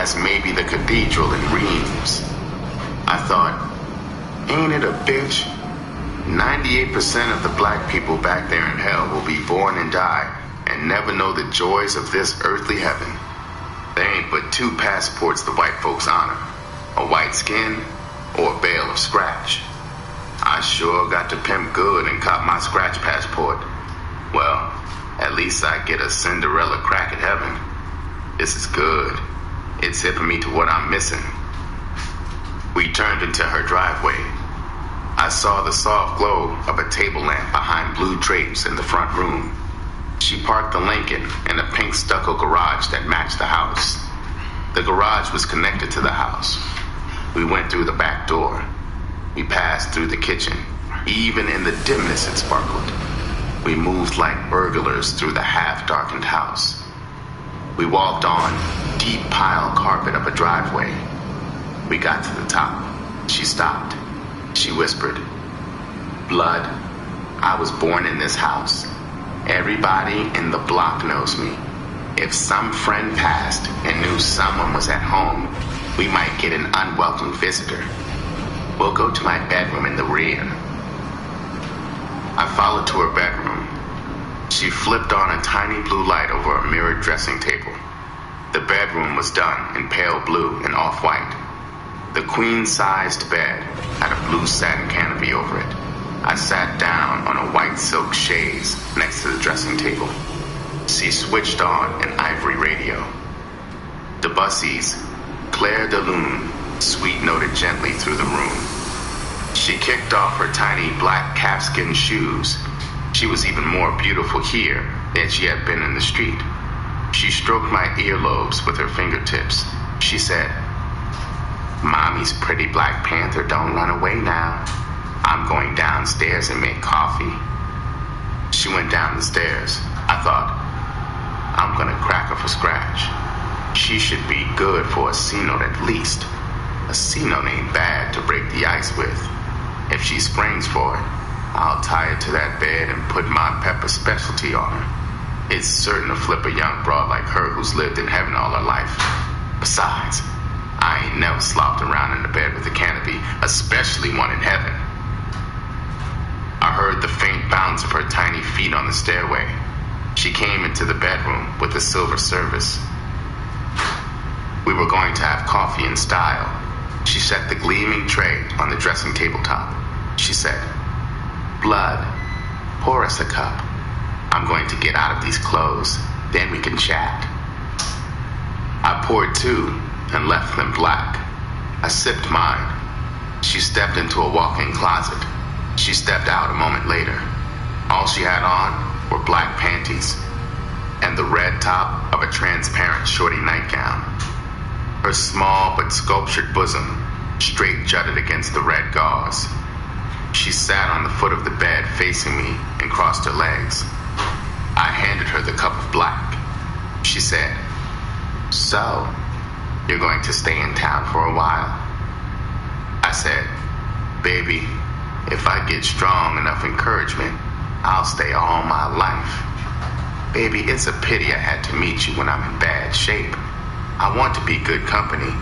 as maybe the cathedral in Reims. I thought, ain't it a bitch? 98% of the black people back there in hell will be born and die and never know the joys of this earthly heaven. There ain't but two passports the white folks honor, a white skin or a bale of scratch. I sure got to pimp good and cop my scratch passport. Well, at least I get a Cinderella crack at heaven. This is good. It's hipping me to what I'm missing. We turned into her driveway. I saw the soft glow of a table lamp behind blue drapes in the front room. She parked the Lincoln in a pink stucco garage that matched the house. The garage was connected to the house. We went through the back door. We passed through the kitchen. Even in the dimness it sparkled. We moved like burglars through the half-darkened house. We walked on deep pile carpet up a driveway. We got to the top. She stopped. She whispered, "Blood, I was born in this house. Everybody in the block knows me. If some friend passed and knew someone was at home, we might get an unwelcome visitor. We'll go to my bedroom in the rear." I followed to her bedroom. She flipped on a tiny blue light over a mirrored dressing table. The bedroom was done in pale blue and off-white. The queen-sized bed had a blue satin canopy over it. I sat down on a white silk chaise next to the dressing table. She switched on an ivory radio. Debussy's Clair de Lune sweet-noted gently through the room. She kicked off her tiny black calfskin shoes. She was even more beautiful here than she had been in the street. She stroked my earlobes with her fingertips. She said, "Mommy's pretty Black Panther don't run away now. I'm going downstairs and make coffee." She went down the stairs. I thought, I'm gonna crack her for scratch. She should be good for a C-note at least. A C-note ain't bad to break the ice with. If she springs for it, I'll tie her to that bed and put my pepper specialty on her. It's certain to flip a young broad like her who's lived in heaven all her life. Besides, I ain't never slopped around in the bed with a canopy, especially one in heaven. I heard the faint bounce of her tiny feet on the stairway. She came into the bedroom with a silver service. We were going to have coffee in style. She set the gleaming tray on the dressing table top. She said, "Blood, pour us a cup. I'm going to get out of these clothes, then we can chat." I poured two and left them black. I sipped mine. She stepped into a walk-in closet. She stepped out a moment later. All she had on were black panties and the red top of a transparent shorty nightgown. Her small but sculptured bosom straight jutted against the red gauze. She sat on the foot of the bed facing me and crossed her legs. I handed her the cup of black. She said, "So, you're going to stay in town for a while?" I said, "Baby, if I get strong enough encouragement, I'll stay all my life. Baby, it's a pity I had to meet you when I'm in bad shape. I want to be good company,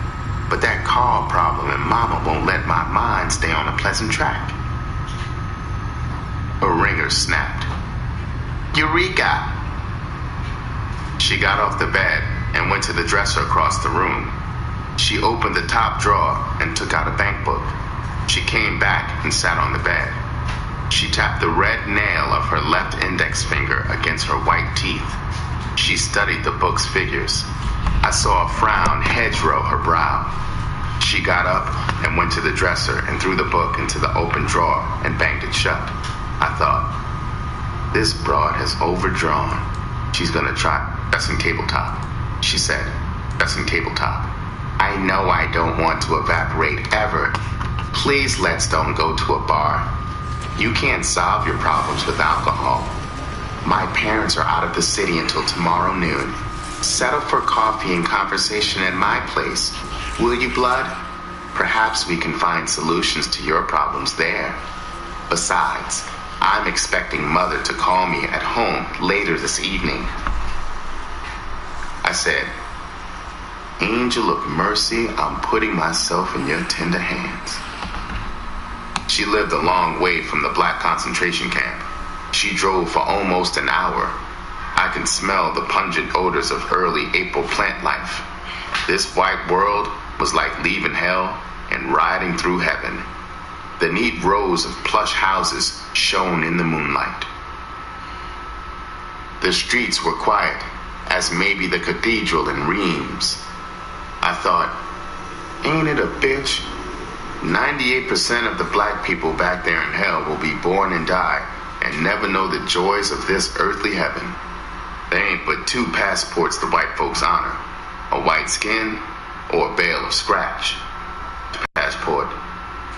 but that car problem and Mama won't let my mind stay on a pleasant track." Her ringer snapped. "Eureka!" She got off the bed and went to the dresser across the room. She opened the top drawer and took out a bank book. She came back and sat on the bed. She tapped the red nail of her left index finger against her white teeth. She studied the book's figures. I saw a frown hedgerow her brow. She got up and went to the dresser and threw the book into the open drawer and banged it shut. I thought, this broad has overdrawn. She's gonna try dressing tabletop. She said, "Dressing tabletop. I know I don't want to evaporate ever. Please let's don't go to a bar. You can't solve your problems with alcohol. My parents are out of the city until tomorrow noon. Settle for coffee and conversation at my place. Will you, Blood? Perhaps we can find solutions to your problems there. Besides, I'm expecting Mother to call me at home later this evening." I said, Angel of mercy, I'm putting myself in your tender hands. She lived a long way from the black concentration camp. She drove for almost an hour. I can smell the pungent odors of early April plant life. This white world was like leaving hell and riding through heaven. The neat rows of plush houses shone in the moonlight. The streets were quiet, as maybe the cathedral in Reims. I thought, ain't it a bitch? 98% of the black people back there in hell will be born and die and never know the joys of this earthly heaven. There ain't but two passports the white folks honor, a white skin or a bale of scratch. Passport,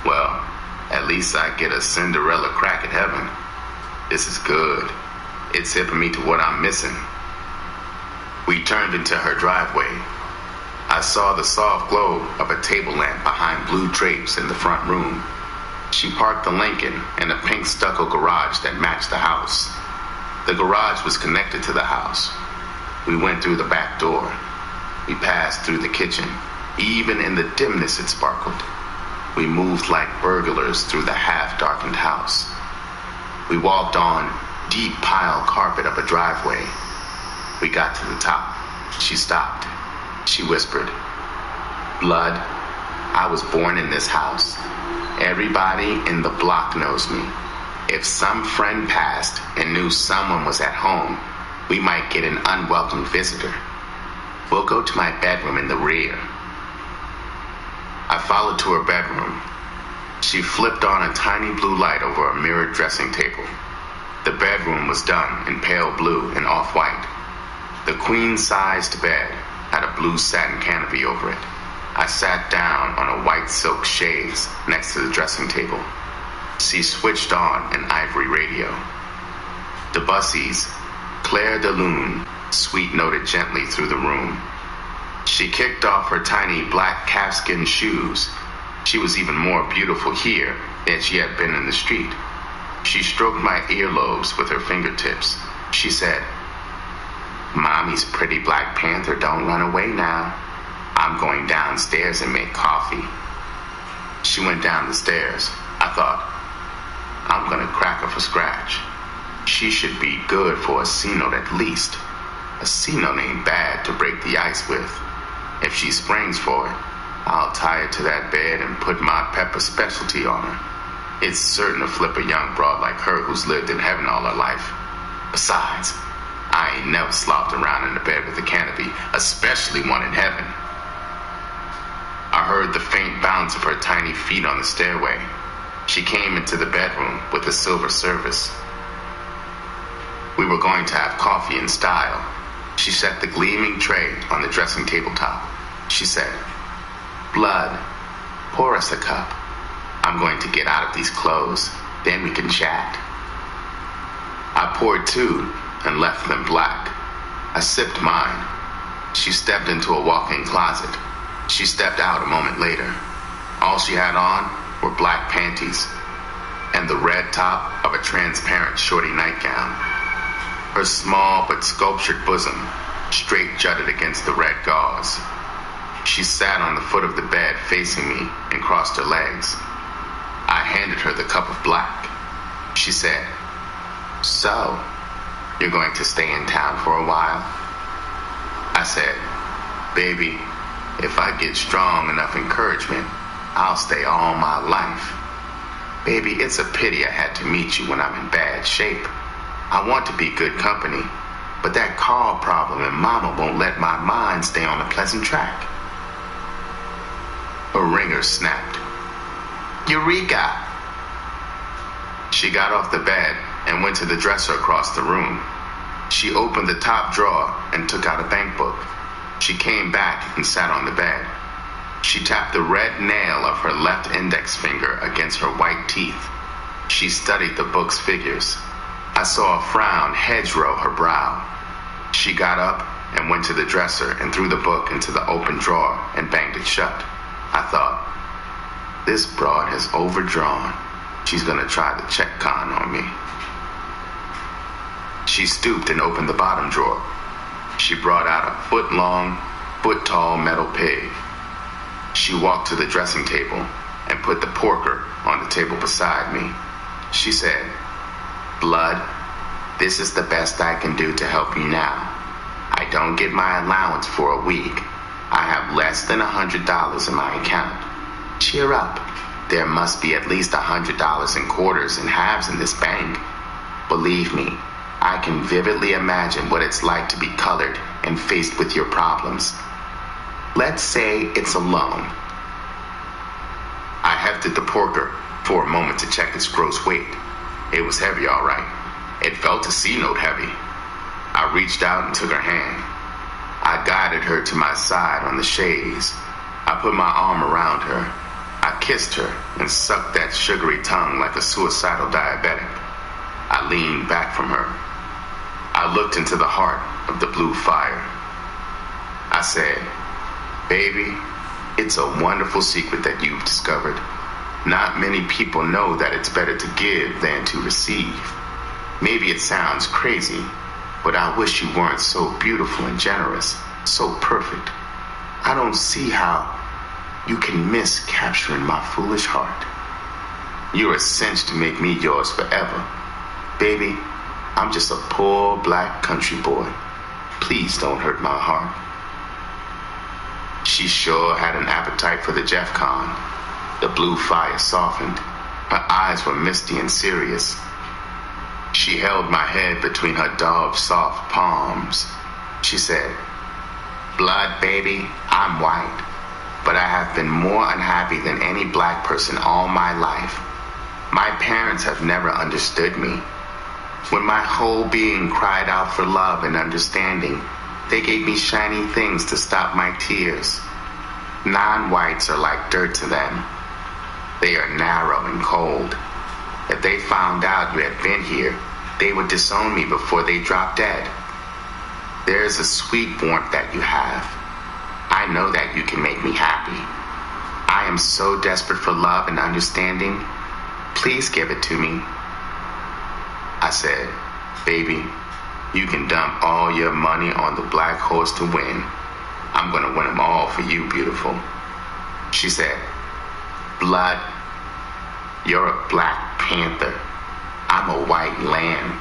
well, at least I get a Cinderella crack at heaven. This is good. It's hipping me to what I'm missing. We turned into her driveway. I saw the soft glow of a table lamp behind blue drapes in the front room. She parked the Lincoln in a pink stucco garage that matched the house. The garage was connected to the house. We went through the back door. We passed through the kitchen. Even in the dimness it sparkled. We moved like burglars through the half-darkened house. We walked on deep pile carpet up a driveway. We got to the top. She stopped. She whispered, "Blood, I was born in this house. Everybody in the block knows me. If some friend passed and knew someone was at home, we might get an unwelcome visitor. We'll go to my bedroom in the rear." I followed to her bedroom. She flipped on a tiny blue light over a mirrored dressing table. The bedroom was done in pale blue and off-white. The queen-sized bed had a blue satin canopy over it. I sat down on a white silk chaise next to the dressing table. She switched on an ivory radio. Debussy's Clair de Lune sweet-noted gently through the room. She kicked off her tiny black calfskin shoes. She was even more beautiful here than she had been in the street. She stroked my earlobes with her fingertips. She said, "Mommy's pretty Black Panther don't run away now. I'm going downstairs and make coffee." She went down the stairs. I thought, I'm gonna crack her for scratch. She should be good for a C-note at least. A C-note ain't bad to break the ice with. If she springs for it, I'll tie her to that bed and put my pepper specialty on her. It's certain to flip a young broad like her who's lived in heaven all her life. Besides, I ain't never slopped around in the bed with a canopy, especially one in heaven. I heard the faint bounce of her tiny feet on the stairway. She came into the bedroom with a silver service. We were going to have coffee in style. She set the gleaming tray on the dressing table top. She said, "Blood, pour us a cup. I'm going to get out of these clothes, then we can chat." I poured two and left them black. I sipped mine. She stepped into a walk-in closet. She stepped out a moment later. All she had on were black panties and the red top of a transparent shorty nightgown. Her small but sculptured bosom straight jutted against the red gauze. She sat on the foot of the bed facing me and crossed her legs. I handed her the cup of black. She said, "So, you're going to stay in town for a while?" I said, "Baby, if I get strong enough encouragement, I'll stay all my life. Baby, it's a pity I had to meet you when I'm in bad shape. I want to be good company, but that car problem and mama won't let my mind stay on a pleasant track." Her ringer snapped. "Eureka!" She got off the bed and went to the dresser across the room. She opened the top drawer and took out a bank book. She came back and sat on the bed. She tapped the red nail of her left index finger against her white teeth. She studied the book's figures. I saw a frown hedgerow her brow. She got up and went to the dresser and threw the book into the open drawer and banged it shut. I thought, this broad has overdrawn. She's gonna try the check con on me. She stooped and opened the bottom drawer. She brought out a foot-long foot-tall metal pig. She walked to the dressing table and put the porker on the table beside me. She said, "Blood, this is the best I can do to help you now. I don't get my allowance for a week. I have less than $100 in my account. Cheer up. There must be at least $100 in quarters and halves in this bank. Believe me, I can vividly imagine what it's like to be colored and faced with your problems. Let's say it's a loan." I hefted the porker for a moment to check its gross weight. It was heavy, all right. It felt a C-note heavy. I reached out and took her hand. I guided her to my side on the chaise. I put my arm around her. I kissed her and sucked that sugary tongue like a suicidal diabetic. I leaned back from her. I looked into the heart of the blue fire. I said, "Baby, it's a wonderful secret that you've discovered. Not many people know that it's better to give than to receive. Maybe it sounds crazy, but I wish you weren't so beautiful and generous, so perfect. I don't see how you can miss capturing my foolish heart. You're a cinch to make me yours forever. Baby, I'm just a poor black country boy. Please don't hurt my heart." She sure had an appetite for the Jeff Con. The blue fire softened. Her eyes were misty and serious. She held my head between her dove-soft palms. She said, "Blood, baby, I'm white, but I have been more unhappy than any black person all my life. My parents have never understood me. When my whole being cried out for love and understanding, they gave me shiny things to stop my tears. Non-whites are like dirt to them. They are narrow and cold. If they found out you had been here, they would disown me before they dropped dead. There is a sweet warmth that you have. I know that you can make me happy. I am so desperate for love and understanding. Please give it to me." I said, "Baby, you can dump all your money on the black horse to win. I'm going to win them all for you, beautiful." She said, "Blood, you're a black panther. I'm a white lamb.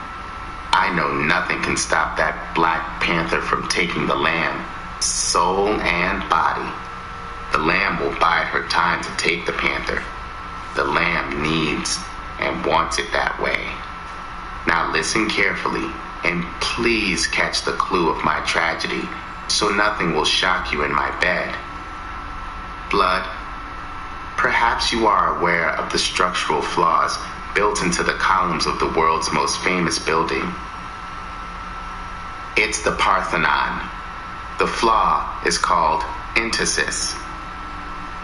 I know nothing can stop that black panther from taking the lamb, soul and body. The lamb will bide her time to take the panther. The lamb needs and wants it that way. Now listen carefully and please catch the clue of my tragedy so nothing will shock you in my bed. Blood, perhaps you are aware of the structural flaws built into the columns of the world's most famous building. It's the Parthenon. The flaw is called enthesis.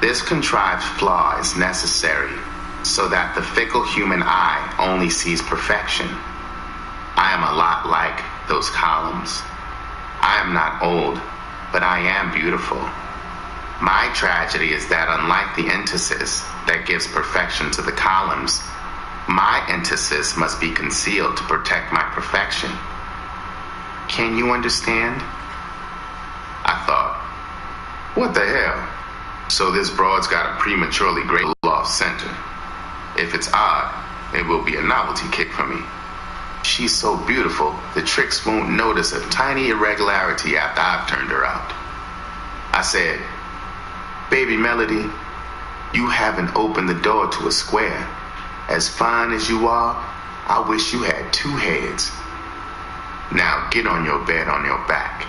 This contrived flaw is necessary so that the fickle human eye only sees perfection. I am a lot like those columns. I am not old, but I am beautiful. My tragedy is that unlike the enthesis that gives perfection to the columns, my enthesis must be concealed to protect my perfection. Can you understand?" I thought, what the hell? So this broad's got a prematurely gray loft center. If it's odd, it will be a novelty kick for me. She's so beautiful, the tricks won't notice a tiny irregularity after I've turned her out. I said, "Baby Melody, you haven't opened the door to a square. As fine as you are, I wish you had two heads. Now get on your bed on your back.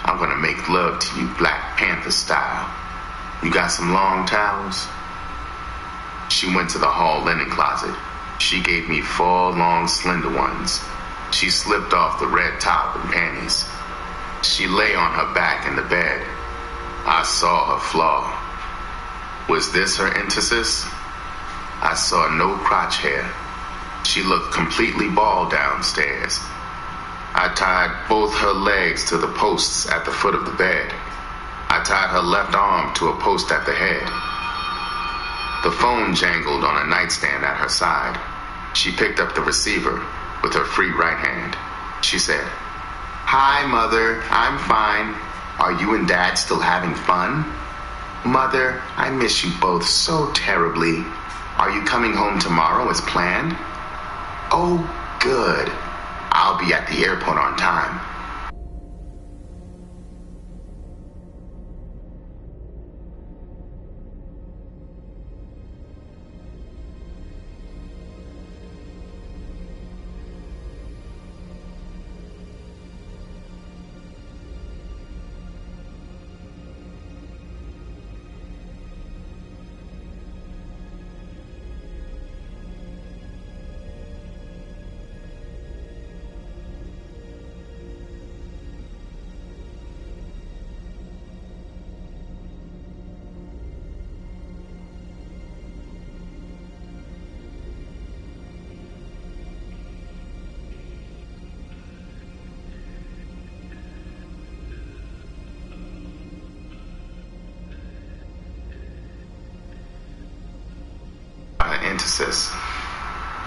I'm gonna make love to you Black Panther style. You got some long towels?" She went to the hall linen closet. She gave me 4 long, slender ones. She slipped off the red top and panties. She lay on her back in the bed. I saw her flaw. Was this her enthesis? I saw no crotch hair. She looked completely bald downstairs. I tied both her legs to the posts at the foot of the bed. I tied her left arm to a post at the head. The phone jangled on a nightstand at her side. She picked up the receiver with her free right hand. She said, "Hi, Mother. I'm fine. Are you and Dad still having fun? Mother, I miss you both so terribly. Are you coming home tomorrow as planned? Oh, good. I'll be at the airport on time.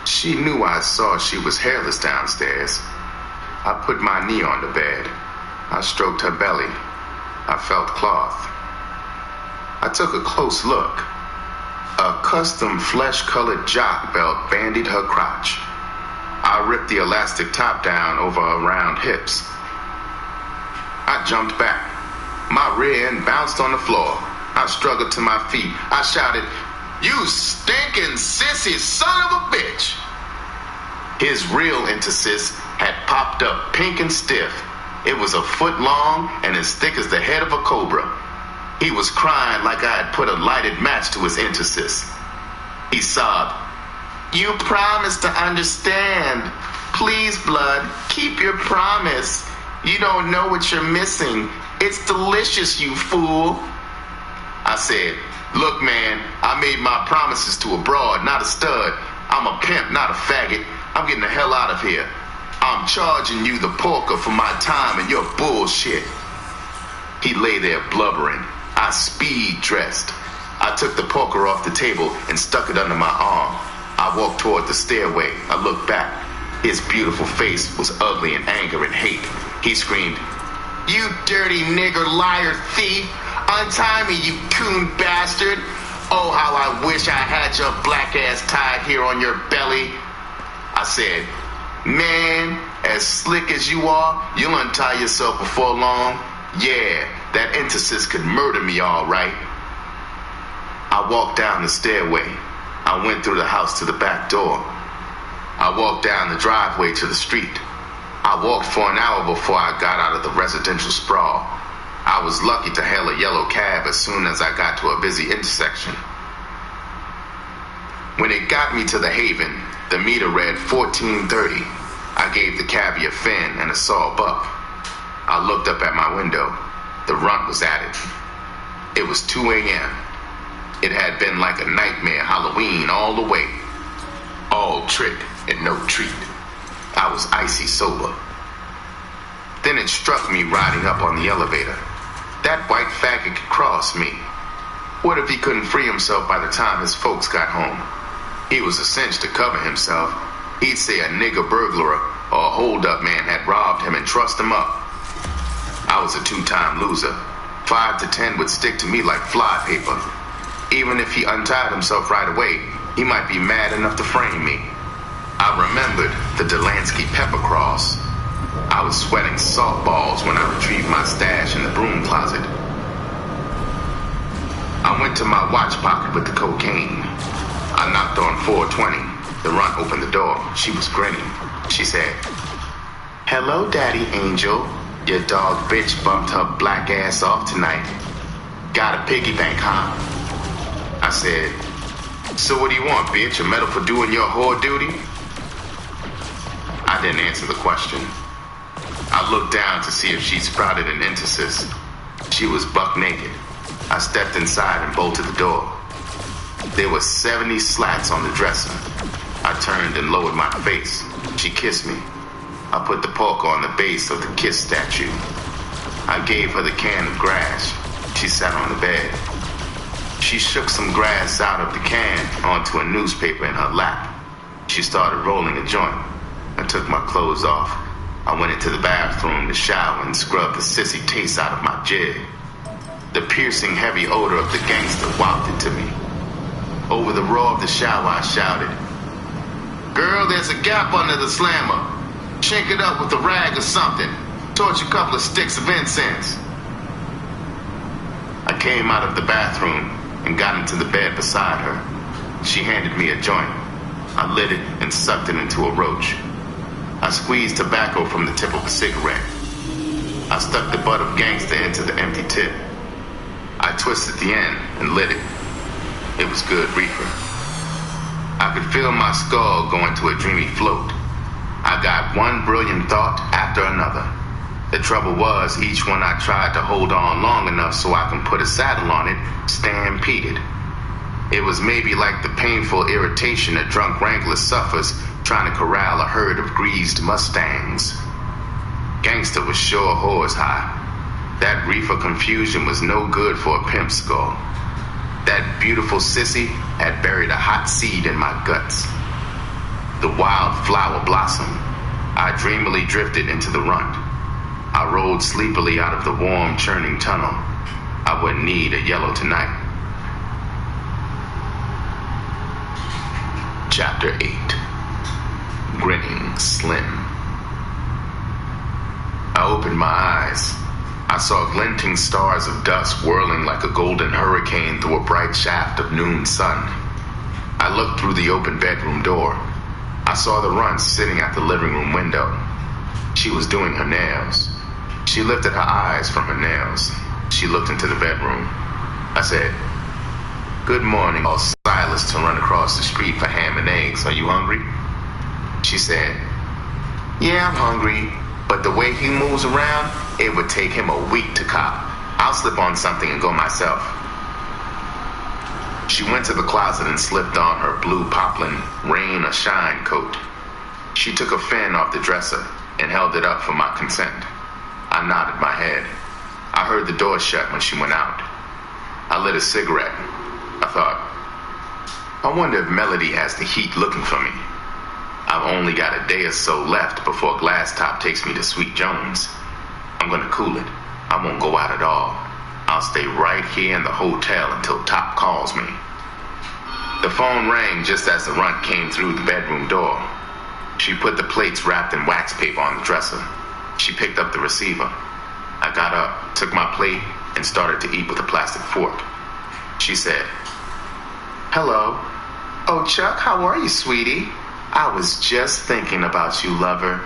She knew I saw she was hairless downstairs. I put my knee on the bed. I stroked her belly. I felt cloth. I took a close look. A custom flesh-colored jock belt bandied her crotch. I ripped the elastic top down over her round hips. I jumped back. My rear end bounced on the floor. I struggled to my feet. I shouted, "You stinking sissy son of a bitch!" His real intersis had popped up pink and stiff. It was a foot long and as thick as the head of a cobra. He was crying like I had put a lighted match to his intersis. He sobbed, "You promised to understand. Please, blood, keep your promise. You don't know what you're missing. It's delicious, you fool." I said, "Look, man, I made my promises to a broad, not a stud. I'm a pimp, not a faggot. I'm getting the hell out of here. I'm charging you the porker for my time and your bullshit." He lay there blubbering. I speed dressed. I took the poker off the table and stuck it under my arm. I walked toward the stairway. I looked back. His beautiful face was ugly in anger and hate. He screamed, "You dirty nigger liar thief! Untie me, you coon bastard! Oh, how I wish I had your black ass tied here on your belly." I said, "Man, as slick as you are, you'll untie yourself before long. Yeah, that intersis could murder me all right." I walked down the stairway. I went through the house to the back door. I walked down the driveway to the street. I walked for an hour before I got out of the residential sprawl. I was lucky to hail a yellow cab as soon as I got to a busy intersection. When it got me to the Haven, the meter read 1430. I gave the cabbie a fin and a saw buck. I looked up at my window. The runt was at it. It was 2 a.m. It had been like a nightmare Halloween all the way. All trick and no treat. I was icy sober. Then it struck me riding up on the elevator. That white faggot could cross me. What if he couldn't free himself by the time his folks got home? He was a cinch to cover himself. He'd say a nigger burglar or a hold-up man had robbed him and trussed him up. I was a 2-time loser. 5 to 10 would stick to me like fly paper. Even if he untied himself right away, he might be mad enough to frame me. I remembered the Delansky pepper cross. I was sweating salt balls when I retrieved my stash in the broom closet. I went to my watch pocket with the cocaine. I knocked on 420. The runt opened the door. She was grinning. She said, "Hello, Daddy Angel. Your dog bitch bumped her black ass off tonight. Got a piggy bank, huh?" I said, "So what do you want, bitch? A medal for doing your whore duty?" I didn't answer the question. I looked down to see if she sprouted an intersis. She was buck naked. I stepped inside and bolted the door. There were 70 slats on the dresser. I turned and lowered my face. She kissed me. I put the poker on the base of the kiss statue. I gave her the can of grass. She sat on the bed. She shook some grass out of the can onto a newspaper in her lap. She started rolling a joint. I took my clothes off. I went into the bathroom to shower and scrub the sissy taste out of my jig. The piercing heavy odor of the gangster wafted to me. Over the roar of the shower, I shouted, "Girl, there's a gap under the slammer. Chink it up with a rag or something. Torch a couple of sticks of incense." I came out of the bathroom and got into the bed beside her. She handed me a joint. I lit it and sucked it into a roach. I squeezed tobacco from the tip of a cigarette. I stuck the butt of gangster into the empty tip. I twisted the end and lit it. It was good reefer. I could feel my skull going to a dreamy float. I got one brilliant thought after another. The trouble was, each one I tried to hold on long enough so I can put a saddle on it, stampeded. It was maybe like the painful irritation a drunk wrangler suffers trying to corral a herd of greased Mustangs. Gangster was sure horse high. That reefer confusion was no good for a pimp skull. That beautiful sissy had buried a hot seed in my guts. The wild flower blossomed. I dreamily drifted into the runt. I rolled sleepily out of the warm, churning tunnel. I wouldn't need a yellow tonight. Chapter 8. Grinning Slim. I opened my eyes. I saw glinting stars of dust whirling like a golden hurricane through a bright shaft of noon sun. I looked through the open bedroom door. I saw the runt sitting at the living room window. She was doing her nails. She lifted her eyes from her nails. She looked into the bedroom. I said, "Good morning." Called Silas to run across the street for ham and eggs. "Are you hungry?" She said, "Yeah, I'm hungry, but the way he moves around, it would take him a week to cop. I'll slip on something and go myself." She went to the closet and slipped on her blue poplin rain or shine coat. She took a fin off the dresser and held it up for my consent. I nodded my head. I heard the door shut when she went out. I lit a cigarette. I thought, I wonder if Melody has the heat looking for me. I've only got a day or so left before Glass Top takes me to Sweet Jones. I'm gonna cool it. I won't go out at all. I'll stay right here in the hotel until Top calls me. The phone rang just as the runt came through the bedroom door. She put the plates wrapped in wax paper on the dresser. She picked up the receiver. I got up, took my plate, and started to eat with a plastic fork. She said, "Hello. Oh, Chuck, how are you, sweetie? I was just thinking about you, lover."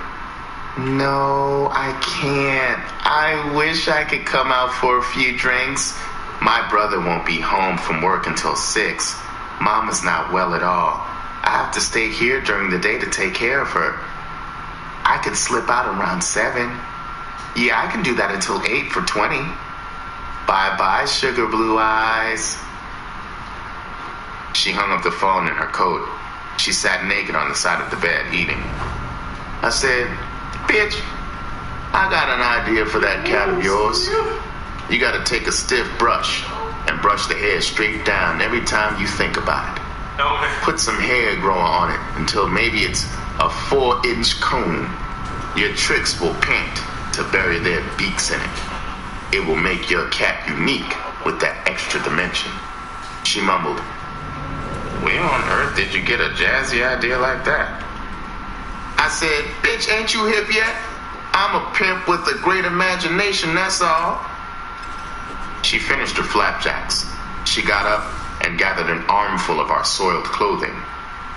"No, I can't. I wish I could come out for a few drinks. My brother won't be home from work until 6. Mama's not well at all. I have to stay here during the day to take care of her. I could slip out around 7. Yeah, I can do that until 8 for 20. Bye-bye, sugar blue eyes." She hung up the phone in her coat. She sat naked on the side of the bed, eating. I said, "Bitch, I got an idea for that cat of yours. You gotta take a stiff brush and brush the hair straight down every time you think about it. Put some hair growing on it until maybe it's a 4-inch comb. Your tricks will paint to bury their beaks in it. It will make your cat unique with that extra dimension." She mumbled, "Where on earth did you get a jazzy idea like that?" I said, "Bitch, ain't you hip yet? I'm a pimp with a great imagination, that's all." She finished her flapjacks. She got up and gathered an armful of our soiled clothing.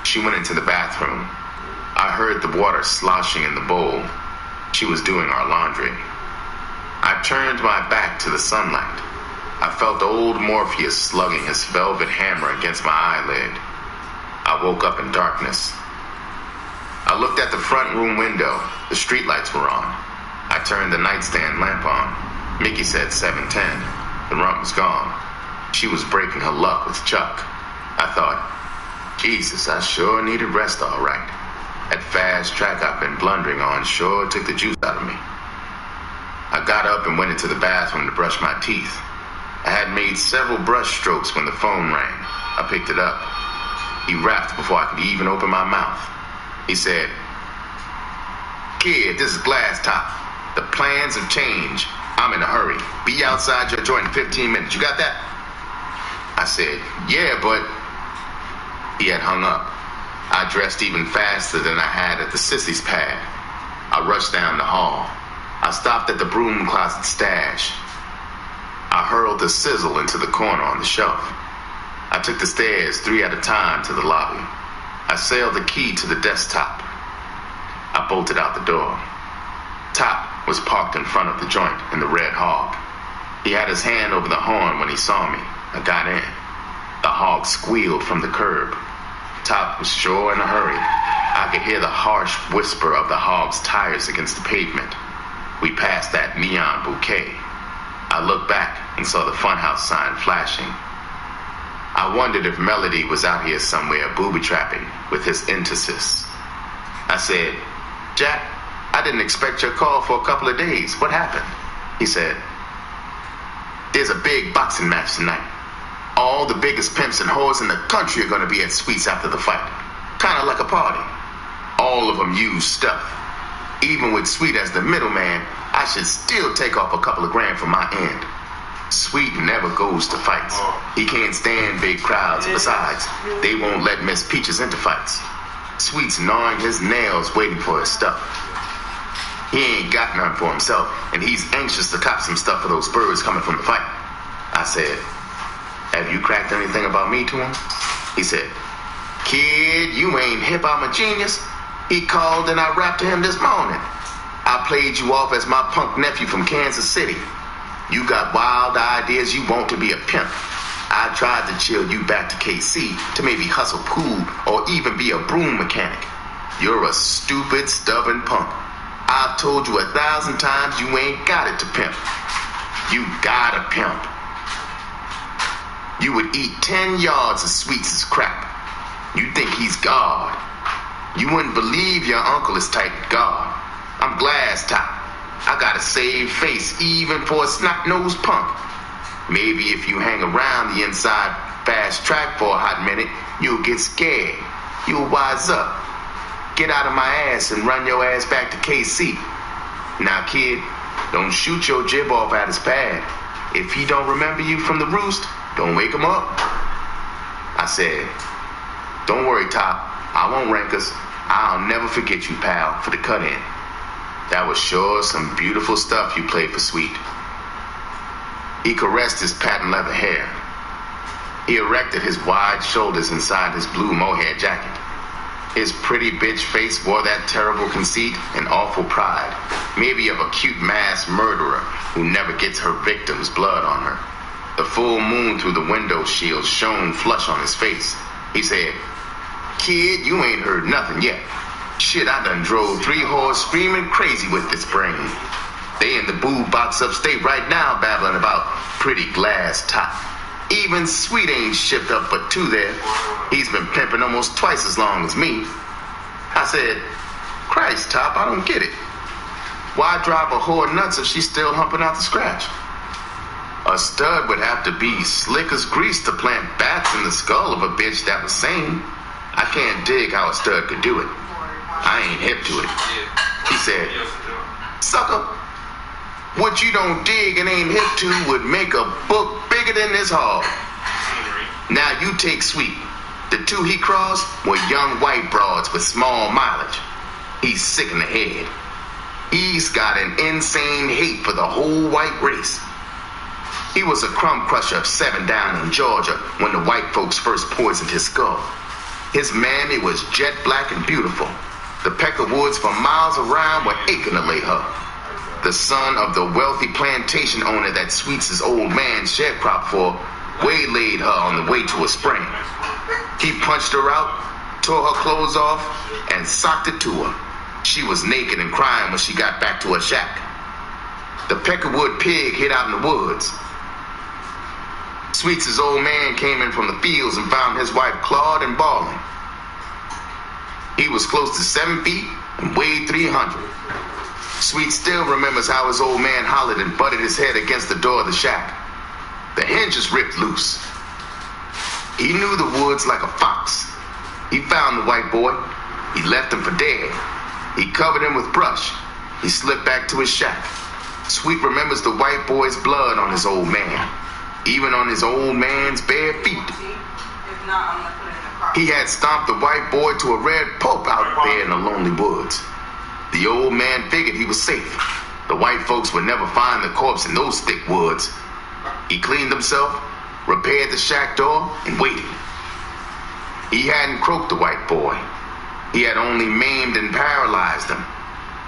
She went into the bathroom. I heard the water sloshing in the bowl. She was doing our laundry. I turned my back to the sunlight. I felt old Morpheus slugging his velvet hammer against my eyelid. I woke up in darkness. I looked at the front room window. The streetlights were on. I turned the nightstand lamp on. Mickey said 7:10. The runt was gone. She was breaking her luck with Chuck. I thought, Jesus, I sure needed rest all right. That fast track I've been blundering on sure took the juice out of me. I got up and went into the bathroom to brush my teeth. I had made several brush strokes when the phone rang. I picked it up. He rapped before I could even open my mouth. He said, Kid, this is Glass Top. The plans have changed. I'm in a hurry. Be outside your joint in 15 minutes. You got that? I said, yeah, but... He had hung up. I dressed even faster than I had at the Sissy's pad. I rushed down the hall. I stopped at the broom closet stash. I hurled the sizzle into the corner on the shelf. I took the stairs 3 at a time to the lobby. I sailed the key to the desktop. I bolted out the door. Top was parked in front of the joint in the Red Hog. He had his hand over the horn when he saw me. I got in. The hog squealed from the curb. Top was sure in a hurry. I could hear the harsh whisper of the hog's tires against the pavement. We passed that neon bouquet. I looked back and saw the funhouse sign flashing. I wondered if Melody was out here somewhere booby-trapping with his entasis. I said, Jack, I didn't expect your call for a couple of days. What happened? He said, there's a big boxing match tonight. All the biggest pimps and whores in the country are going to be at Sweet's after the fight. Kind of like a party. All of them use stuff. Even with Sweet as the middleman, I should still take off a couple of grand from my end. Sweet never goes to fights. He can't stand big crowds. Besides, they won't let Miss Peaches into fights. Sweet's gnawing his nails waiting for his stuff. He ain't got none for himself, and he's anxious to cop some stuff for those birds coming from the fight. I said, have you cracked anything about me to him? He said, kid, you ain't hip, I'm a genius. He called and I rapped to him this morning. I played you off as my punk nephew from Kansas City. You got wild ideas, you want to be a pimp. I tried to chill you back to KC to maybe hustle pool or even be a broom mechanic. You're a stupid, stubborn punk. I've told you 1,000 times you ain't got it to pimp. You gotta pimp. You would eat 10 yards of Sweets' crap. You think he's God. You wouldn't believe your uncle is tight with God. I'm Glass Top. I got a saved face even for a snot-nosed punk. Maybe if you hang around the inside fast track for a hot minute, you'll get scared. You'll wise up. Get out of my ass and run your ass back to KC. Now, kid, don't shoot your jib off at his pad. If he don't remember you from the roost, don't wake him up. I said, don't worry, Top. I won't rank us. I'll never forget you, pal, for the cut-in. That was sure some beautiful stuff you played for Sweet. He caressed his patent leather hair. He erected his wide shoulders inside his blue mohair jacket. His pretty bitch face wore that terrible conceit and awful pride, maybe of a cute mass murderer who never gets her victim's blood on her. The full moon through the window shield shone flush on his face. He said, kid, you ain't heard nothing yet. Shit, I done drove 3 whores screaming crazy with this brain. They in the boob box upstate right now babbling about pretty Glass Top. Even Sweet ain't shipped up but 2 there. He's been pimping almost twice as long as me. I said, Christ, Top, I don't get it. Why drive a whore nuts if she's still humping out the scratch? A stud would have to be slick as grease to plant bats in the skull of a bitch that was sane. I can't dig how a stud could do it. I ain't hip to it. He said, sucker, what you don't dig and ain't hip to would make a book bigger than this hall. Now you take Sweet. The 2 he crossed were young white broads with small mileage. He's sick in the head. He's got an insane hate for the whole white race. He was a crumb crusher of 7 down in Georgia when the white folks first poisoned his skull. His mammy was jet black and beautiful. The Peckerwoods for miles around were aching to lay her. The son of the wealthy plantation owner that Sweets' old man sharecropped for waylaid her on the way to a spring. He punched her out, tore her clothes off, and socked it to her. She was naked and crying when she got back to her shack. The Peckerwood pig hid out in the woods. Sweets' old man came in from the fields and found his wife clawed and bawling. He was close to 7 feet and weighed 300. Sweet still remembers how his old man hollered and butted his head against the door of the shack. The hinges ripped loose. He knew the woods like a fox. He found the white boy. He left him for dead. He covered him with brush. He slipped back to his shack. Sweet remembers the white boy's blood on his old man, even on his old man's bare feet. He had stomped the white boy to a red pulp out there in the lonely woods. The old man figured he was safe. The white folks would never find the corpse in those thick woods. He cleaned himself, repaired the shack door, and waited. He hadn't croaked the white boy. He had only maimed and paralyzed him.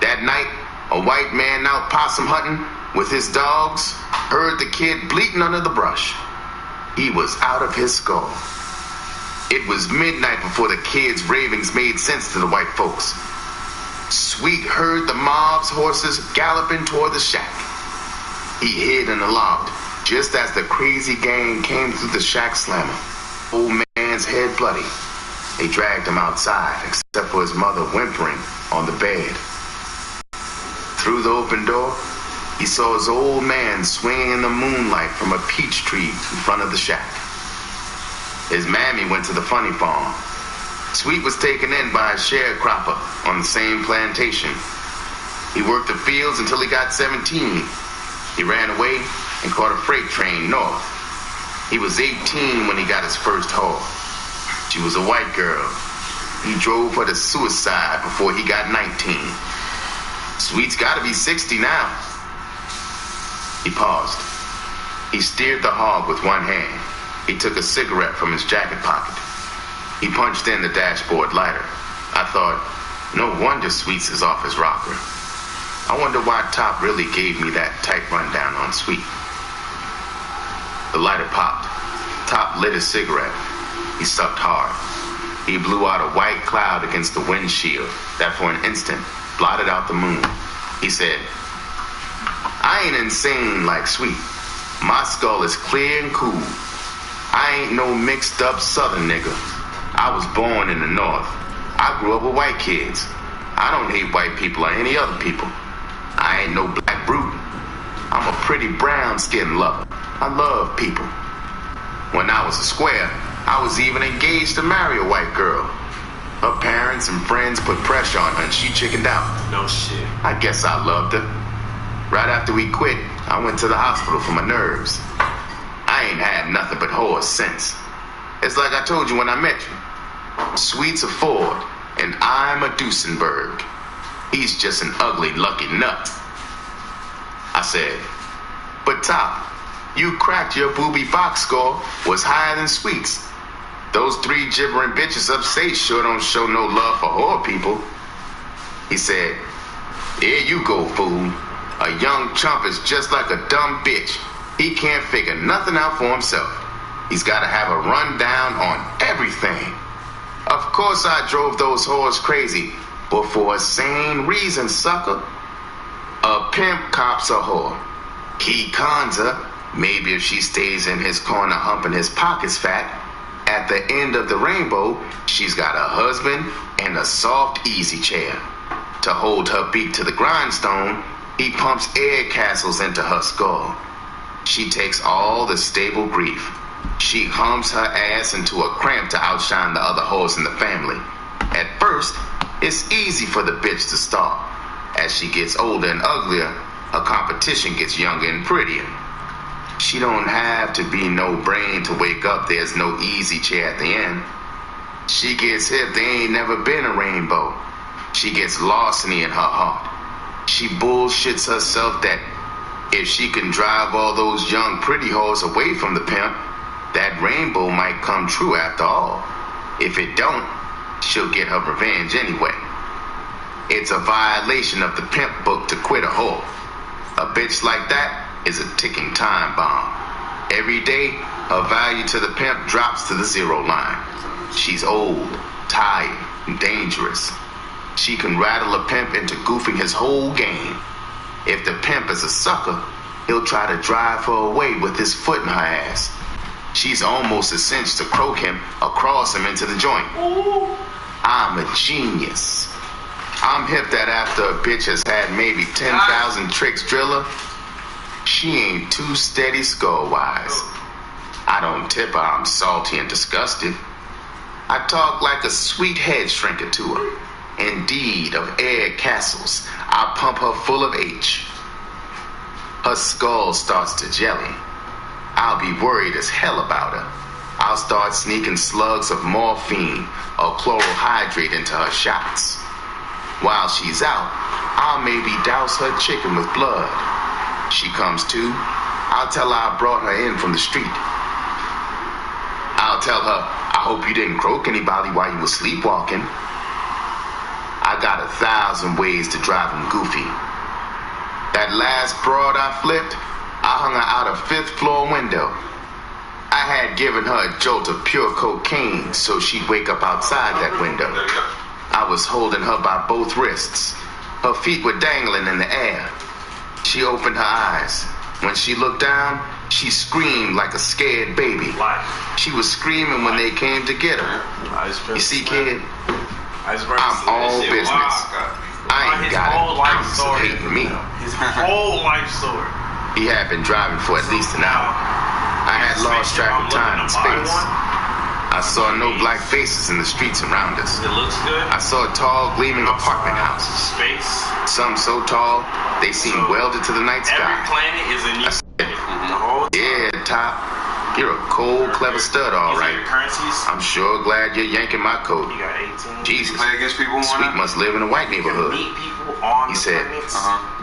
That night, a white man out possum hunting with his dogs heard the kid bleating under the brush. He was out of his skull. It was midnight before the kid's ravings made sense to the white folks. Sweet heard the mob's horses galloping toward the shack. He hid in the loft just as the crazy gang came through the shack slamming. Old man's head bloody. They dragged him outside, except for his mother whimpering on the bed. Through the open door, he saw his old man swinging in the moonlight from a peach tree in front of the shack. His mammy went to the funny farm. Sweet was taken in by a sharecropper on the same plantation. He worked the fields until he got 17. He ran away and caught a freight train north. He was 18 when he got his first hoe. She was a white girl. He drove her to suicide before he got 19. Sweet's got to be 60 now. He paused. He steered the hog with one hand. He took a cigarette from his jacket pocket. He punched in the dashboard lighter. I thought, no wonder Sweets is off his rocker. I wonder why Top really gave me that tight rundown on Sweet. The lighter popped. Top lit his cigarette. He sucked hard. He blew out a white cloud against the windshield that for an instant blotted out the moon. He said, I ain't insane like Sweet. My skull is clear and cool. I ain't no mixed up southern nigga. I was born in the north. I grew up with white kids. I don't hate white people or any other people. I ain't no black brute. I'm a pretty brown-skinned lover. I love people. When I was a square, I was even engaged to marry a white girl. Her parents and friends put pressure on her and she chickened out. No shit. I guess I loved her. Right after we quit, I went to the hospital for my nerves. I ain't had nothing but horror since. It's like I told you when I met you. Sweet's a Ford, and I'm a Duesenberg. He's just an ugly, lucky nut. I said, but Top, you cracked your booby box score was higher than Sweet's. Those three gibbering bitches upstate sure don't show no love for horror people. He said, here you go, fool. A young chump is just like a dumb bitch. He can't figure nothing out for himself. He's got to have a rundown on everything. Of course I drove those whores crazy, but for a sane reason, sucker. A pimp cops a whore. He cons her. Maybe if she stays in his corner humping his pockets fat, at the end of the rainbow, she's got a husband and a soft easy chair. To hold her beak to the grindstone, he pumps air castles into her skull. She takes all the stable grief. She hums her ass into a cramp to outshine the other hoes in the family. At first, it's easy for the bitch to stall. As she gets older and uglier, her competition gets younger and prettier. She don't have to be no brain to wake up there's no easy chair at the end. She gets hip, there ain't never been a rainbow. She gets larceny in her heart. She bullshits herself that if she can drive all those young pretty hoes away from the pimp, that rainbow might come true after all. If it don't, she'll get her revenge anyway. It's a violation of the pimp book to quit a whore. A bitch like that is a ticking time bomb. Every day, her value to the pimp drops to the zero line. She's old, tired, and dangerous. She can rattle a pimp into goofing his whole game. If the pimp is a sucker, he'll try to drive her away with his foot in her ass. She's almost a cinch to croak him or cross him into the joint. I'm a genius. I'm hip that after a bitch has had maybe 10,000 tricks driller, she ain't too steady skull-wise. I don't tip her I'm salty and disgusted. I talk like a sweet head shrinker to her. Indeed, of air castles, I pump her full of H. Her skull starts to jelly. I'll be worried as hell about her. I'll start sneaking slugs of morphine or chloral hydrate into her shots. While she's out, I'll maybe douse her chicken with blood. She comes to, I'll tell her I brought her in from the street. I'll tell her, I hope you didn't croak anybody while you were sleepwalking. I got 1,000 ways to drive him goofy. That last broad I flipped, I hung her out a 5th floor window. I had given her a jolt of pure cocaine so she'd wake up outside that window. I was holding her by both wrists. Her feet were dangling in the air. She opened her eyes. When she looked down, she screamed like a scared baby. She was screaming when they came to get her. You see, kid, I'm all business. I ain't got an ounce of hating me. His whole life story. He had been driving for at least an hour. I had lost track of time and space. I saw no black faces in the streets around us. It looks good. I saw tall, gleaming apartment houses. Space. Some so tall, they seemed welded to the night sky. Every planet is a new. Yeah, Top. You're a cold, clever stud, all right. Currencies. I'm sure glad you're yanking my coat. You got 18. Jesus. Play against people. Sweet must live in a white neighborhood. Meet people on He the said, planets.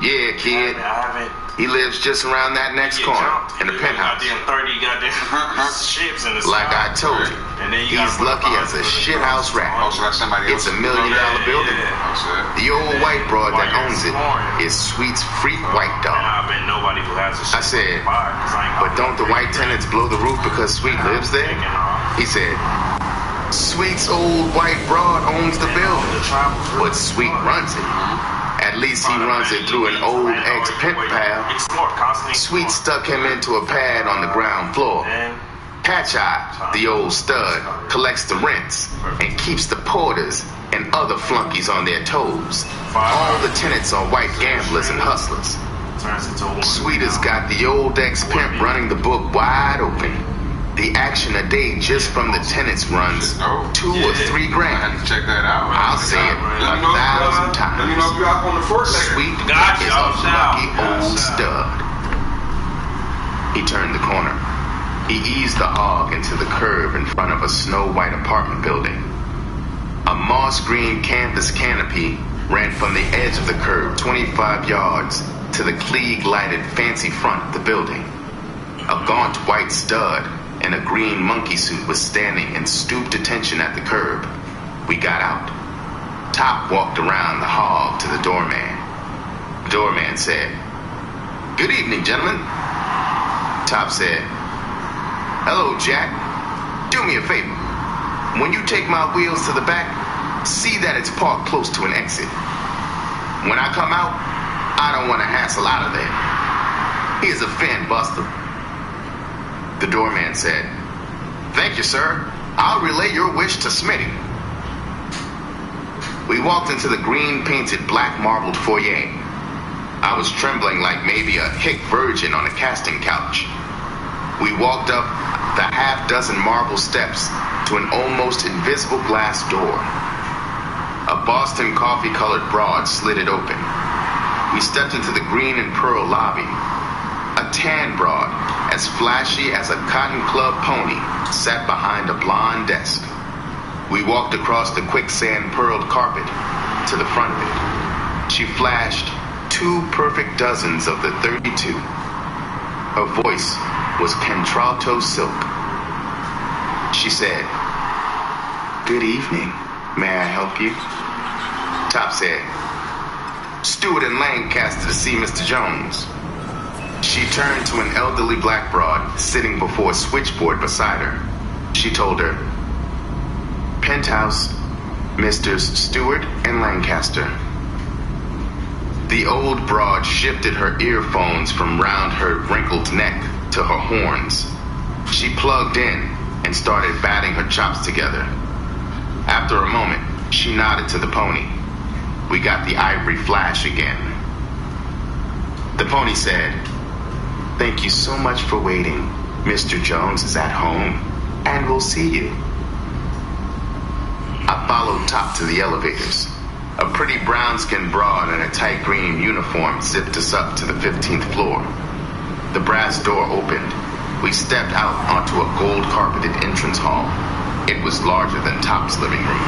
Yeah, kid. I haven't. He lives just around that next corner in the penthouse. Goddamn 30 goddamn ships in the sky. Like I told you, And then he's lucky as a shithouse rat. It's $1 million building. The old white broad that owns it is Sweet's freak white dog. I bet nobody who has a ship. I said, but don't the white tenants blow the roof because Sweet lives there? He said, Sweet's old white broad owns the building, but Sweet runs it. At least he runs it through an old ex-pimp pal. Sweet stuck him into a pad on the ground floor. Patch-Eye, the old stud, collects the rents and keeps the porters and other flunkies on their toes. All the tenants are white gamblers and hustlers. Sweet has got the old ex-pimp running the book wide open. The action a day just from the tenants runs $2 or $3 grand. Check that out. I'll say it 1,000 times. Sweet is a lucky old stud. He turned the corner. He eased the hog into the curve in front of a snow-white apartment building. A moss-green canvas canopy ran from the edge of the curb 25 yards to the Klieg-lighted fancy front of the building. A gaunt white stud in a green monkey suit was standing in stooped attention at the curb. We got out. Top walked around the hog to the doorman. The doorman said, "Good evening, gentlemen." Top said, "Hello, Jack. Do me a favor. When you take my wheels to the back, see that it's parked close to an exit. When I come out, I don't want to hassle out of there. Here's a fin buster." The doorman said, "Thank you, sir. I'll relay your wish to Smitty." We walked into the green-painted black marbled foyer. I was trembling like maybe a hick virgin on a casting couch. We walked up the half-dozen marble steps to an almost invisible glass door. A Boston coffee-colored broad slid it open. We stepped into the green and pearl lobby. A tan broad, as flashy as a cotton club pony, sat behind a blonde desk. We walked across the quicksand pearled carpet to the front of it. She flashed 2 perfect dozens of the 32. Her voice was contralto silk. She said, "Good evening. May I help you?" Top said, "Stewart and Lancaster to see Mr. Jones." She turned to an elderly black broad sitting before a switchboard beside her. She told her, "Penthouse, Misters Stewart and Lancaster." The old broad shifted her earphones from round her wrinkled neck to her horns. She plugged in and started batting her chops together. After a moment, she nodded to the pony. We got the ivory flash again. The pony said, "Thank you so much for waiting. Mr. Jones is at home, and we'll see you." I followed Top to the elevators. A pretty brown-skinned broad in a tight green uniform zipped us up to the 15th floor. The brass door opened. We stepped out onto a gold-carpeted entrance hall. It was larger than Top's living room.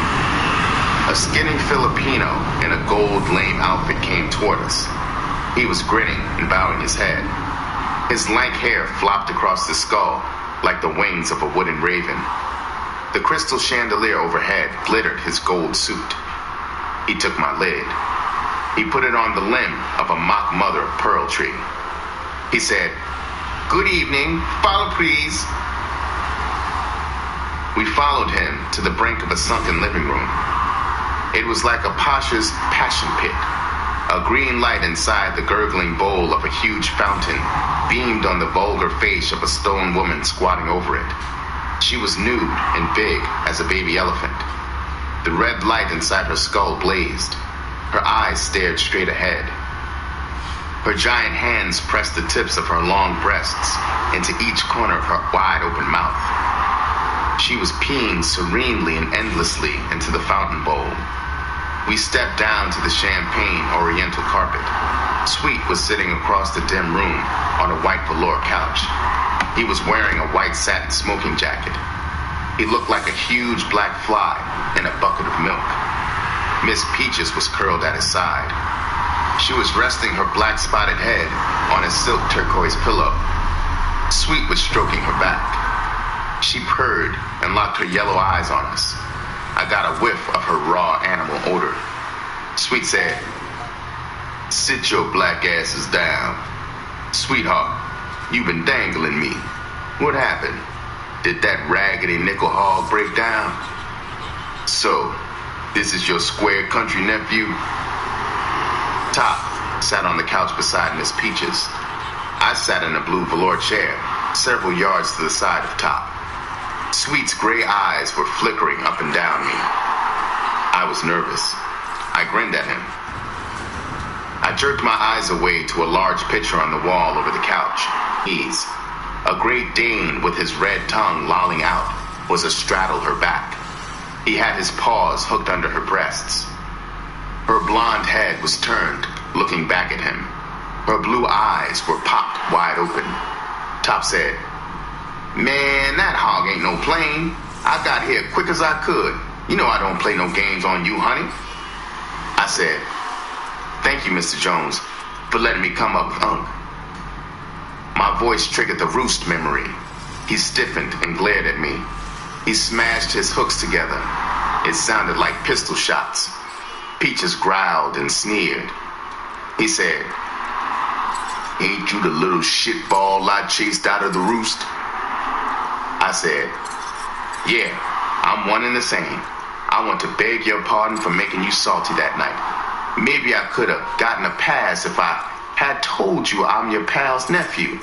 A skinny Filipino in a gold lame outfit came toward us. He was grinning and bowing his head. His lank hair flopped across his skull like the wings of a wooden raven. The crystal chandelier overhead glittered his gold suit. He took my lid. He put it on the limb of a mock mother of pearl tree. He said, "Good evening, follow please." We followed him to the brink of a sunken living room. It was like a pasha's passion pit. A green light inside the gurgling bowl of a huge fountain beamed on the vulgar face of a stone woman squatting over it. She was nude and big as a baby elephant. The red light inside her skull blazed. Her eyes stared straight ahead. Her giant hands pressed the tips of her long breasts into each corner of her wide-open mouth. She was peeing serenely and endlessly into the fountain bowl. We stepped down to the champagne oriental carpet. Sweet was sitting across the dim room on a white velour couch. He was wearing a white satin smoking jacket. He looked like a huge black fly in a bucket of milk. Miss Peaches was curled at his side. She was resting her black spotted head on a silk turquoise pillow. Sweet was stroking her back. She purred and locked her yellow eyes on us. I got a whiff of her raw animal odor. Sweet said, "Sit your black asses down. Sweetheart, you've been dangling me. What happened? Did that raggedy nickel hog break down? So, this is your square country nephew?" Top sat on the couch beside Miss Peaches. I sat in a blue velour chair, several yards to the side of Top. Sweet's gray eyes were flickering up and down me. I was nervous. I grinned at him. I jerked my eyes away to a large picture on the wall over the couch. He's a Great Dane with his red tongue lolling out was astraddle her back. He had his paws hooked under her breasts. Her blonde head was turned, looking back at him. Her blue eyes were popped wide open. Top said, "Man, that hog ain't no plane. I got here quick as I could. You know I don't play no games on you, honey." I said, "Thank you, Mr. Jones, for letting me come up with Unc." My voice triggered the roost memory. He stiffened and glared at me. He smashed his hooks together. It sounded like pistol shots. Peaches growled and sneered. He said, "Ain't you the little shitball I chased out of the roost?" I said, "Yeah, I'm one and the same. I want to beg your pardon for making you salty that night. Maybe I could have gotten a pass if I had told you I'm your pal's nephew.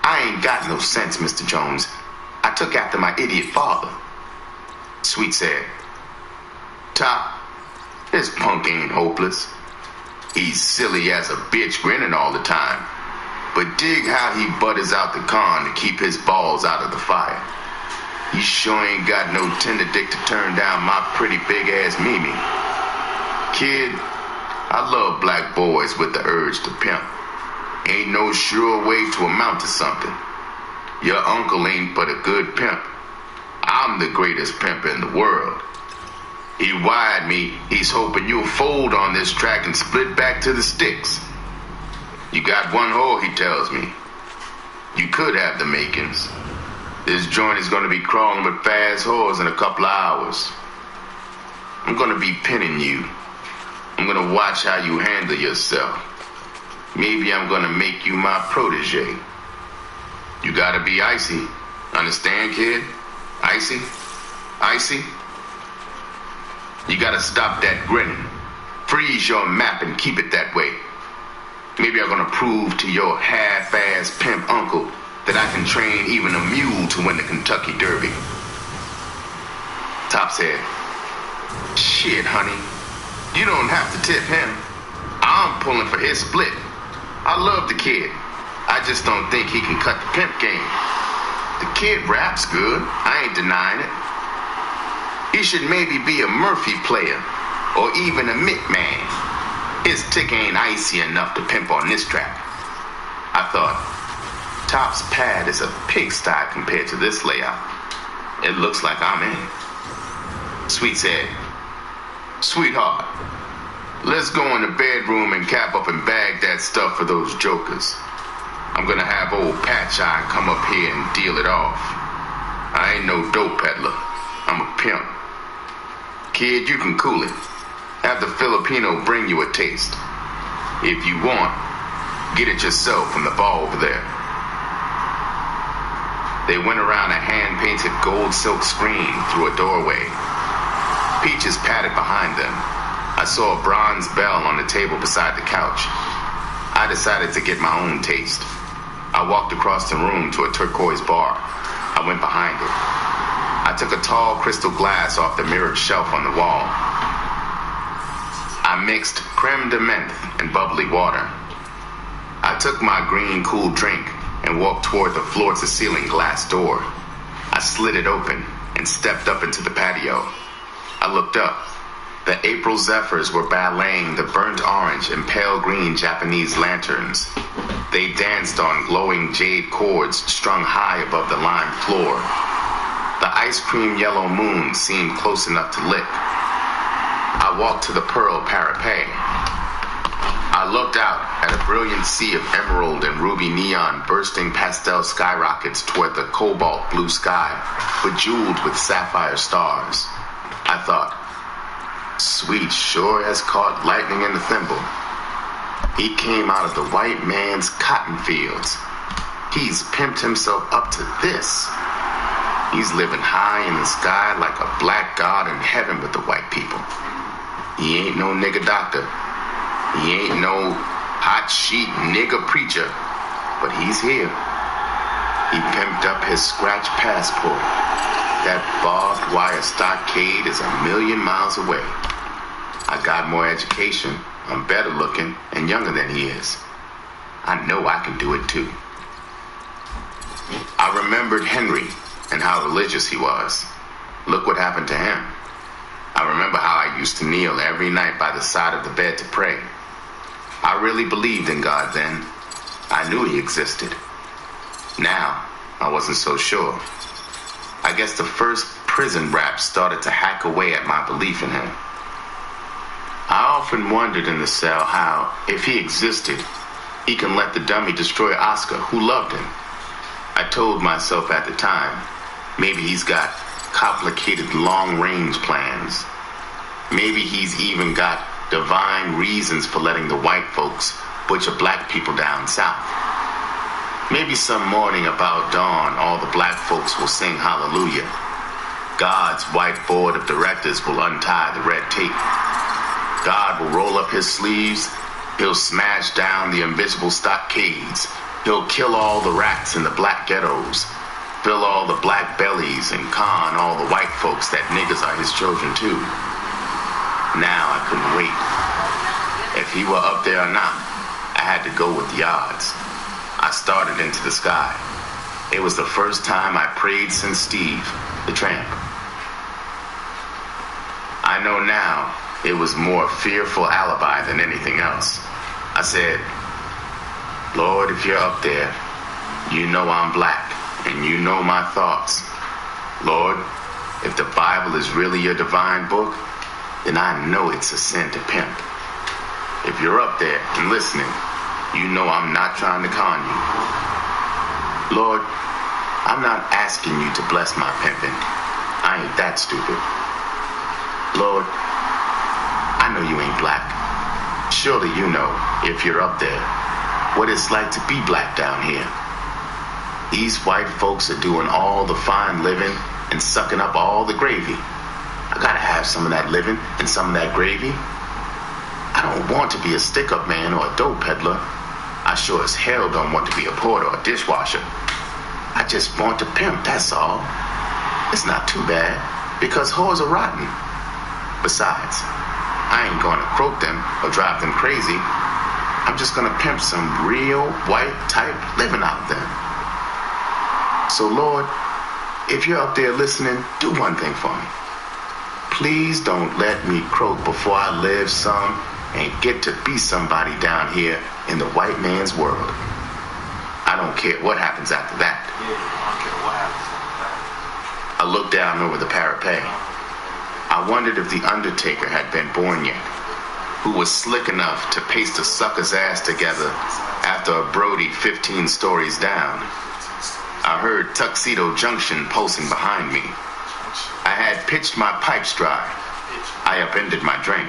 I ain't got no sense, Mr. Jones. I took after my idiot father." Sweet said, "Top, this punk ain't hopeless. He's silly as a bitch grinning all the time. But dig how he butters out the con to keep his balls out of the fire. He sure ain't got no tender dick to turn down my pretty big-ass Mimi. Kid, I love black boys with the urge to pimp. Ain't no sure way to amount to something. Your uncle ain't but a good pimp. I'm the greatest pimp in the world. He wired me. He's hoping you'll fold on this track and split back to the sticks. You got one hole, he tells me. You could have the makings. This joint is going to be crawling with fast whores in a couple of hours. I'm going to be pinning you. I'm going to watch how you handle yourself. Maybe I'm going to make you my protege. You got to be icy. Understand, kid? Icy? Icy? You got to stop that grinning. Freeze your map and keep it that way. Maybe I'm going to prove to your half-ass pimp uncle that I can train even a mule to win the Kentucky Derby." Top said, "Shit, honey. You don't have to tip him. I'm pulling for his split. I love the kid. I just don't think he can cut the pimp game. The kid raps good. I ain't denying it. He should maybe be a Murphy player. or even a Mick man. His tick ain't icy enough to pimp on this track. I thought, Top's pad is a pigsty compared to this layout. It looks like I'm in. Sweet said, "Sweetheart, let's go in the bedroom and cap up and bag that stuff for those jokers. I'm gonna have old Patch Eye come up here and deal it off. I ain't no dope peddler. I'm a pimp. Kid, you can cool it. Have the Filipino bring you a taste. If you want, get it yourself from the bar over there." They went around a hand-painted gold silk screen through a doorway. Peaches padded behind them. I saw a bronze bell on the table beside the couch. I decided to get my own taste. I walked across the room to a turquoise bar. I went behind it. I took a tall crystal glass off the mirrored shelf on the wall. I mixed creme de menthe and bubbly water. I took my green cool drink and walked toward the floor-to-ceiling glass door. I slid it open and stepped up into the patio. I looked up. The April zephyrs were balleting the burnt orange and pale green Japanese lanterns. They danced on glowing jade cords strung high above the lime floor. The ice cream yellow moon seemed close enough to lick. I walked to the pearl parapet. I looked out at a brilliant sea of emerald and ruby neon bursting pastel skyrockets toward the cobalt blue sky, bejeweled with sapphire stars. I thought, Sweet sure has caught lightning in the thimble. He came out of the white man's cotton fields. He's pimped himself up to this. He's living high in the sky like a black god in heaven with the white people. He ain't no nigga doctor. He ain't no hot sheet nigga preacher. But he's here. He pimped up his scratch passport. That barbed wire stockade is 1,000,000 miles away. I got more education. I'm better looking and younger than he is. I know I can do it too. I remembered Henry and how religious he was. Look what happened to him. I remember how I used to kneel every night by the side of the bed to pray. I really believed in God then. I knew he existed. Now, I wasn't so sure. I guess the first prison rap started to hack away at my belief in him. I often wondered in the cell how, if he existed, he can let the dummy destroy Oscar, who loved him. I told myself at the time, maybe he's got complicated long-range plans. Maybe he's even got divine reasons for letting the white folks butcher black people down south. Maybe some morning about dawn, all the black folks will sing hallelujah. God's white board of directors will untie the red tape. God will roll up his sleeves. He'll smash down the invisible stockades. He'll kill all the rats in the black ghettos, fill all the black bellies, and con all the white folks that niggas are his children too. Now I couldn't wait. If he were up there or not, I had to go with the odds. I started into the sky. It was the first time I prayed since Steve, the tramp. I know now it was more fearful alibi than anything else. I said, Lord, if you're up there, you know I'm black, and you know my thoughts. Lord, if the Bible is really your divine book, then I know it's a sin to pimp. If you're up there and listening, you know I'm not trying to con you. Lord, I'm not asking you to bless my pimping. I ain't that stupid. Lord, I know you ain't black. Surely you know, if you're up there, what it's like to be black down here. These white folks are doing all the fine living and sucking up all the gravy. I gotta have some of that living and some of that gravy. I don't want to be a stick-up man or a dope peddler. I sure as hell don't want to be a porter or a dishwasher. I just want to pimp, that's all. It's not too bad, because whores are rotten. Besides, I ain't gonna croak them or drive them crazy. I'm just gonna pimp some real white type living out of them. So Lord, if you're up there listening, do one thing for me. Please don't let me croak before I live some and get to be somebody down here in the white man's world. I don't care what happens after that. Yeah, I don't care what happens after that. I looked down over the parapet. I wondered if the Undertaker had been born yet, who was slick enough to paste a sucker's ass together after a Brody 15 stories down. I heard Tuxedo Junction pulsing behind me. I had pitched my pipes dry. I upended my drink.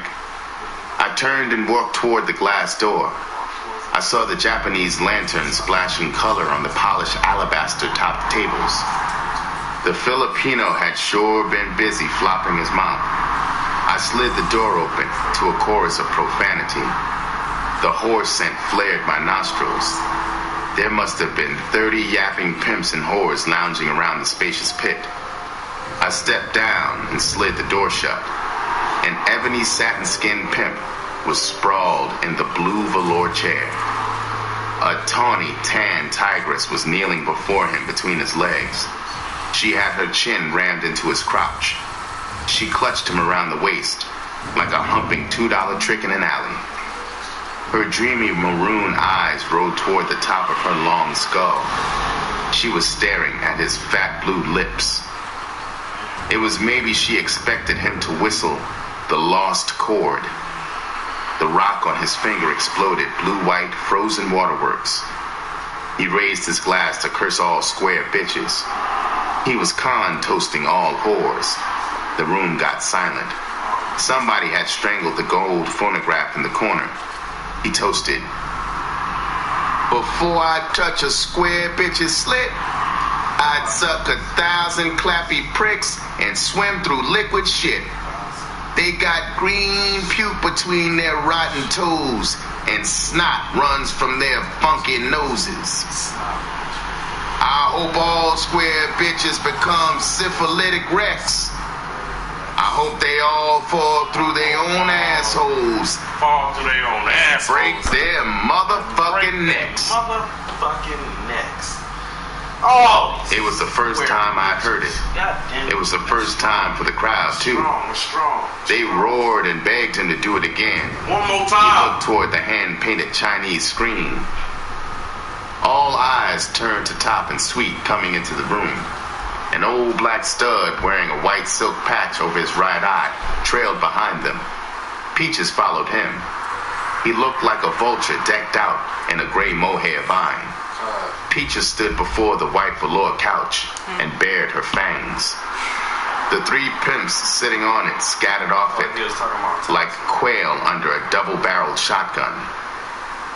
I turned and walked toward the glass door. I saw the Japanese lantern splashing color on the polished alabaster-topped tables. The Filipino had sure been busy flopping his mouth. I slid the door open to a chorus of profanity. The horse scent flared my nostrils. There must have been 30 yapping pimps and whores lounging around the spacious pit. I stepped down and slid the door shut. An ebony satin-skinned pimp was sprawled in the blue velour chair. A tawny, tan tigress was kneeling before him between his legs. She had her chin rammed into his crotch. She clutched him around the waist like a humping $2 trick in an alley. Her dreamy maroon eyes rolled toward the top of her long skull. She was staring at his fat blue lips. It was maybe she expected him to whistle the lost chord. The rock on his finger exploded blue-white frozen waterworks. He raised his glass to curse all square bitches. He was con-toasting all whores. The room got silent. Somebody had strangled the gold phonograph in the corner. He toasted. Before I touch a square bitch's slit, I'd suck 1,000 clappy pricks and swim through liquid shit. They got green puke between their rotten toes, and snot runs from their funky noses. I hope all square bitches become syphilitic wrecks. I hope they all fall through their own assholes. Fall through their own assholes. Break their motherfucking necks. Motherfucking necks. Oh! It was the first time I'd heard it. God damn it. It was the first time for the crowd, too. Strong. They roared and begged him to do it again. One more He time. looked toward the hand-painted Chinese screen. All eyes turned to Top and Sweet coming into the room. An old black stud wearing a white silk patch over his right eye trailed behind them. Peaches followed him. He looked like a vulture decked out in a gray mohair vine. Peaches stood before the white velour couch and bared her fangs. The three pimps sitting on it scattered off it like quail under a double-barreled shotgun.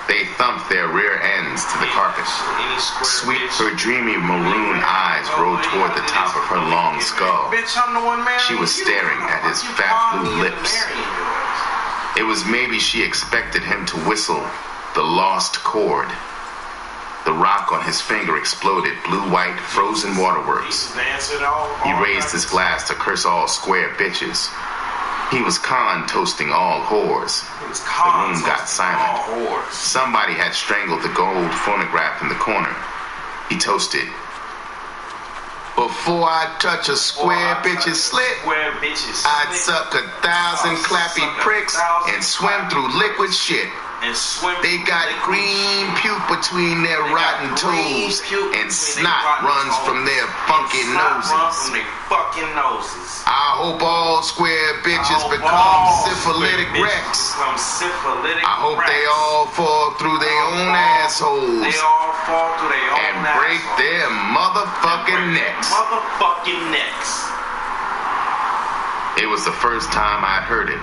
They thumped their rear ends to the carpet. Sweet, her dreamy maroon eyes rolled toward the top of her long skull. She was staring at his fat blue lips. It was maybe she expected him to whistle the lost chord. The rock on his finger exploded blue-white frozen waterworks. He raised his glass to curse all square bitches. He was con-toasting all whores. The room got silent. Somebody had strangled the gold phonograph in the corner. He toasted. Before I touch a square bitch's slit, I'd suck 1,000 clappy pricks and swim through liquid shit. They got green puke between their rotten toes, and snot runs from their funky noses. I hope all square bitches become syphilitic wrecks. I hope they all fall through their own assholes and break their motherfucking necks. It was the first time I'd heard it.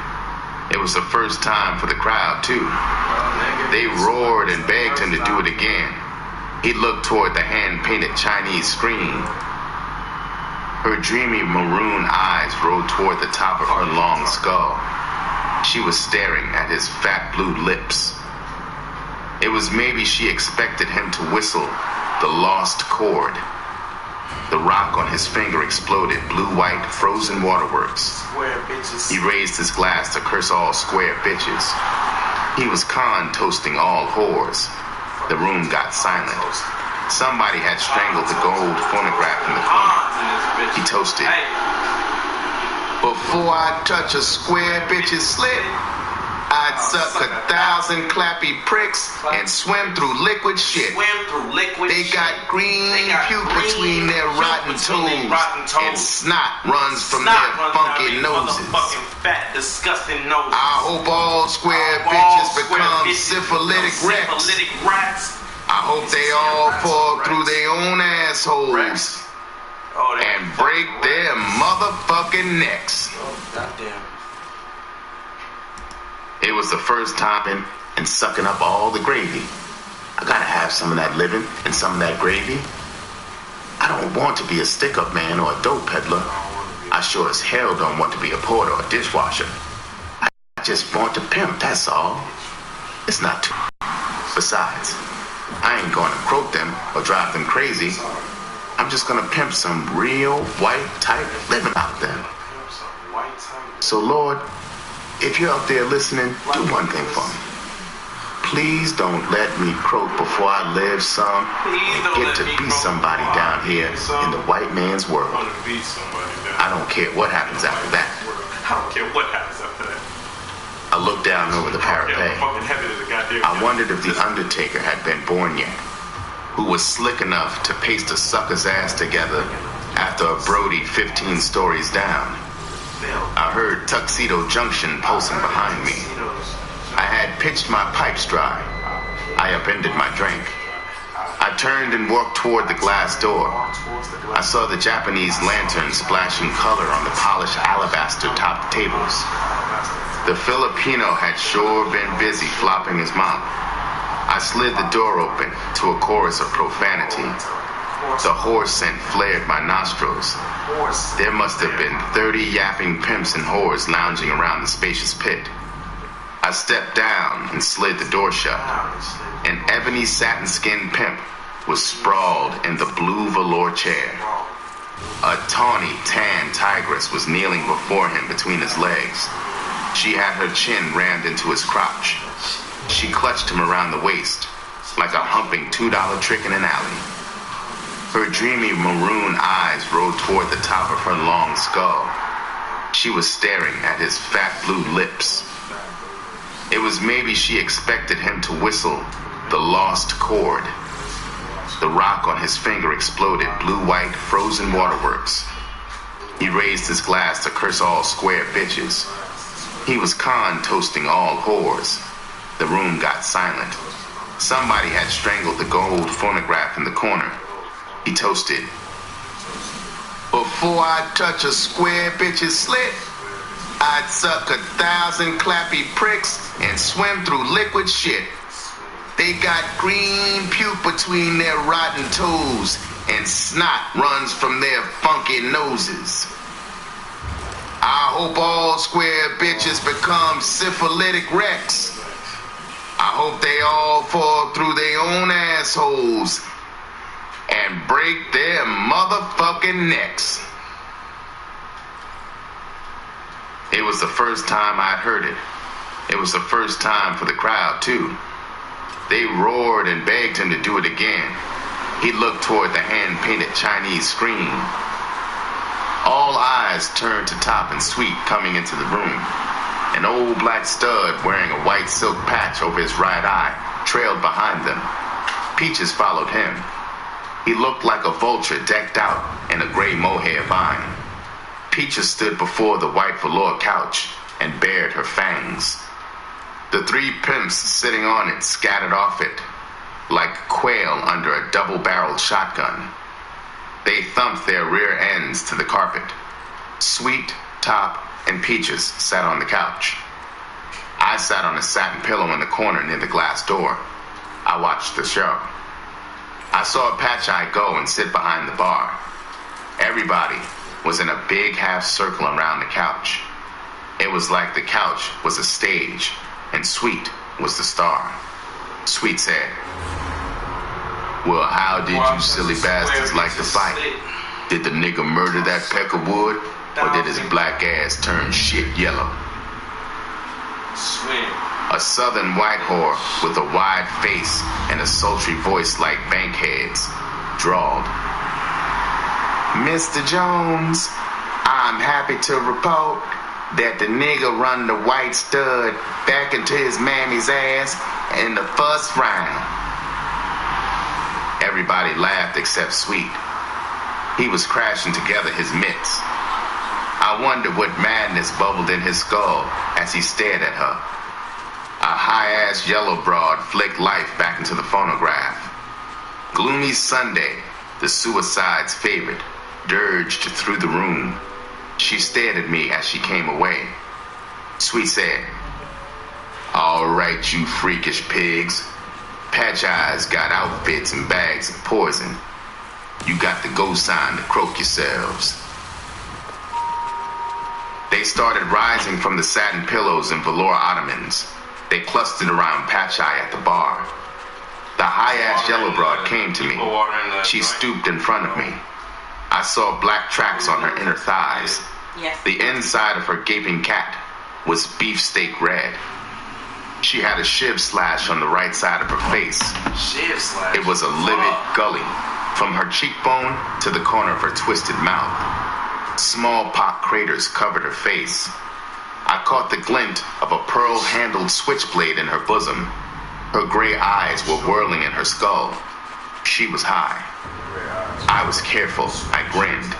It was the first time for the crowd, too. They roared and begged him to do it again. He looked toward the hand-painted Chinese screen. Her dreamy maroon eyes rolled toward the top of her long skull. She was staring at his fat blue lips. It was maybe she expected him to whistle the lost chord. The rock on his finger exploded blue-white frozen waterworks. He raised his glass to curse all square bitches. He was con-toasting all whores. The room got silent. Somebody had strangled the gold phonograph in the corner. He toasted. Before I touch a square bitch's slit, I'd suck 1,000 clappy pricks and swim through liquid shit. They got green puke between their rotten toes, and snot runs from their funky noses. Fat, disgusting noses. I hope all square bitches become syphilitic wrecks. I hope they all fall through their own assholes and break their motherfucking necks. Goddamn. It was the first time and sucking up all the gravy. I gotta have some of that living and some of that gravy. I don't want to be a stick-up man or a dope peddler. I sure as hell don't want to be a porter or a dishwasher. I just want to pimp, that's all. It's not too. Besides, I ain't gonna croak them or drive them crazy. I'm just gonna pimp some real white type living out there. So Lord, if you're out there listening, do one thing for me. Please don't let me croak before I live some and get to be somebody down here in the white man's world. I don't care what happens after that. I don't care what happens after that. I looked down over the parapet. I wondered if the Undertaker had been born yet, who was slick enough to paste a sucker's ass together after a Brody 15 stories down. I heard Tuxedo Junction pulsing behind me. I had pitched my pipes dry. I upended my drink. I turned and walked toward the glass door. I saw the Japanese lantern splashing color on the polished alabaster-topped tables. The Filipino had sure been busy flopping his mouth. I slid the door open to a chorus of profanity. The horse scent flared my nostrils. There must have been 30 yapping pimps and whores lounging around the spacious pit. I stepped down and slid the door shut. An ebony satin-skinned pimp was sprawled in the blue velour chair. A tawny, tan tigress was kneeling before him between his legs. She had her chin rammed into his crotch. She clutched him around the waist, like a humping $2 trick in an alley. Her dreamy maroon eyes rolled toward the top of her long skull. She was staring at his fat blue lips. It was maybe she expected him to whistle the lost chord. The rock on his finger exploded blue-white frozen waterworks. He raised his glass to curse all square bitches. He was con-toasting all whores. The room got silent. Somebody had strangled the gold phonograph in the corner. He toasted. Before I touch a square bitch's slit, I'd suck 1,000 clappy pricks and swim through liquid shit. They got green puke between their rotten toes, and snot runs from their funky noses. I hope all square bitches become syphilitic wrecks. I hope they all fall through their own assholes and break their motherfucking necks. It was the first time I'd heard it. It was the first time for the crowd, too. They roared and begged him to do it again. He looked toward the hand-painted Chinese screen. All eyes turned to Top and Sweet coming into the room. An old black stud wearing a white silk patch over his right eye trailed behind them. Peaches followed him. He looked like a vulture decked out in a gray mohair vine. Peaches stood before the white velour couch and bared her fangs. The three pimps sitting on it scattered off it like quail under a double-barreled shotgun. They thumped their rear ends to the carpet. Sweet, Top, and Peaches sat on the couch. I sat on a satin pillow in the corner near the glass door. I watched the show. I saw Patch Eye go and sit behind the bar. Everybody was in a big half circle around the couch. It was like the couch was a stage, and Sweet was the star. Sweet said, "Well, how did you silly bastards like to fight? Did the nigga murder that peck of wood, or did his black ass turn shit yellow?" A southern white whore with a wide face and a sultry voice like Bankhead's drawled, "Mr. Jones, I'm happy to report that the nigga run the white stud back into his mammy's ass in the first round. Everybody laughed except Sweet. He was crashing together his mitts. I wondered what madness bubbled in his skull as he stared at her. A high-ass yellow broad flicked life back into the phonograph. Gloomy Sunday, the suicide's favorite, dirged through the room. She stared at me as she came away. Sweet said, "All right, you freakish pigs. Patch Eyes got outfits and bags of poison. You got the go sign to croak yourselves." They started rising from the satin pillows and velour ottomans. They clustered around Patch Eye at the bar. The high-ass yellow broad came to me. She stooped in front of me. I saw black tracks on her inner thighs. Yes. The inside of her gaping cat was beefsteak red. She had a shiv slash on the right side of her face. Shiv slash. It was a livid gully from her cheekbone to the corner of her twisted mouth. Small pock craters covered her face. I caught the glint of a pearl-handled switchblade in her bosom. Her gray eyes were whirling in her skull. She was high. I was careful. I grinned.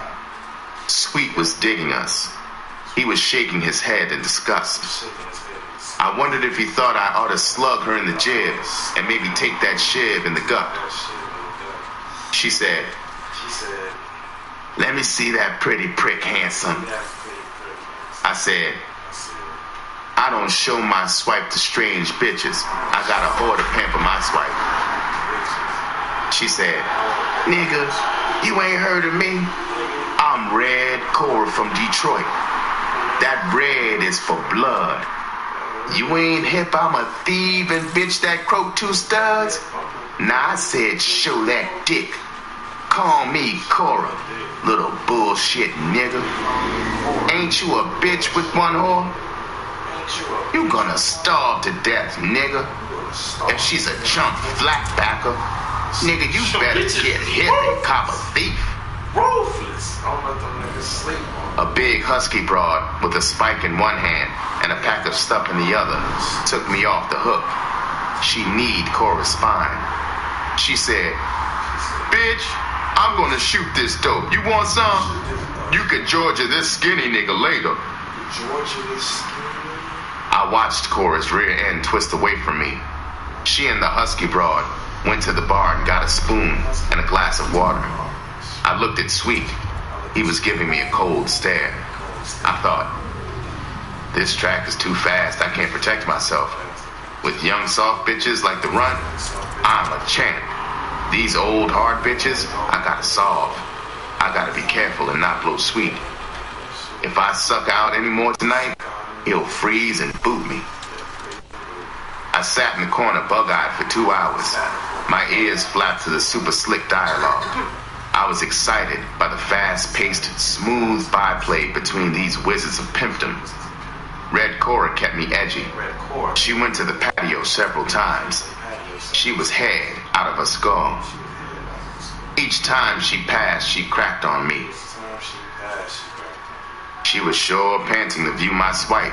Sweet was digging us. He was shaking his head in disgust. I wondered if he thought I ought to slug her in the jib and maybe take that shiv in the gut. She said, "Let me see that pretty prick, handsome." I said, "I don't show my swipe to strange bitches. I got a whore to pamper my swipe." She said, "Nigga, you ain't heard of me? I'm Red Cora from Detroit. That red is for blood. You ain't hip, I'm a thieving bitch that croaked 2 studs? Nah, I said show that dick. Call me Cora, little bullshit nigga. Ain't you a bitch with 1 whore? You gonna starve to death, nigga. If she's a chump flatbacker, nigga, you better get hip and cop a thief." Ruthless. Don't let them niggas sleep on. A big husky broad with a spike in one hand and a pack of stuff in the other took me off the hook. She kneed Cora's spine. She said, "Bitch, I'm gonna shoot this dope. You want some? You can Georgia this skinny nigga later." I watched Cora's rear end twist away from me. She and the husky broad went to the bar and got a spoon and a glass of water. I looked at Sweet. He was giving me a cold stare. I thought, this track is too fast. I can't protect myself. With young soft bitches like the Run, I'm a champ. These old hard bitches, I gotta solve. I gotta be careful and not blow Sweet. If I suck out anymore tonight, he'll freeze and boot me. I sat in the corner bug-eyed for 2 hours. My ears flapped to the super slick dialogue. I was excited by the fast-paced, smooth byplay between these wizards of pimpdom. Red Cora kept me edgy. She went to the patio several times. She was head out of her skull. Each time she passed, she cracked on me. She was sure panting to view my swipe.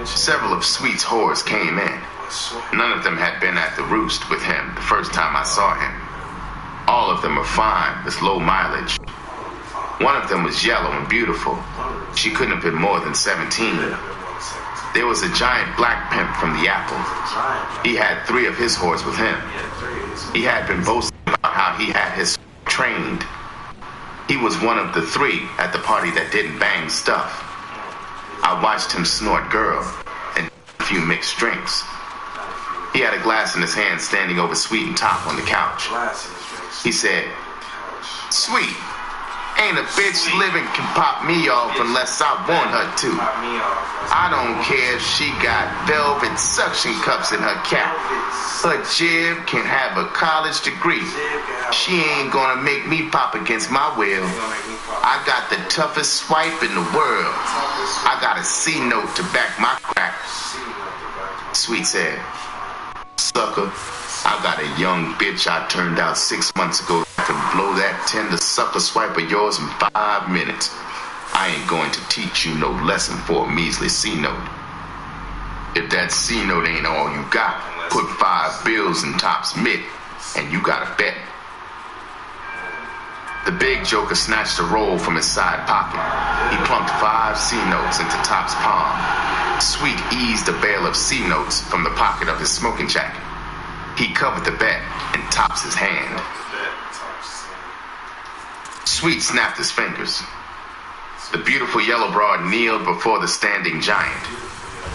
Several of Sweet's whores came in. None of them had been at the Roost with him the first time I saw him. All of them were fine, with low mileage. One of them was yellow and beautiful. She couldn't have been more than 17. There was a giant black pimp from the Apple. He had 3 of his whores with him. He had been boasting about how he had his trained. He was one of the 3 at the party that didn't bang stuff. I watched him snort girl and a few mixed drinks. He had a glass in his hand standing over Sweet and Top on the couch. He said, "Sweet, ain't a bitch living can pop me off unless I want her to. I don't care if she got velvet suction cups in her cap. Her jib can have a college degree. She ain't gonna make me pop against my will. I got the toughest swipe in the world. I got a C note to back my crack." Sweet said, "Sucker, I got a young bitch I turned out 6 months ago that can blow that tender sucker swipe of yours in 5 minutes. I ain't going to teach you no lesson for a measly C-note. If that C-note ain't all you got, put 5 bills in Top's mitt, and you got a bet. The big joker snatched a roll from his side pocket. He plunked 5 C-notes into Top's palm. Sweet eased a bale of C-notes from the pocket of his smoking jacket. He covered the bet in Top's hand. Sweet snapped his fingers. The beautiful yellow broad kneeled before the standing giant.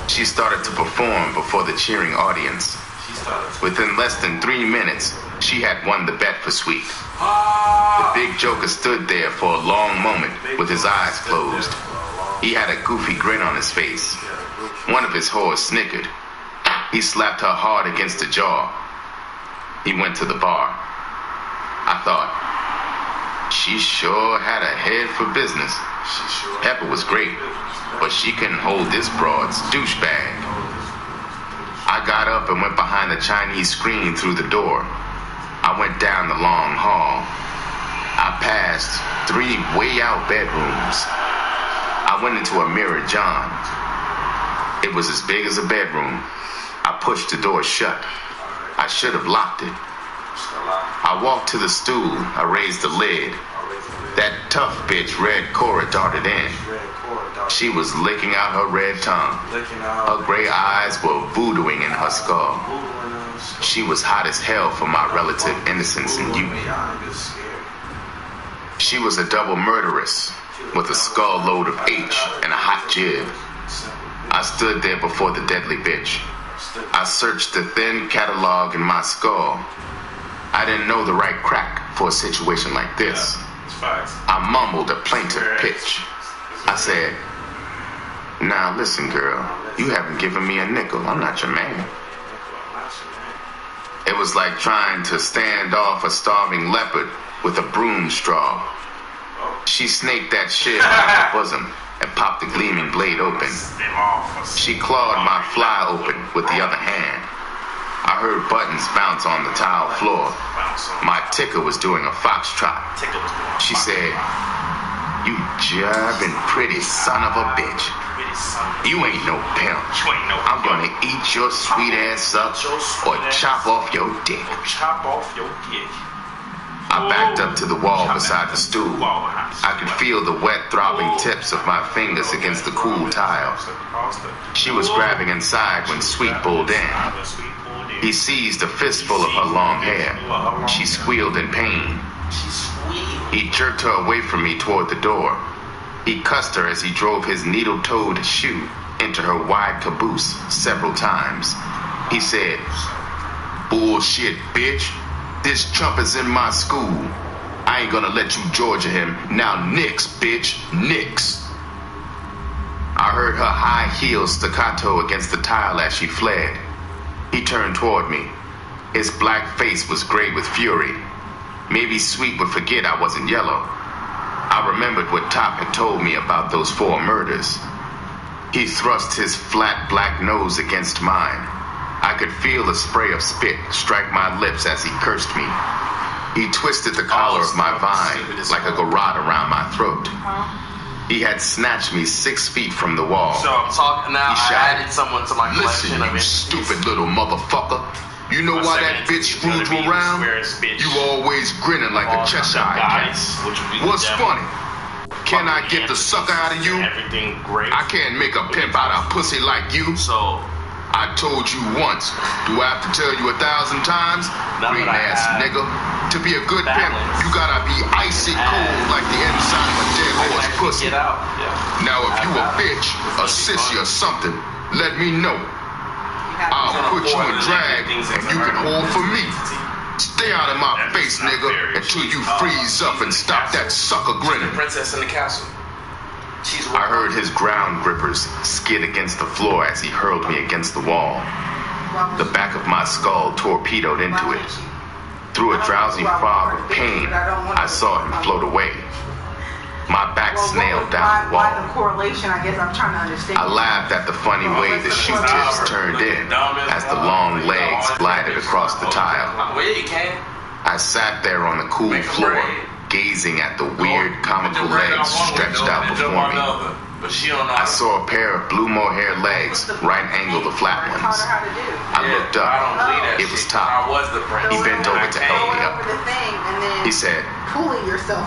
She started to perform before the cheering audience. Within less than 3 minutes, she had won the bet for Sweet. The big joker stood there for a long moment with his eyes closed. He had a goofy grin on his face. One of his whores snickered. He slapped her hard against the jaw. He went to the bar. I thought, she sure had a head for business. Pepper was great, but she couldn't hold this broad's douchebag. I got up and went behind the Chinese screen through the door. I went down the long hall. I passed 3 way out bedrooms. I went into a mirror john. It was as big as a bedroom. I pushed the door shut. I should have locked it. I walked to the stool. I raised the lid. That tough bitch, Red Cora, darted in. She was licking out her red tongue. Her gray eyes were voodooing in her skull. She was hot as hell for my relative innocence and youth. She was a double murderess with a skull load of H and a hot jib. I stood there before the deadly bitch. I searched the thin catalog in my skull. I didn't know the right crack for a situation like this. I mumbled a plaintive pitch. I said, now listen, girl, you haven't given me a nickel. I'm not your man. It was like trying to stand off a starving leopard with a broom straw. She snaked that shit out of her bosom and popped the gleaming blade open. She clawed my fly open with the other hand. I heard buttons bounce on the tile floor. My ticker was doing a foxtrot. She said, you jabbing pretty son of a bitch. You ain't no pimp. I'm gonna eat your sweet ass up or chop off your dick. I backed up to the wall beside the stool. I could feel the wet, throbbing tips of my fingers against the cool tile. She was grabbing inside when Sweet pulled in. He seized a fistful of her long hair. She squealed in pain. He jerked her away from me toward the door. He cussed her as he drove his needle-toed shoe into her wide caboose several times. He said, bullshit, bitch. This chump is in my school. I ain't gonna let you Georgia him. Now nix, bitch, nix. I heard her high heels staccato against the tile as she fled. He turned toward me. His black face was gray with fury. Maybe Sweet would forget I wasn't yellow. I remembered what Top had told me about those 4 murders. He thrust his flat black nose against mine. I could feel the spray of spit strike my lips as he cursed me. He twisted the collar of my vine like a garrote around my throat. He had snatched me 6 feet from the wall. So I'm talking now. He I added someone to my collection. Listen, you stupid little motherfucker. You know why that bitch screwed you around? You always grinning like a Cheshire cat. What's funny? Can I get the sucker out of you? I can't make a pimp out of a pussy like you. So I told you once. Do I have to tell you 1,000 times? Green ass nigga. To be a good pimp, you gotta be icy cold like the inside of a dead horse pussy. Now if you a bitch, a sissy or something, let me know. I'll put you in drag and you can hold for me. Stay out of my face, nigga, until you freeze up and stop that sucker grinning. Princess in the castle. I heard his ground grippers skid against the floor as he hurled me against the wall. The back of my skull torpedoed into it. Through a drowsy fog of pain, I saw him float away. My back snailed down the wall. Why the correlation, I guess I'm trying to understand. I laughed at the funny way the shoe tips turned in as the long legs glided across the tile. I sat there on the cool floor, gazing at the weird, comical legs stretched out before me. I saw a pair of blue mohair legs, right-angled the flat ones. I looked up. It was Tom. He bent over to help me up. He said,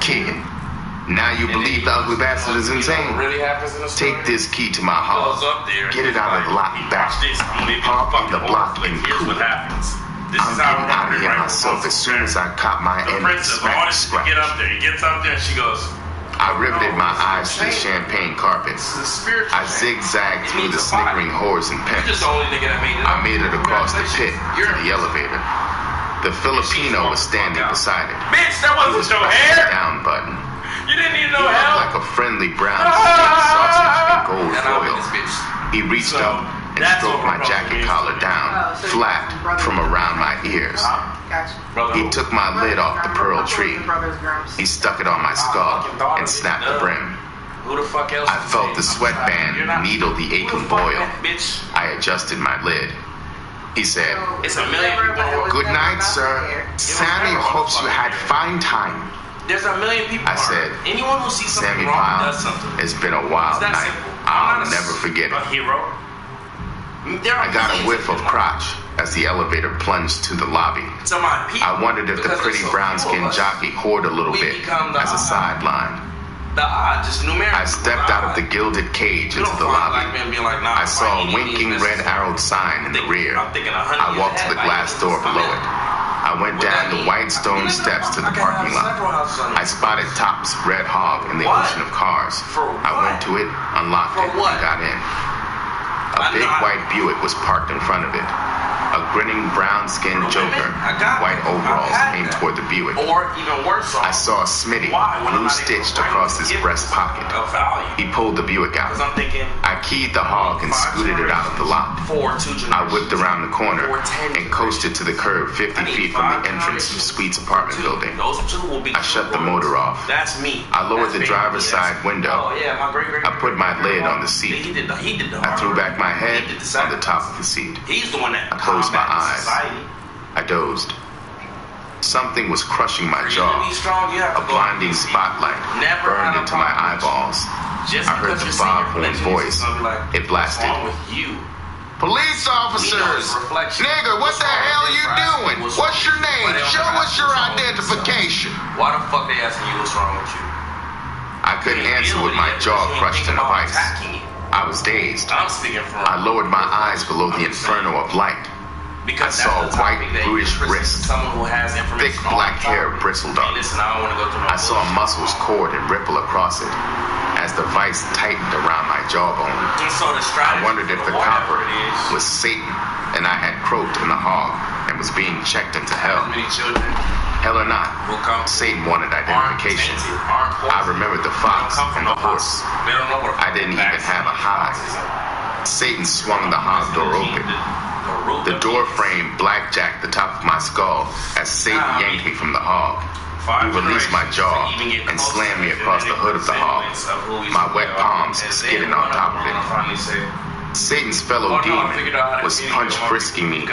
"Kid, now you believe the ugly bastard is insane? Take this key to my hall. Get it out of the lot and back. Park in the block and cool. I'm getting out of here myself as soon as I caught my end of the smack scratch." Get up there. He gets up there and she goes, I riveted my eyes to the champagne carpet. I zigzagged through the snickering whores and pimps. I made it across the pit to the elevator. The Filipino was standing beside it. "Bitch, that wasn't your hair. The down button. You didn't need no He looked help." like a friendly brown steak sausage in gold foil. He reached up and stroked my jacket collar down, flat from around my ears. He took my lid off the pearl tree. He stuck it on my skull and snapped the brim. Who the fuck else? I felt the sweatband needle the aching boil. I adjusted my lid. He said, It's a million people. "Good night, sir. Sammy hopes you had fine time." There's a million people. I said, anyone who sees something "Sammy wrong Pyle, does something. it's been a wild It's that night. simple. I'll never forget A it." hero. I got a whiff of crotch as the elevator plunged to the lobby. To my people, I wondered if the because pretty there's so brown-skinned few of us, jockey whored a little we bit become the as a odd. sideline. The odd, just numerically. I stepped out of the gilded cage into the lobby. I saw a winking red-arrowed sign in the rear. I walked to the glass door below it. I went down the white stone steps to the parking lot. I spotted Top's Red Hog in the ocean of cars. I went to it, unlocked it, and got in. A big white Buick was parked in front of it. A grinning brown-skinned joker in white overalls came toward the Buick. Or even worse off, I saw Smitty, blue-stitched across his breast pocket. of value. He pulled the Buick out. Because I'm thinking, I keyed the hog and scooted it out of the lot. I whipped around the corner and coasted to the curb 50 feet from the entrance to Sweet's apartment building. Those two will be I shut the motor off. That's me. I lowered the That's driver's baby. side window. Oh yeah, my great. I put my lid on the He seat. did the I threw back my head He did the on the top of the seat. He's the one that I closed my combats eyes. society. I dozed. Something was crushing my For you to jaw. be strong, you have to A go blinding easy. spotlight Never burned have a into my problem. eyeballs. Just I heard because the you're seeing foghorn reflections, voice. it's gonna be like, It blasted. What's wrong with you? Police officers! reflection. Nigga, what What's the wrong with hell this you crowd? doing? What's What's your wrong? name? Why they don't Show know us your what's wrong with identification. Why the fuck they asking you what's wrong with you? I couldn't answer with my jaw crushed in a vice. Attacking you. I was dazed. I'm speaking from. I lowered my eyes below the inferno of light. Because I saw that's the white, topic that bluish you're wrists. Someone who has information. Thick on black the hair topic. bristled Hey, up. listen, I don't want to go through no I saw bullshit. muscles cord and ripple across it as the vice tightened around my jawbone. And so the strategy I wondered if for the whatever copper it is, was Satan and I had croaked in the hog and was being checked into hell. many children Hell or not, will come Satan wanted aren't identification. tainted, aren't I poisoned. remembered the They fox don't come and from the no horse. house. They don't know what I didn't even have a hide. Satan swung the hog door open. The door frame blackjacked the top of my skull as Satan yanked me from the hog. He released my jaw and slammed me across the hood of the hog. My wet palms skidding on top of it. Satan's fellow demon was punch frisking me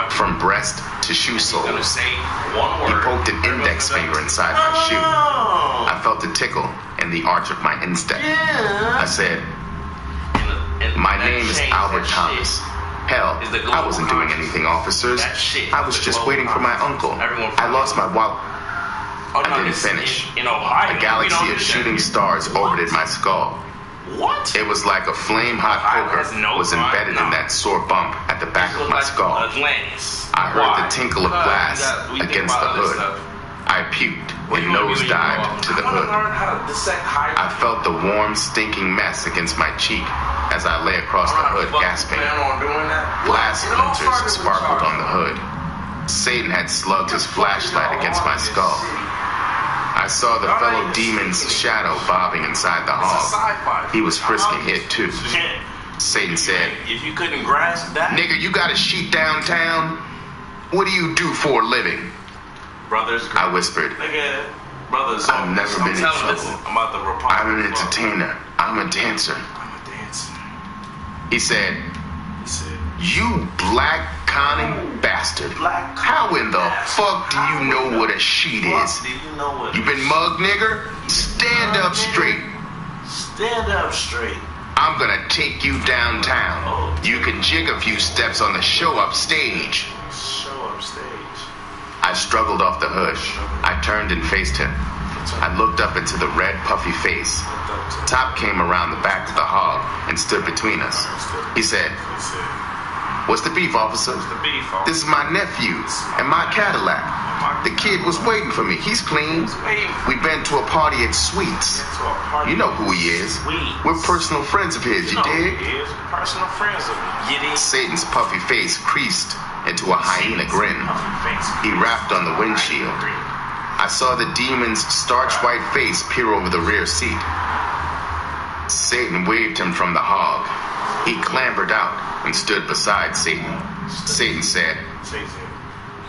from breast to shoe sole. He poked an index finger inside my shoe. I felt a tickle in the arch of my instep. I said, "My name is Albert Thomas." Hell, I wasn't doing anything, officers. I was just waiting for my uncle. I lost my wallet. I didn't finish. A galaxy of shooting stars orbited my skull. What? It was like a flame-hot poker was embedded in that sore bump at the back of my skull. Atlantis. I heard the tinkle of glass against the hood. I puked and nosedived to the hood. I felt the warm, stinking mess against my cheek as I lay across the hood gasping. Glass splinters sparkled on the hood. Satan had slugged his flashlight against my skull. I saw the fellow demon's shadow bobbing inside the hog. He was frisking it too. Satan said, If you couldn't grasp that, "Nigga, you got a sheet downtown? What do you do for a living?" brothers, I whispered, nigga, brothers. "I've never been in telling this trouble. about the Republic. I'm an entertainer. I'm a dancer." I'm a dancer. He said, He said, You black conning bastard. Black How in the bastard. fuck do you know what a sheet is? Do you know what? You been mugged, nigger? Stand up straight. Stand up straight. I'm gonna take you downtown. You can jig a few steps on the show up stage. Show up stage. I struggled off the hood. I turned and faced him. I looked up into the red, puffy face. Top came around the back of the hog and stood between us. He said, "What's the beef, officer? This is my nephew and my Cadillac. The kid was waiting for me. He's clean. We've been to a party at Sweets. You know who he is. We're personal friends of his, you dig?" Personal friends of me. Satan's puffy face creased into a hyena grin. He rapped on the windshield. I saw the demon's starch white face peer over the rear seat. Satan waved him from the hog. He clambered out and stood beside Satan. Satan said,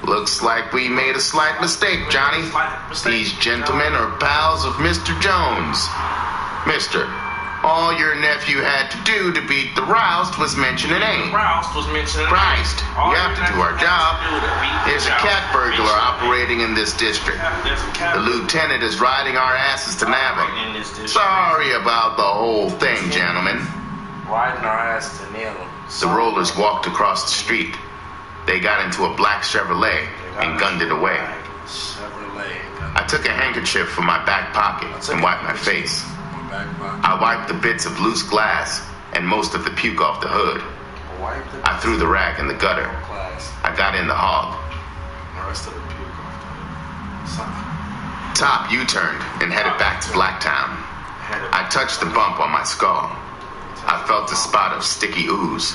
"Looks like we made a slight mistake, Johnny. These gentlemen are pals of Mr. Jones. Mister, all your nephew had to do to beat the roust was mention a name. Christ, we have to do our job. There's a cat burglar operating in this district. The lieutenant is riding our asses to nab him. Sorry about the whole thing, gentlemen." Riding our ass to nail him. The rollers walked across the street. They got into a black Chevrolet and gunned it away. I took a handkerchief from my back pocket and wiped my face. I wiped the bits of loose glass and most of the puke off the hood. I threw the rag in the gutter. I got in the hog. Top U-turned and headed back to Blacktown. I touched the bump on my skull. I felt a spot of sticky ooze.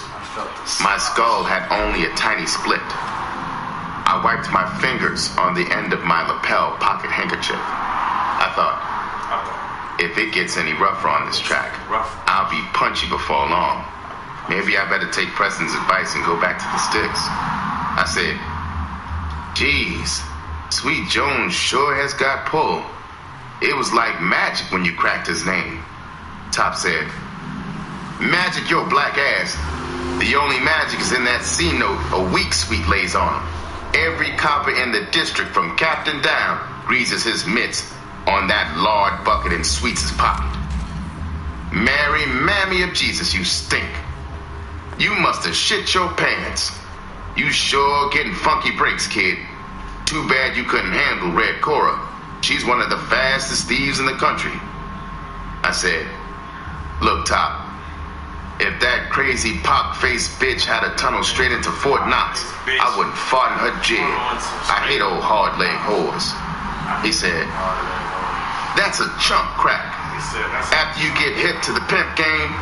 My skull had only a tiny split. I wiped my fingers on the end of my lapel pocket handkerchief. I thought, if it gets any rougher on this track, I'll be punchy before long. Maybe I better take Preston's advice and go back to the sticks. I said, "Geez, Sweet Jones sure has got pull. It was like magic when you cracked his name." Top said, "Magic your black ass. The only magic is in that C note a weak Sweet lays on him. Every copper in the district from captain down greases his mitts on that lard bucket in Sweets' pocket. Mary, mammy of Jesus, you stink. You must have shit your pants. You sure getting funky breaks, kid. Too bad you couldn't handle Red Cora. She's one of the fastest thieves in the country." I said, "Look, Top, if that crazy pock-faced bitch had a tunnel straight into Fort Knox, I wouldn't fart in her jig. I hate old hard-leg whores." He said, "That's a chump crack. After you get hip to the pimp game,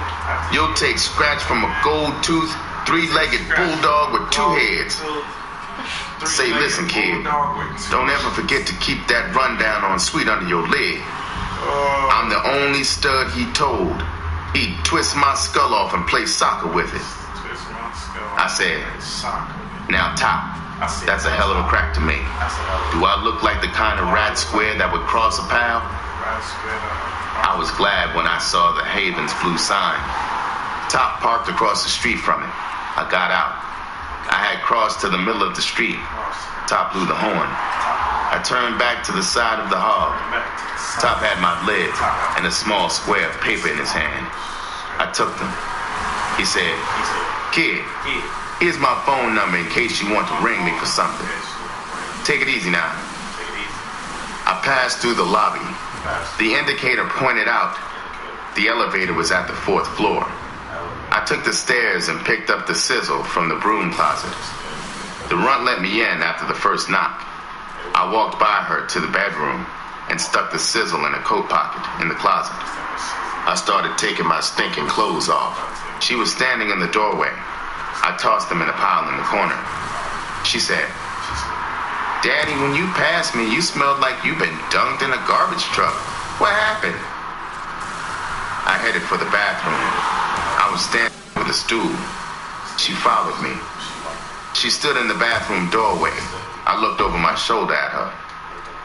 you'll take scratch from a gold-toothed, three-legged bulldog with two heads. Say, listen, kid, don't ever forget to keep that rundown on Sweet under your leg. I'm the only stud he told he'd twist my skull off and play soccer with it." I said, "Now, Top, that's a hell of a crack to me. Do I look like the kind of rat square that would cross a pal?" I was glad when I saw the Haven's blue sign. Top parked across the street from it. I got out. I had crossed to the middle of the street. Top blew the horn. I turned back to the side of the hog. Top had my lid and a small square of paper in his hand. I took them. He said, "Kid, here's my phone number in case you want to ring me for something. Take it easy now." I passed through the lobby. The indicator pointed out the elevator was at the 4th floor. I took the stairs and picked up the sizzle from the broom closet. The runt let me in after the first knock. I walked by her to the bedroom and stuck the sizzle in a coat pocket in the closet. I started taking my stinking clothes off. She was standing in the doorway. I tossed them in a pile in the corner. She said, "Daddy, when you passed me, you smelled like you'd been dunked in a garbage truck. What happened?" I headed for the bathroom. I was standing with a stool. She followed me. She stood in the bathroom doorway. I looked over my shoulder at her.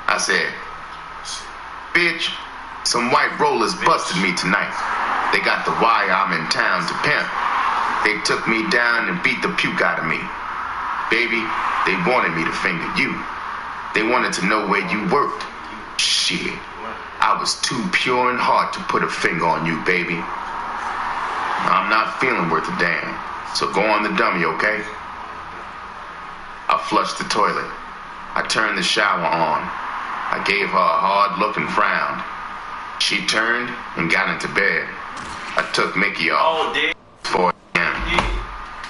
I said, "Bitch, some white rollers busted me tonight. They got the wire I'm in town to pimp. They took me down and beat the puke out of me. Baby, they wanted me to finger you. They wanted to know where you worked. Shit, I was too pure in heart to put a finger on you, baby. I'm not feeling worth a damn, so go on the dummy, okay? I flushed the toilet. I turned the shower on. I gave her a hard look and frowned. She turned and got into bed. I took Mickey off. 4 a.m.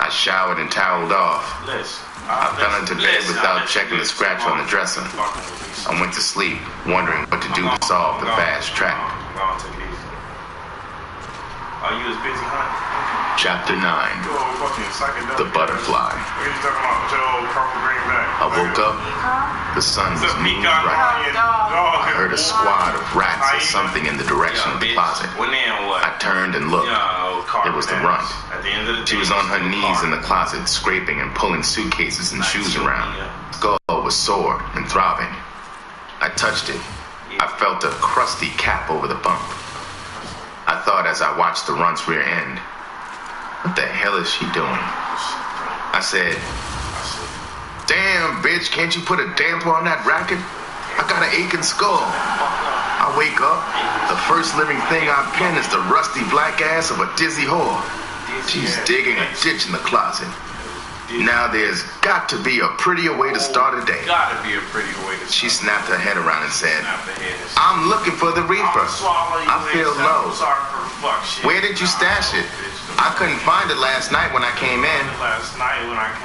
I showered and toweled off. I fell into bed without checking the scratch on the dresser. I went to sleep, wondering what to do to solve the fast track. Oh, you was busy, huh? Chapter 9. The Butterfly. I woke up. The sun was moon bright. I heard a squad of rats or something in the direction of the closet. I turned and looked. It was the runt. She was on her knees in the closet, scraping and pulling suitcases and shoes around. Her skull was sore and throbbing. I touched it. I felt a crusty cap over the bump. I thought as I watched the runt's rear end, what the hell is she doing? I said, damn, bitch, can't you put a damper on that racket? I got an aching skull. I wake up, the first living thing I pin is the rusty black ass of a dizzy whore. She's digging a ditch in the closet. Now there's got to be a prettier way to start a day. She snapped her head around and said, I'm looking for the reefer. I feel low. Where did you stash it? I couldn't find it last night when I came in.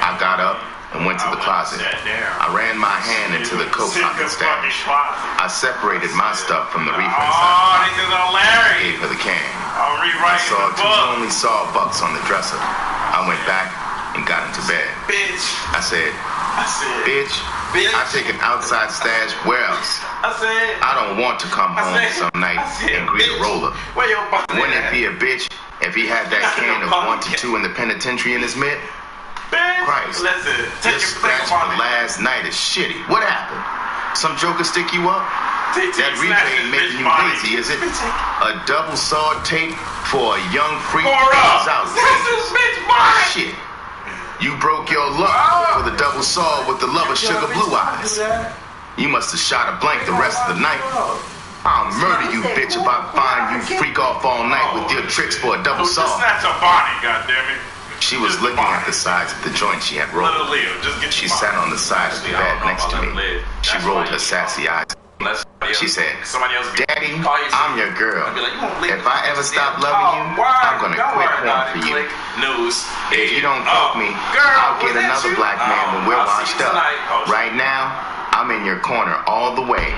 I got up and went to the closet. I ran my hand into the coat pocket stash. I separated my stuff from the reefer inside. I gave her the can. I saw 2 lonely sawbucks on the dresser. I went back and got into bed. I said, bitch, I take an outside stash. Where else? I don't want to come home some night and greet a roller. Wouldn't it be a bitch if he had that can of 1 to 2 in the penitentiary in his mitt? Christ, this scratch for last night is shitty. What happened? Some joker stick you up? That replay ain't making you lazy, is it? A double saw tape for a young freak comes out. Shit. You broke your luck with a double saw with the lover sugar blue eyes. You must have shot a blank the rest of the night. I'll murder you, bitch, if I find you freak off all night with your tricks for a double saw. She was looking at the sides of the joint she had rolled. She sat on the side of the bed next to me. She rolled her sassy eyes. She said, Daddy, I'm your girl. If I ever stop loving you, I'm gonna quit porn for you. If you don't fuck me, I'll get another black man when we're washed up. Right now, I'm in your corner all the way.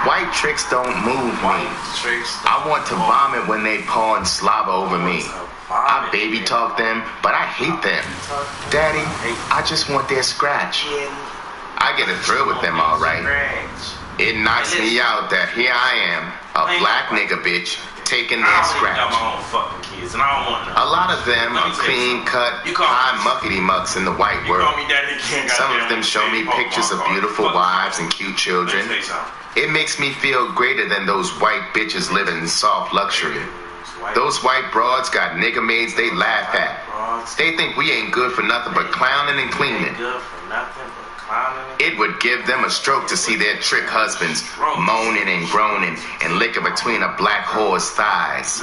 White tricks don't move me. I want to vomit when they paw and slobber over me. I baby talk them, but I hate them. Daddy, I just want their scratch. I get a thrill with them, all right. It knocks me out that here I am, a black nigga bitch, taking their scratch. A lot of them are clean-cut, high muckety-mucks in the white world. Some of them show me pictures of beautiful wives and cute children. It makes me feel greater than those white bitches living in soft luxury. Those white broads got nigga maids they laugh at. They think we ain't good for nothing but clowning and cleaning. It would give them a stroke to see their trick husbands moaning and groaning and licking between a black whore's thighs.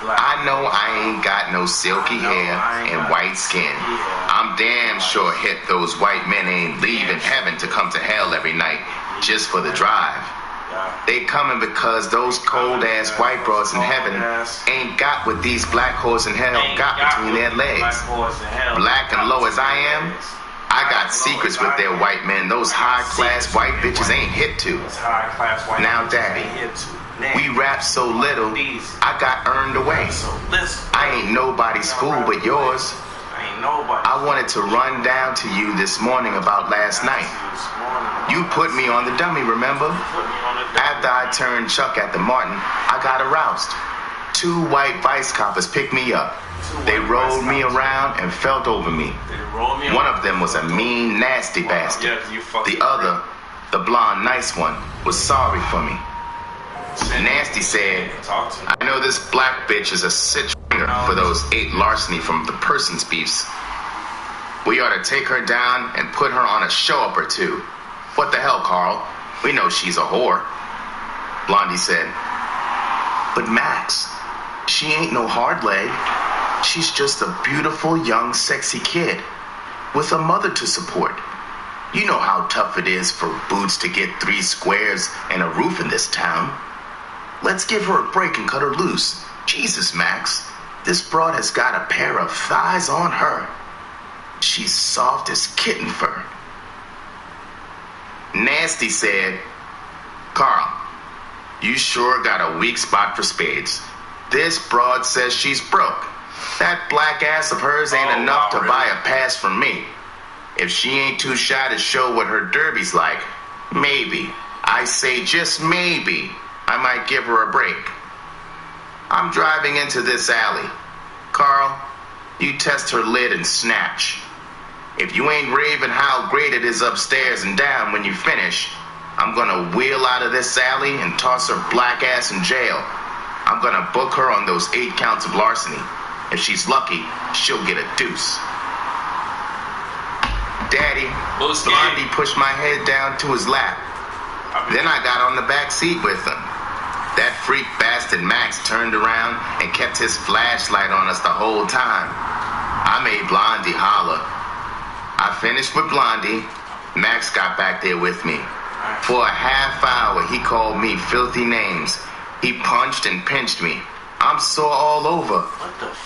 I know I ain't got no silky hair and white skin. I'm damn sure hit those white men ain't leaving heaven to come to hell every night just for the drive. They coming because those cold-ass white broads in heaven ain't got what these black whores in hell got between their legs. Black and low as I am, I got secrets with their white men those high-class white bitches ain't hip to. Now, Daddy, we rap so little, I got earned away. I ain't nobody's fool but yours. I wanted to run down to you this morning about last night. You put me on the dummy, remember? After I turned Chuck at the Martin, I got aroused. 2 white vice coppers picked me up. They rolled me around and felt over me. One of them was a mean, nasty bastard. The other, the blonde, nice one, was sorry for me. Nasty said, I know this black bitch is a citringer. for those 8 larceny from the person's beefs. We ought to take her down and put her on a show-up or 2. What the hell, Carl? We know she's a whore. Blondie said, but Max, she ain't no hard leg. She's just a beautiful, young, sexy kid with a mother to support. You know how tough it is for Boots to get 3 squares and a roof in this town. Let's give her a break and cut her loose. Jesus, Max, this broad has got a pair of thighs on her. She's soft as kitten fur. Nasty said, Carl, you sure got a weak spot for spades. This broad says she's broke. That black ass of hers ain't enough to buy a pass from me. If she ain't too shy to show what her derby's like, maybe, I say just maybe, I might give her a break. I'm driving into this alley. Carl, you test her lid and snatch. If you ain't raving how great it is upstairs and down when you finish, I'm gonna wheel out of this alley and toss her black ass in jail. I'm gonna book her on those 8 counts of larceny. If she's lucky, she'll get a deuce. Daddy, Blondie pushed my head down to his lap. Then I got on the back seat with him. That freak bastard Max turned around and kept his flashlight on us the whole time. I made Blondie holler. I finished with Blondie. Max got back there with me. For a half hour, he called me filthy names. He punched and pinched me. I'm sore all over.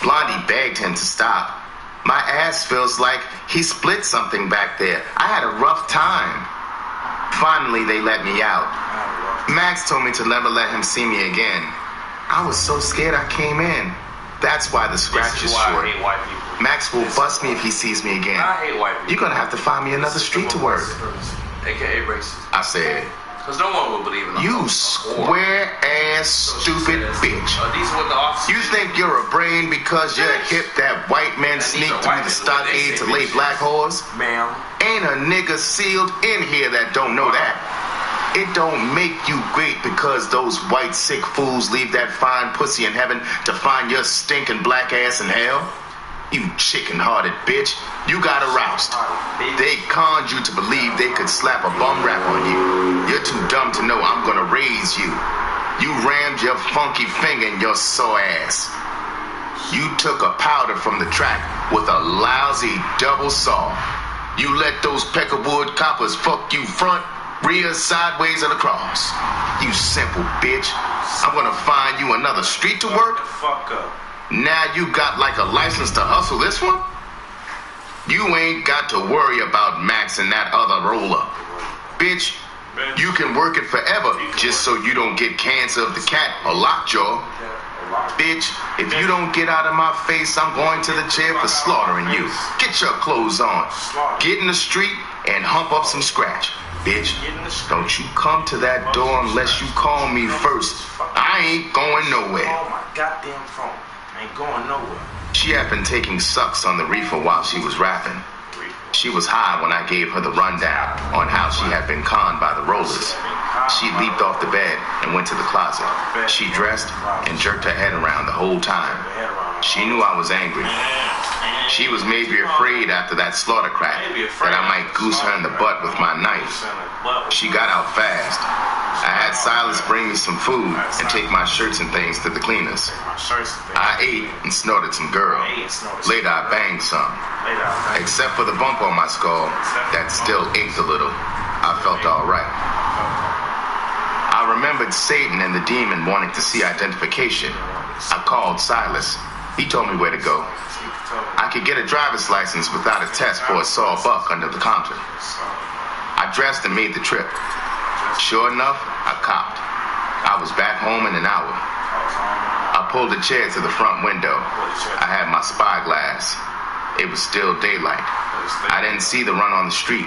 Blondie begged him to stop. My ass feels like he split something back there. I had a rough time. Finally, they let me out. Max told me to never let him see me again. I was so scared I came in. That's why the scratch is short. I hate white people. Max will bust me if he sees me again. I hate white people. You're gonna have to find me another street to work. AKA racist. I said, Because no one will believe in you square-ass stupid bitch. These are what the officers. You think you're a brain because you're hip that white men sneak through the stockade to lay black whores? Ma'am. Ain't a nigga sealed in here that don't know that. It don't make you great because those white sick fools leave that fine pussy in heaven to find your stinking black ass in hell. You chicken-hearted bitch. You got aroused. They conned you to believe they could slap a bum rap on you. You're too dumb to know I'm gonna raise you. You rammed your funky finger in your sore ass. You took a powder from the track with a lousy double saw. You let those peckerwood coppers fuck you front, rear, sideways, and across. You simple bitch. I'm gonna find you another street to work. Fuck up. Now you got like a license to hustle this one? You ain't got to worry about Max and that other roller. Bitch, you can work it forever just so you don't get cancer of the cat or lockjaw. Bitch, if you don't get out of my face, I'm going to the jail for slaughtering you. Get your clothes on. Get in the street and hump up some scratch. Bitch, don't you come to that door unless you call me first. I ain't going nowhere. Oh my goddamn phone. Ain't going nowhere. She had been taking sucks on the reefer while she was rapping. She was high when I gave her the rundown on how she had been conned by the rollers. She leaped off the bed and went to the closet. She dressed and jerked her head around the whole time. She knew I was angry. She was maybe afraid after that slaughter crack that I might goose her in the butt with my knife. She got out fast. I had Silas bring me some food and take my shirts and things to the cleaners. I ate and snorted some girl. Later I banged some. Except for the bump on my skull that still ached a little, I felt all right. I remembered Satan and the demon wanting to see identification. I called Silas. He told me where to go. I could get a driver's license without a test for a saw buck under the counter. I dressed and made the trip. Sure enough, I copped. I was back home in an hour. I pulled a chair to the front window. I had my spyglass. It was still daylight. I didn't see the runt on the street.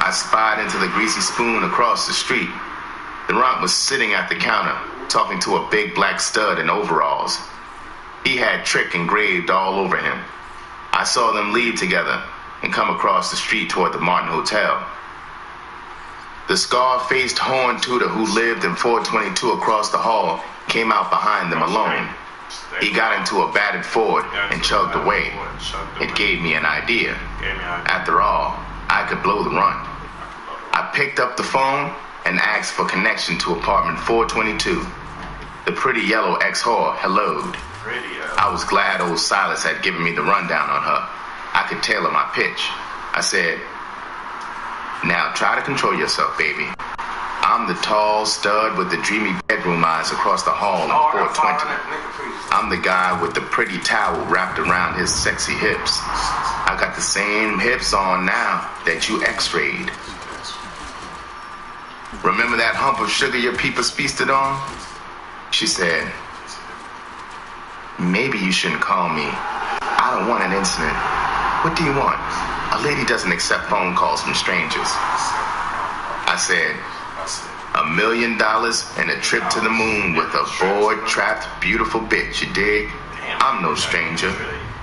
I spied into the greasy spoon across the street. The runt was sitting at the counter, talking to a big black stud in overalls. He had Trick engraved all over him. I saw them leave together and come across the street toward the Martin Hotel. The scar-faced horn tooter who lived in 422 across the hall came out behind them alone. He got into a battered Ford and chugged away. It gave me an idea. After all, I could blow the run. I picked up the phone and asked for connection to apartment 422. The pretty yellow ex-whore helloed. I was glad old Silas had given me the rundown on her. I could tailor my pitch. I said, "Now try to control yourself, baby. I'm the tall stud with the dreamy bedroom eyes across the hall on 420. I'm the guy with the pretty towel wrapped around his sexy hips. I got the same hips on now that you x-rayed. Remember that hump of sugar your peepers feasted on?" She said, "Maybe you shouldn't call me. I don't want an incident. What do you want? A lady doesn't accept phone calls from strangers." I said, $1 million and a trip to the moon with a bored, trapped, beautiful bitch, you dig? I'm no stranger.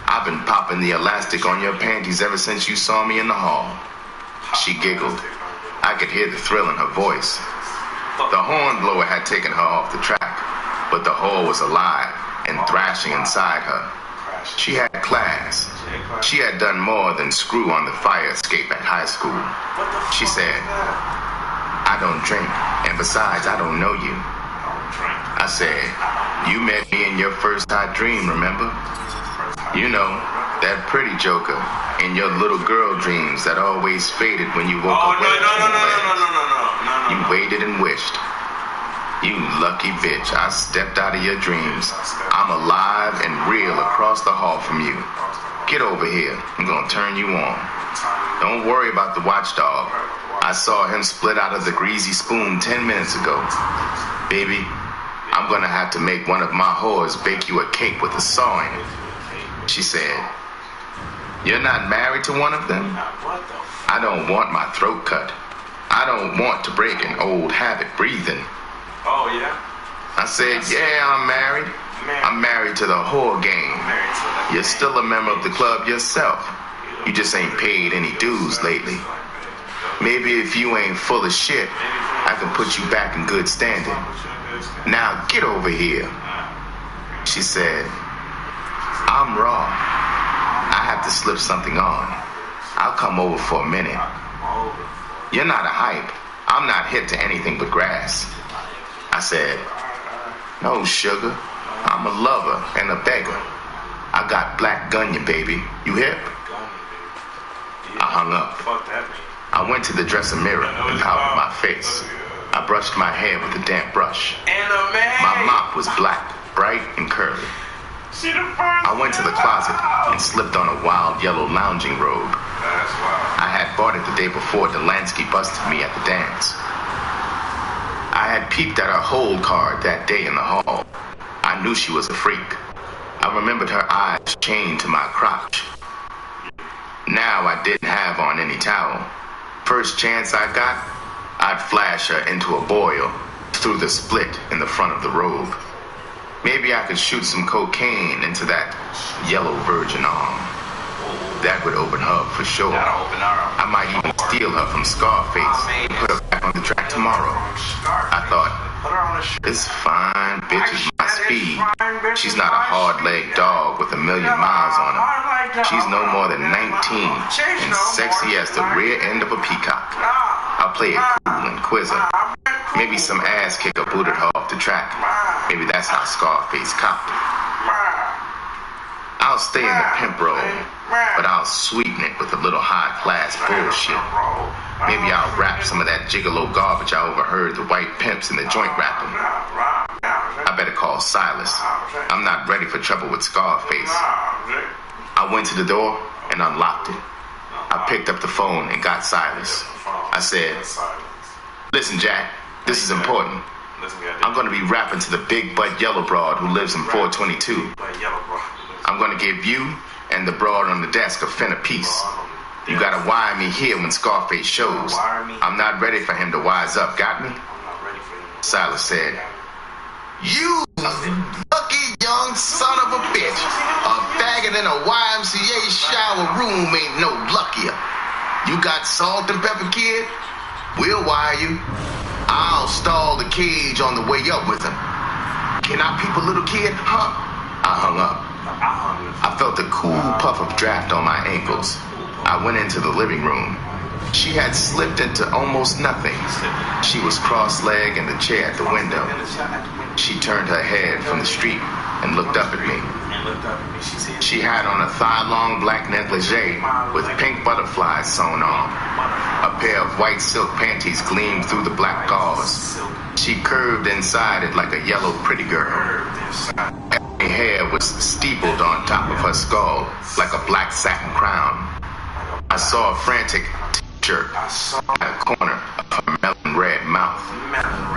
I've been popping the elastic on your panties ever since you saw me in the hall. She giggled. I could hear the thrill in her voice. The hornblower had taken her off the track, but the whore was alive and thrashing inside her. She had class. She had done more than screw on the fire escape at high school. She said, "I don't drink, and besides, I don't know you." I said, "You met me in your first hot dream, remember? You know, that pretty joker in your little girl dreams that always faded when you woke up. No. You waited and wished. You lucky bitch, I stepped out of your dreams. I'm alive and real across the hall from you. Get over here, I'm gonna turn you on. Don't worry about the watchdog. I saw him split out of the greasy spoon 10 minutes ago. Baby, I'm gonna have to make one of my whores bake you a cake with a saw in it." She said, "You're not married to one of them?" "I don't want my throat cut. I don't want to break an old habit breathing." Oh, yeah? I said, "Yeah, I'm married. I'm married to the whore game. You're still a member of the club yourself. You just ain't paid any dues lately. Maybe if you ain't full of shit, I can put you back in good standing. Now get over here." She said, "I'm raw. I have to slip something on. I'll come over for a minute. You're not a hype. I'm not hip to anything but grass." I said, "No, sugar. I'm a lover and a beggar. I got black gunya, baby. You hip?" I hung up. I went to the dresser mirror and powdered my face. I brushed my hair with a damp brush. My mop was black, bright and curly. I went to the closet and slipped on a wild yellow lounging robe. I had bought it the day before Delansky busted me at the dance. I had peeped at her hold card that day in the hall. I knew she was a freak. I remembered her eyes chained to my crotch. Now I didn't have on any towel. First chance I got, I'd flash her into a boil through the split in the front of the robe. Maybe I could shoot some cocaine into that yellow virgin arm. That would open her up for sure. I might even steal her from Scarface and put her back on the track tomorrow. I thought, this fine bitch is my speed. She's not a hard-legged dog with 1 million miles on her. She's no more than 19 and sexy as the rear end of a peacock. I'll play it cool and quiz her. Maybe some ass kicker booted her off the track. Maybe that's how Scarface copped it. I'll stay in the pimp role, but I'll sweeten it with a little high-class bullshit. Maybe I'll rap some of that gigolo garbage I overheard the white pimps in the joint rapping. I better call Silas. I'm not ready for trouble with Scarface. I went to the door and unlocked it. I picked up the phone and got Silas. I said, "Listen, Jack, this is important. I'm going to be rapping to the big butt yellow broad who lives in 422. I'm going to give you and the broad on the desk a fin apiece. You got to wire me here when Scarface shows. I'm not ready for him to wise up. Got me?" Silas said, "You lucky young son of a bitch. A faggot in a YMCA shower room ain't no luckier. You got salt and pepper, kid? We'll wire you. I'll stall the cage on the way up with him. Can I peep a little kid, huh? I hung up. I felt a cool puff of draft on my ankles. I went into the living room. She had slipped into almost nothing. She was cross-legged in the chair at the window. She turned her head from the street and looked up at me. She had on a thigh-long black negligee with pink butterflies sewn on. A pair of white silk panties gleamed through the black gauze. She curved inside it like a yellow pretty girl. Her hair was steepled on top of her skull like a black satin crown. I saw a frantic jerk at the corner of her melon red mouth.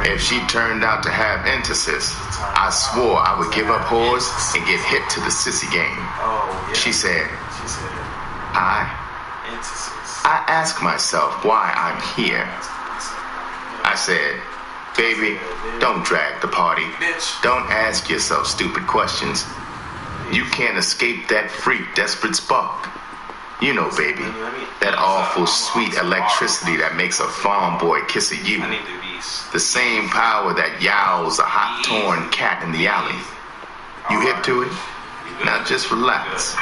If she turned out to have entasis, I swore I would give up whores and get hit to the sissy game. She said, I ask myself why I'm here. I said, baby, don't drag the party. Don't ask yourself stupid questions. You can't escape that freak desperate spark. You know, baby, that awful sweet electricity that makes a farm boy kiss a you. The same power that yowls a hot torn cat in the alley. You hip to it? Now just relax.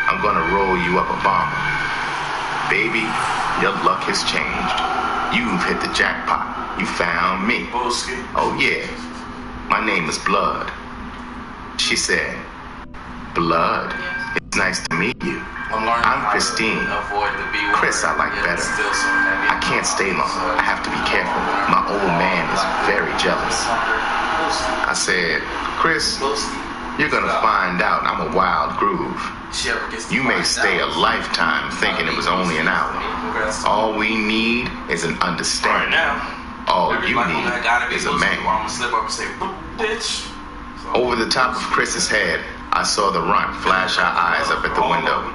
I'm gonna roll you up a bomb. Baby, your luck has changed. You've hit the jackpot. You found me. Oh yeah, my name is Blood. She said, Blood? It's nice to meet you. I'm Christine. Chris I like better. I can't stay long. I have to be careful. My old man is very jealous. I said, Chris, you're gonna find out I'm a wild groove. You may stay a lifetime thinking it was only an hour. All we need is an understanding. All you need is a man. Over the top of Chris's head, I saw the runt flash her eyes up at the window.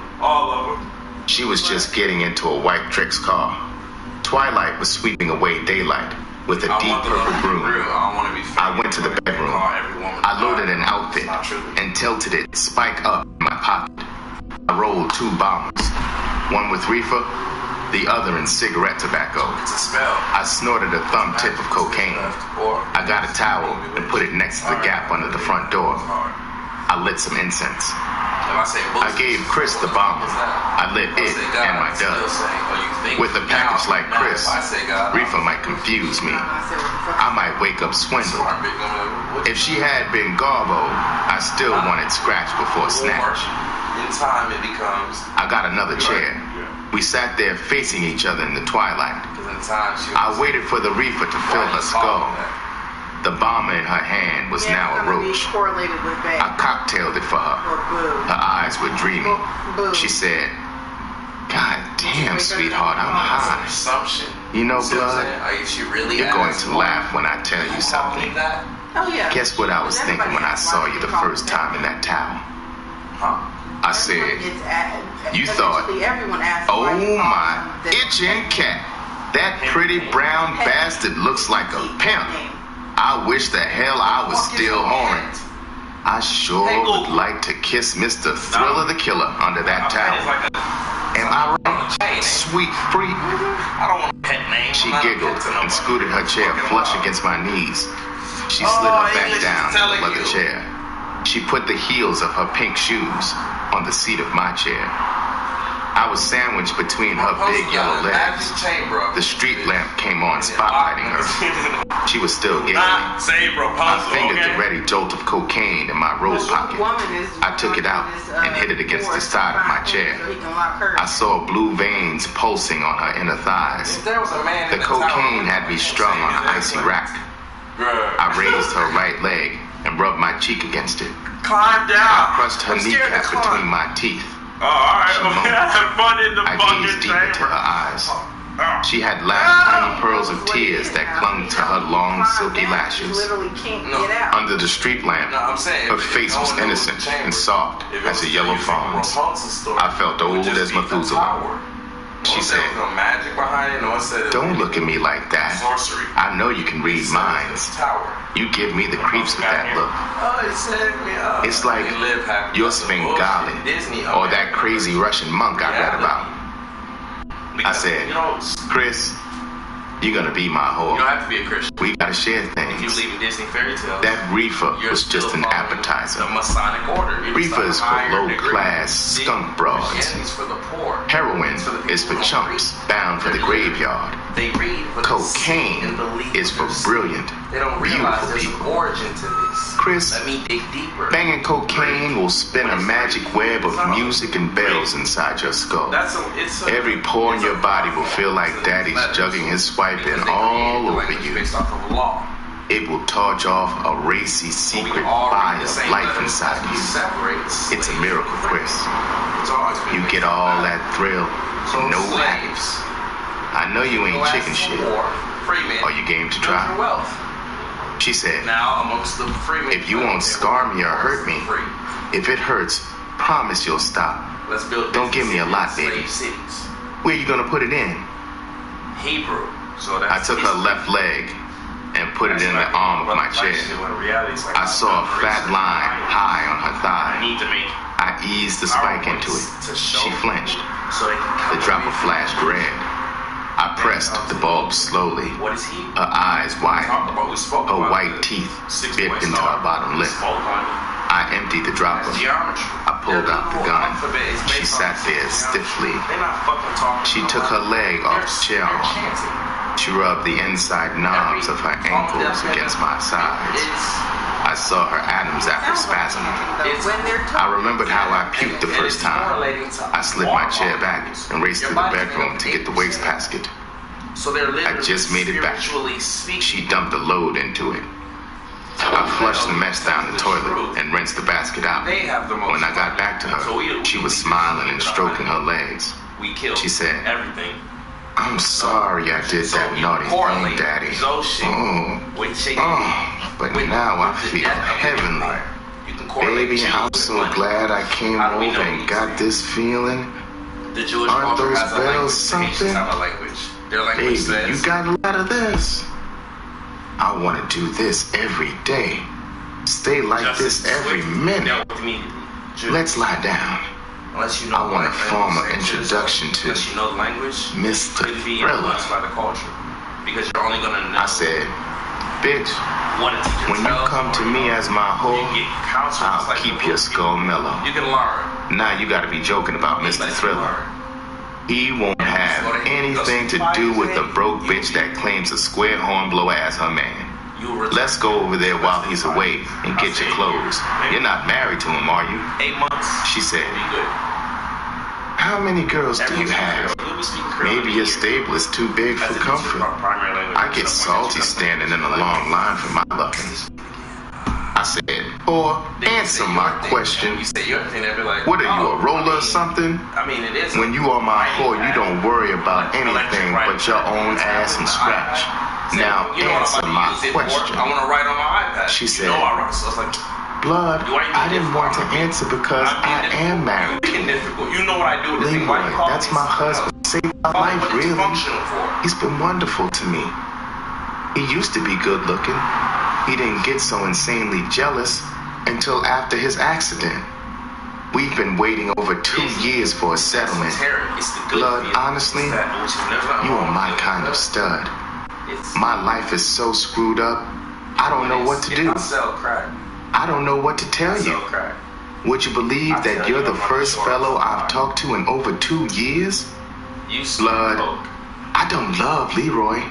She was just getting into a white Trix car. Twilight was sweeping away daylight with a deep purple broom. I went to the bedroom. I loaded an outfit and tilted it spike up in my pocket. I rolled 2 bombs, one with reefer, the other in cigarette tobacco. I snorted a thumb tip of cocaine. I got a towel and put it next to the gap under the front door. I lit some incense. I gave Chris the bomb. I lit it and my dubs. With a package like Chris, reefer might confuse me. I might wake up swindled. If she had been Garbo, I still wanted scratch before snatch. I got another chair. We sat there facing each other in the twilight. I waited for the reefer to fill her skull. The bomber in her hand was now a roach. I cocktailed it for her. Her eyes were dreamy. She said, God damn, sweetheart, I'm high. You know, Blood, you're going to laugh when I tell you something. Guess what I was thinking when I saw you the first time in that town? I said, you thought, oh my itching cat, that pretty brown bastard looks like a pimp. I wish the hell I was still horny. I sure would like to kiss Mr. Thriller the Killer under that towel. Am I right, sweet freak? She giggled and scooted her chair flush against my knees. She slid her back down in the leather chair. She put the heels of her pink shoes on the seat of my chair. I was sandwiched between her big yellow legs. The street lamp came on, spotlighting her. She was still giggling. I fingered the ready jolt of cocaine in my robe pocket. I took it out and hit it against the side of my chair. I saw blue veins pulsing on her inner thighs. The cocaine had me strung on an icy rack. I raised her right leg and rubbed my cheek against it. Climb down. I crushed her kneecap between my teeth. Oh, alright, have fun in the I fucking gazed deep into her eyes. Oh. She had laughed tiny pearls of tears that clung to her long, silky lashes. Under the street lamp, her face was innocent and soft as a yellow fawn's. I felt old as Methuselah. She said, don't look at me like that. I know you can read minds. You give me the creeps with that look. It's like you're Svengali or that crazy Russian monk I read about. I said, Chris, You're gonna be my You whore. don't have to be a Christian. We gotta share If you things. believe in Disney fairy tales, That reefer you're was just still an following appetizer. the Masonic order. You're Reefer just is a for higher degree. low-class See, skunk broads. Christianity's for the poor. Heroin It's for the people is for who don't chumps read. bound for the They're graveyard. They read, but they see Cocaine and believe is for what they're brilliant, seeing. They don't beautiful realize there's people. an origin to this. Chris, Let me dig deeper. banging cocaine will spin a magic web of music and bells inside your skull. Every pore in your body will feel like daddy's jugging his swipe in all over you. Based off of law. It will torch off a racy secret fire of life inside you. It's a miracle, Chris. You get all that thrill, no happiness. I know you ain't chicken shit. Are you game to try? She said, Now, amongst the free men, if you won't scar me or hurt me, if it hurts, promise you'll stop. let's build. Don't give me a lot, baby. Slave cities. Where you gonna put it in? Hebrew. So I that's took her left leg and put it in the arm of my chair. I saw a fat line high on her I thigh. need to make I eased the spike into it. She flinched. so they can The dropper flashed red. I pressed the bulb slowly. What is he? Her eyes wide. We spoke Her about white the teeth 6 bit point into star. her bottom lip. Spoke on it. I emptied the dropper. Geometry. I pulled out the gun. She sat there stiffly. They're not fucking talking. She took her leg off the chair They're arm. chanting. She rubbed the inside knobs of her ankles against my sides. I saw her atoms after spasm. When they're I remembered how I puked the first time. I slid my chair back and raced to the bedroom to get the wastebasket. So they're literally I just made it back. spiritually speaking. She dumped a load into it. I flushed the mess down the toilet and rinsed the basket out. They have the most When I got back to her, she was smiling and stroking her legs. We killed She said, everything. I'm sorry I did that naughty thing, Daddy. But now I feel heavenly. Baby, I'm so glad I came over and got this feeling. The Jewish Aren't culture those has a bells language. something? Have a language. Their language Baby, says, you got a lot of this. I want to do this every day. Stay like this every minute. Let's lie down. Unless you know I want a the form of language, introduction to unless you know the language, Mr. you can be Thriller. influenced by the culture. Because you're only gonna know I said, bitch, what a teacher when you tells come to or me you as my you whore, can get counsel just I'll like keep the your book. skull mellow. You can learn. Now you gotta be joking about Mr. But you Thriller. learn. He won't have anything to do with the broke bitch that claims a square horn blow ass her man. You will Let's go over there while he's away and get your clothes. You're not married to him, are you? 8 months. She said, Be good. how many girls do you have? Maybe your stable is too big for comfort. I get salty standing in a long line for my loving. I said, or answer my question. You say your thing, they'll be like, What are you, oh, a roller or something? I mean, it is. When you are my whore, you don't worry about anything but your own ass and scratch. Now answer my question. I want to write on my iPad. She said, You know I write, so it's like, Blood, I didn't want to answer because I am married. difficult. You know what I do with this thing. Leroy, Why you call that's me my something husband. else? Saved my life, What it's really. functional for. He's been wonderful to me. He used to be good looking. He didn't get so insanely jealous until after his accident. We've been waiting over 2 years for a settlement. It's the good Blood, feeling. honestly, It's that which is never you are my wrong. kind of stud. It's- My life is so screwed up, I don't know what to do. I sell crack. I don't know what to tell I sell you. crack. Would you believe that you're the first fellow I've talked to in over 2 years? You Blood. smoke. I don't love Leroy.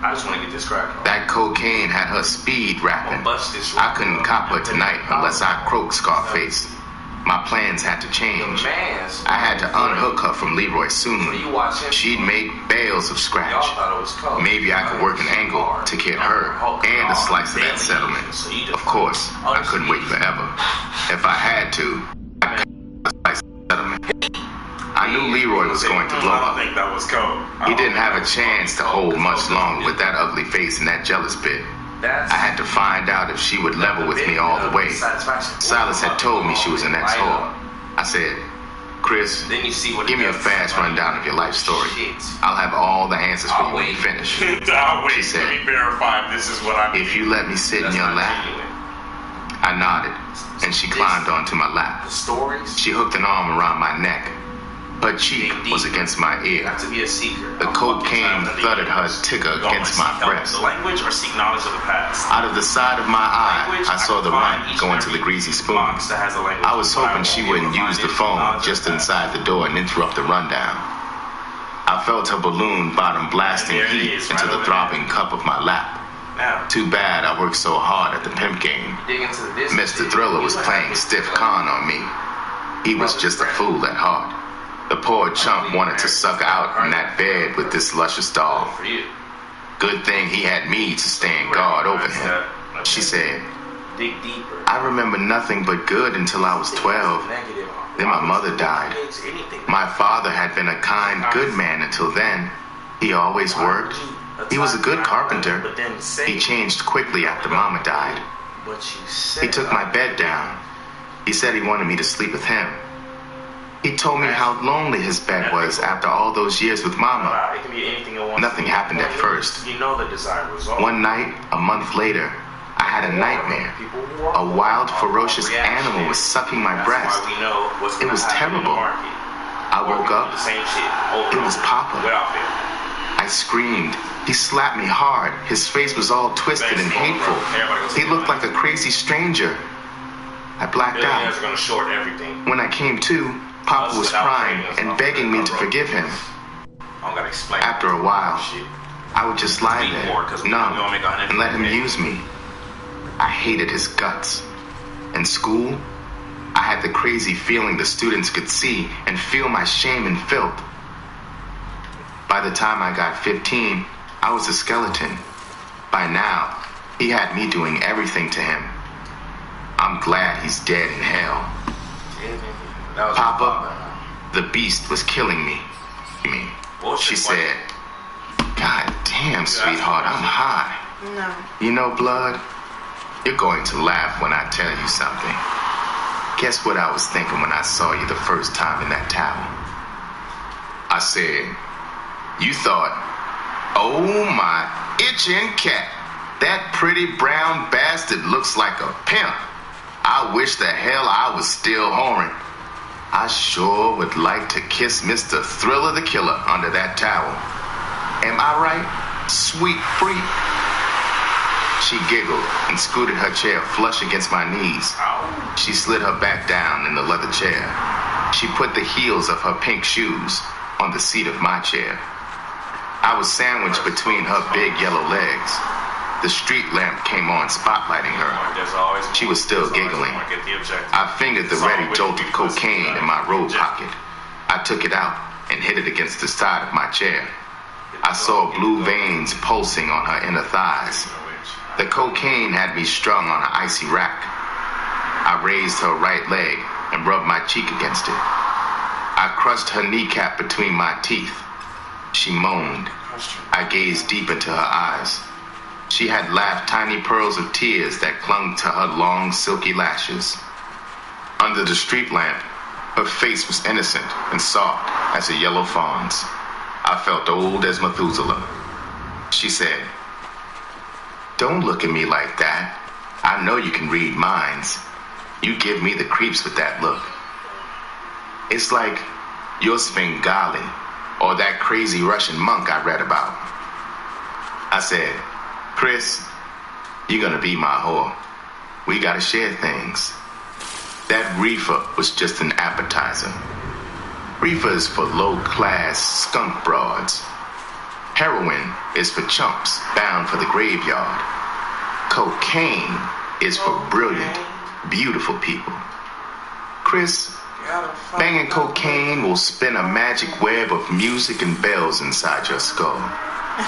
I just want to get this crack on. That cocaine had her speed I'm rapping. gonna bust this I couldn't cop her tonight unless I croaked Scarface. My plans had to change. Man's. I had to unhook her from Leroy So soon. you watch him. She'd made bales of Y'all scratch. thought it was cold. Maybe I could work an angle to get her and a slice of that settlement. Of course, I couldn't wait forever. If I had to, I could a slice of the settlement. I knew Leroy was going to blow I don't up. think that was cold. He didn't have a chance to hold much longer with that ugly face and that jealous bit. I had to find out if she would level with me all the way. Silas had told me she was an ex-whore. I said, Chris, Then you see what give me a fast rundown of your life story. I'll have all the answers for you when you finish. I'll wait. She said, Let me verify if this is what I if you let me sit in That's your not lap. genuine. I nodded, and she climbed onto my lap. The stories. She hooked an arm around my neck. Her cheek was against my ear. Not to be a seeker. The cocaine thudded her ticker against my breast. The language or seek knowledge of the past. Out of the side of my eye, I saw the run going to the greasy spoon. I was hoping she wouldn't use the phone just inside the door and interrupt the rundown. I felt her balloon bottom blasting heat into the throbbing cup of my lap. Too bad I worked so hard at the pimp game. Mr. Thriller was playing stiff con on me. He was just a fool at heart. The poor chump wanted to suck out in that bed with this luscious doll. Good thing he had me to stand guard over him. She said, I remember nothing but good until I was 12. Then my mother died. My father had been a kind, good man until then. He always worked. He was a good carpenter. He changed quickly after Mama died. He took my bed down. He said he wanted me to sleep with him. He told me how lonely his bed was after all those years with Mama. Nothing happened at first. One night, a month later, I had a nightmare. A wild, ferocious animal was sucking my breast. It was terrible. I woke up. It was Papa. I screamed. He slapped me hard. His face was all twisted and hateful. He looked like a crazy stranger. I blacked out. When I came to, Papa was crying and begging me to forgive him. After a while, I would just lie there, numb, and let him use me. I hated his guts. In school, I had the crazy feeling the students could see and feel my shame and filth. By the time I got 15, I was a skeleton. By now, he had me doing everything to him. I'm glad he's dead in hell. Papa, the beast was killing me. She said, God damn, sweetheart, I'm high. No. You know, Blood, you're going to laugh when I tell you something. Guess what I was thinking when I saw you the first time in that tower? I said, you thought, oh my itching cat, that pretty brown bastard looks like a pimp. I wish the hell I was still whoring. I sure would like to kiss Mr. Thriller the Killer under that towel. Am I right, sweet freak? She giggled and scooted her chair flush against my knees. She slid her back down in the leather chair. She put the heels of her pink shoes on the seat of my chair. I was sandwiched between her big yellow legs. The street lamp came on, spotlighting her. She was still giggling. I fingered the ready jolt of cocaine in my robe pocket. I took it out and hit it against the side of my chair. I saw blue veins pulsing on her inner thighs. The cocaine had me strung on an icy rack. I raised her right leg and rubbed my cheek against it. I crushed her kneecap between my teeth. She moaned. I gazed deep into her eyes. She had laughed tiny pearls of tears that clung to her long, silky lashes. Under the street lamp, her face was innocent and soft as a yellow fawn's. I felt old as Methuselah. She said, don't look at me like that. I know you can read minds. You give me the creeps with that look. It's like you're Svengali, or that crazy Russian monk I read about. I said, Chris, you're gonna be my whore. We gotta share things. That reefer was just an appetizer. Reefer is for low-class skunk broads. Heroin is for chumps bound for the graveyard. Cocaine is for brilliant, beautiful people. Chris, banging cocaine will spin a magic web of music and bells inside your skull.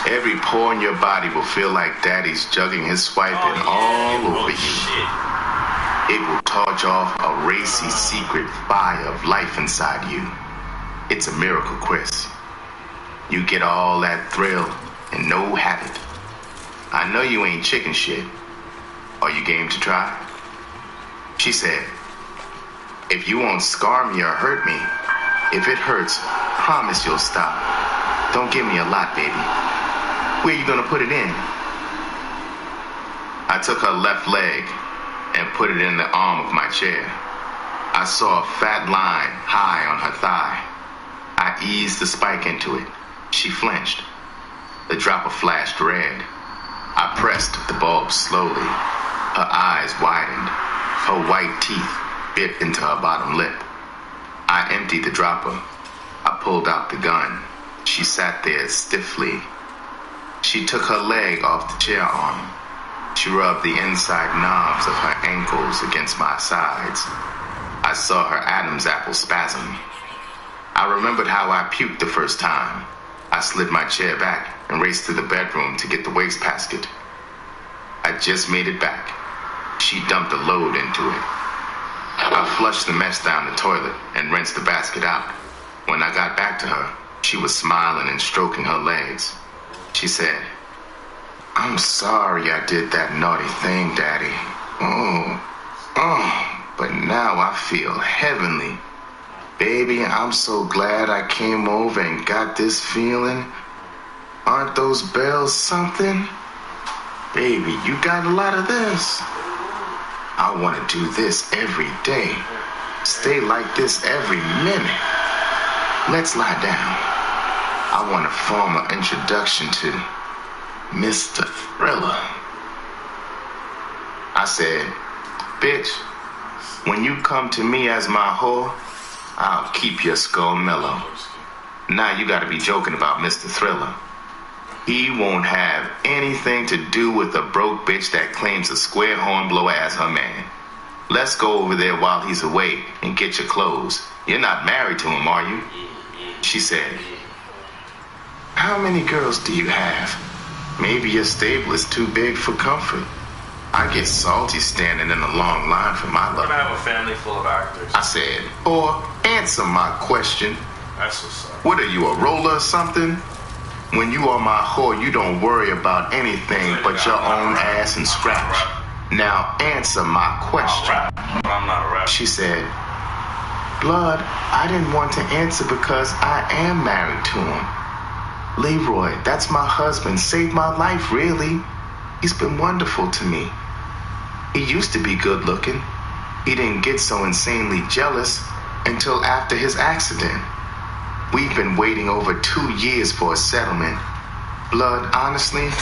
Every pore in your body will feel like daddy's jugging his swiping all over you. It will torch off a racy secret fire of life inside you. It's a miracle, Chris. You get all that thrill and no habit. I know you ain't chicken shit. Are you game to try? She said, if you won't scar me or hurt me, if it hurts, promise you'll stop. Don't give me a lot, baby. Where you gonna put it in? I took her left leg and put it in the arm of my chair. I saw a fat line high on her thigh. eased the spike into it. She flinched. The dropper flashed red. I pressed the bulb slowly. Her eyes widened. Her white teeth bit into her bottom lip. I emptied the dropper. I pulled out the gun. She sat there stiffly. She took her leg off the chair arm. She rubbed the inside knobs of her ankles against my sides. I saw her Adam's apple spasm. I remembered how I puked the first time. I slid my chair back and raced to the bedroom to get the wastebasket. I just made it back. She dumped a load into it. I flushed the mess down the toilet and rinsed the basket out. When I got back to her, she was smiling and stroking her legs. She said, "I'm sorry I did that naughty thing, Daddy. But now I feel heavenly. Baby, I'm so glad I came over and got this feeling. Aren't those bells something? Baby, you got a lot of this. I want to do this every day. Stay like this every minute. Let's lie down. I want to form an introduction to Mr. Thriller." I said, "Bitch, when you come to me as my whore, I'll keep your skull mellow. Now you gotta be joking about Mr. Thriller. He won't have anything to do with a broke bitch that claims a square hornblower as her man. Let's go over there while he's away and get your clothes. You're not married to him, are you?" She said, "How many girls do you have? Maybe your stable is too big for comfort. I get salty standing in a long line for my love." I have a family full of actors. I said, "Or answer my question. That's what's up. What are you, a roller or something? When you are my whore, you don't worry about anything but your own ass and scratch. Now answer my question." I'm not a rapper. She said, "Blood, I didn't want to answer because I am married to him. Leroy, that's my husband. Saved my life, really. He's been wonderful to me. He used to be good looking. He didn't get so insanely jealous until after his accident. We've been waiting over 2 years for a settlement. Blood, honestly,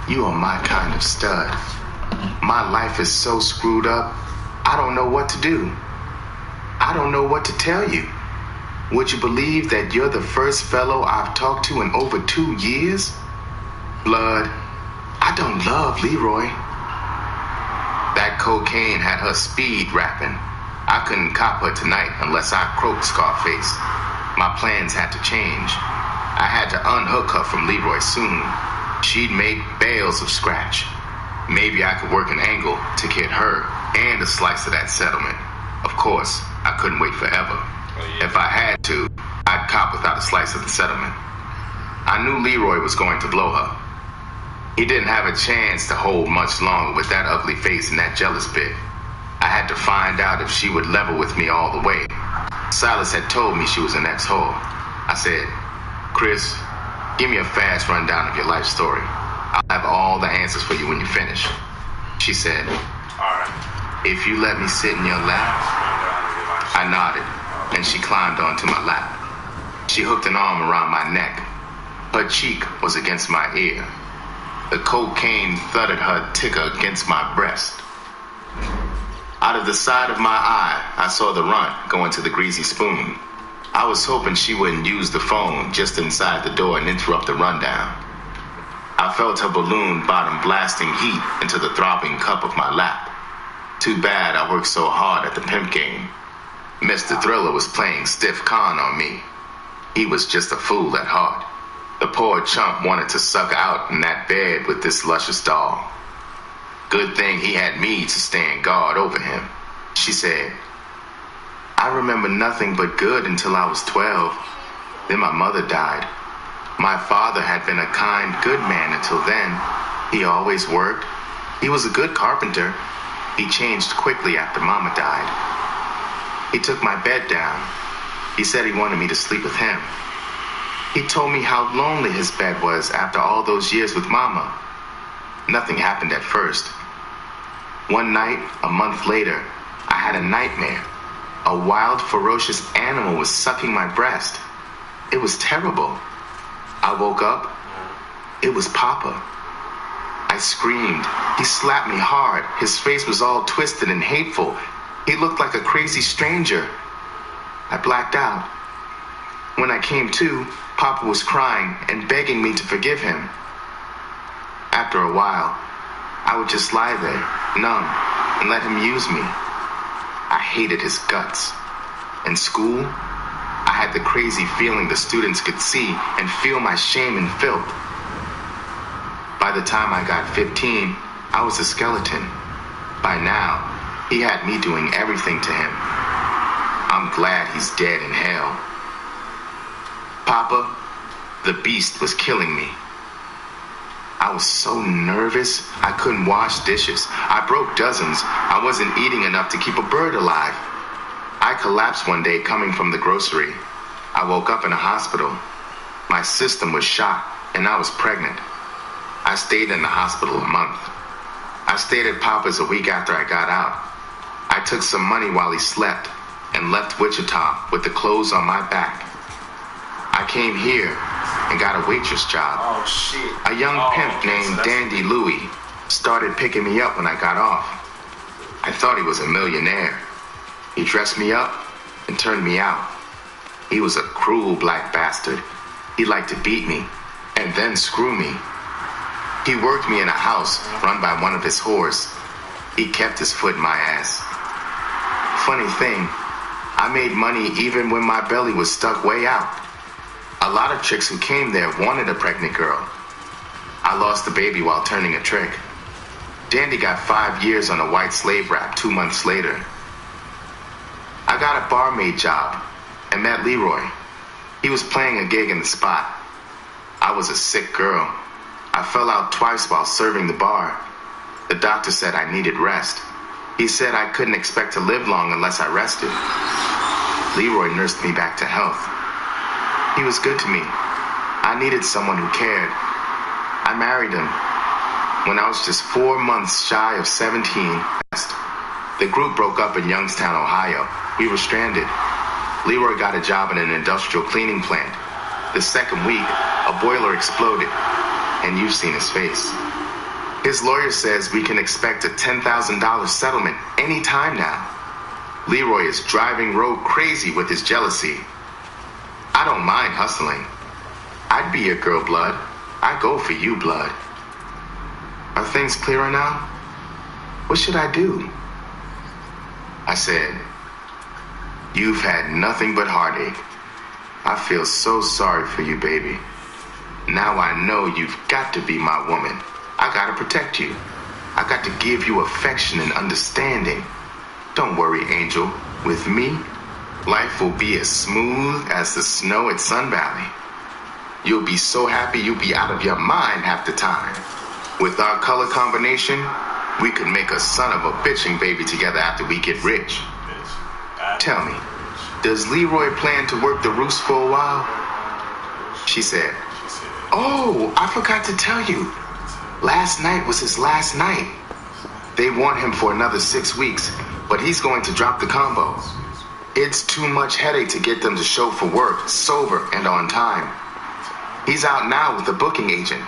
you are my kind of stud. My life is so screwed up, I don't know what to do. I don't know what to tell you. Would you believe that you're the first fellow I've talked to in over 2 years? Blood, I don't love Leroy. That cocaine had her speed rapping. I couldn't cop her tonight unless I croaked Scarface. My plans had to change. I had to unhook her from Leroy soon. She'd made bales of scratch. Maybe I could work an angle to get her and a slice of that settlement. Of course, I couldn't wait forever. If I had to, I'd cop without a slice of the settlement. I knew Leroy was going to blow her. He didn't have a chance to hold much longer with that ugly face and that jealous bit. I had to find out if she would level with me all the way. Silas had told me she was an ex-whore. I said, "Chris, give me a fast rundown of your life story. I'll have all the answers for you when you finish." She said, All right. "If you let me sit in your lap." I nodded, and she climbed onto my lap. She hooked an arm around my neck. Her cheek was against my ear. The cocaine thudded her ticker against my breast. Out of the side of my eye, I saw the runt go into the greasy spoon. I was hoping she wouldn't use the phone just inside the door and interrupt the rundown. I felt her balloon bottom blasting heat into the throbbing cup of my lap. Too bad I worked so hard at the pimp game. Mr. Thriller was playing stiff con on me. He was just a fool at heart. The poor chump wanted to suck out in that bed with this luscious doll. Good thing he had me to stand guard over him. She said, "I remember nothing but good until I was 12. Then my mother died. My father had been a kind, good man until then. He always worked. He was a good carpenter. He changed quickly after Mama died. He took my bed down. He said he wanted me to sleep with him. He told me how lonely his bed was after all those years with Mama. Nothing happened at first. One night, a month later, I had a nightmare. A wild, ferocious animal was sucking my breast. It was terrible. I woke up. It was Papa. I screamed. He slapped me hard. His face was all twisted and hateful. He looked like a crazy stranger. I blacked out. When I came to, Papa was crying and begging me to forgive him. After a while, I would just lie there, numb, and let him use me. I hated his guts. In school, I had the crazy feeling the students could see and feel my shame and filth. By the time I got 15, I was a skeleton. By now, he had me doing everything to him. I'm glad he's dead in hell. Papa, the beast was killing me. I was so nervous, I couldn't wash dishes. I broke dozens. I wasn't eating enough to keep a bird alive. I collapsed one day coming from the grocery. I woke up in a hospital. My system was shot, and I was pregnant. I stayed in the hospital a month. I stayed at Papa's a week after I got out. I took some money while he slept and left Wichita with the clothes on my back. I came here and got a waitress job. Oh, shit. A young pimp named Dandy Louie started picking me up when I got off. I thought he was a millionaire. He dressed me up and turned me out. He was a cruel black bastard. He liked to beat me and then screw me. He worked me in a house run by one of his whores. He kept his foot in my ass. Funny thing, I made money even when my belly was stuck way out. A lot of chicks who came there wanted a pregnant girl. I lost the baby while turning a trick. Dandy got 5 years on a white slave rap 2 months later. I got a barmaid job and met Leroy. He was playing a gig in the spot. I was a sick girl. I fell out twice while serving the bar. The doctor said I needed rest. He said I couldn't expect to live long unless I rested. Leroy nursed me back to health. He was good to me. I needed someone who cared. I married him. When I was just 4 months shy of 17, the group broke up in Youngstown, Ohio. We were stranded. Leroy got a job in an industrial cleaning plant. The second week, a boiler exploded, and you've seen his face. His lawyer says we can expect a $10,000 settlement any time now. Leroy is driving Rogue crazy with his jealousy. I don't mind hustling. I'd be your girl, blood. I'd go for you, blood. Are things clearer now? What should I do? I said, you've had nothing but heartache. I feel so sorry for you, baby. Now I know you've got to be my woman. I gotta protect you. I got to give you affection and understanding. Don't worry, Angel. With me, life will be as smooth as the snow at Sun Valley. You'll be so happy you'll be out of your mind half the time. With our color combination, we could make a son of a bitching baby together after we get rich. Tell me, does Leroy plan to work the roost for a while? She said, oh, I forgot to tell you. Last night was his last night. They want him for another 6 weeks, but he's going to drop the combo. It's too much headache to get them to show for work, sober and on time. He's out now with a booking agent.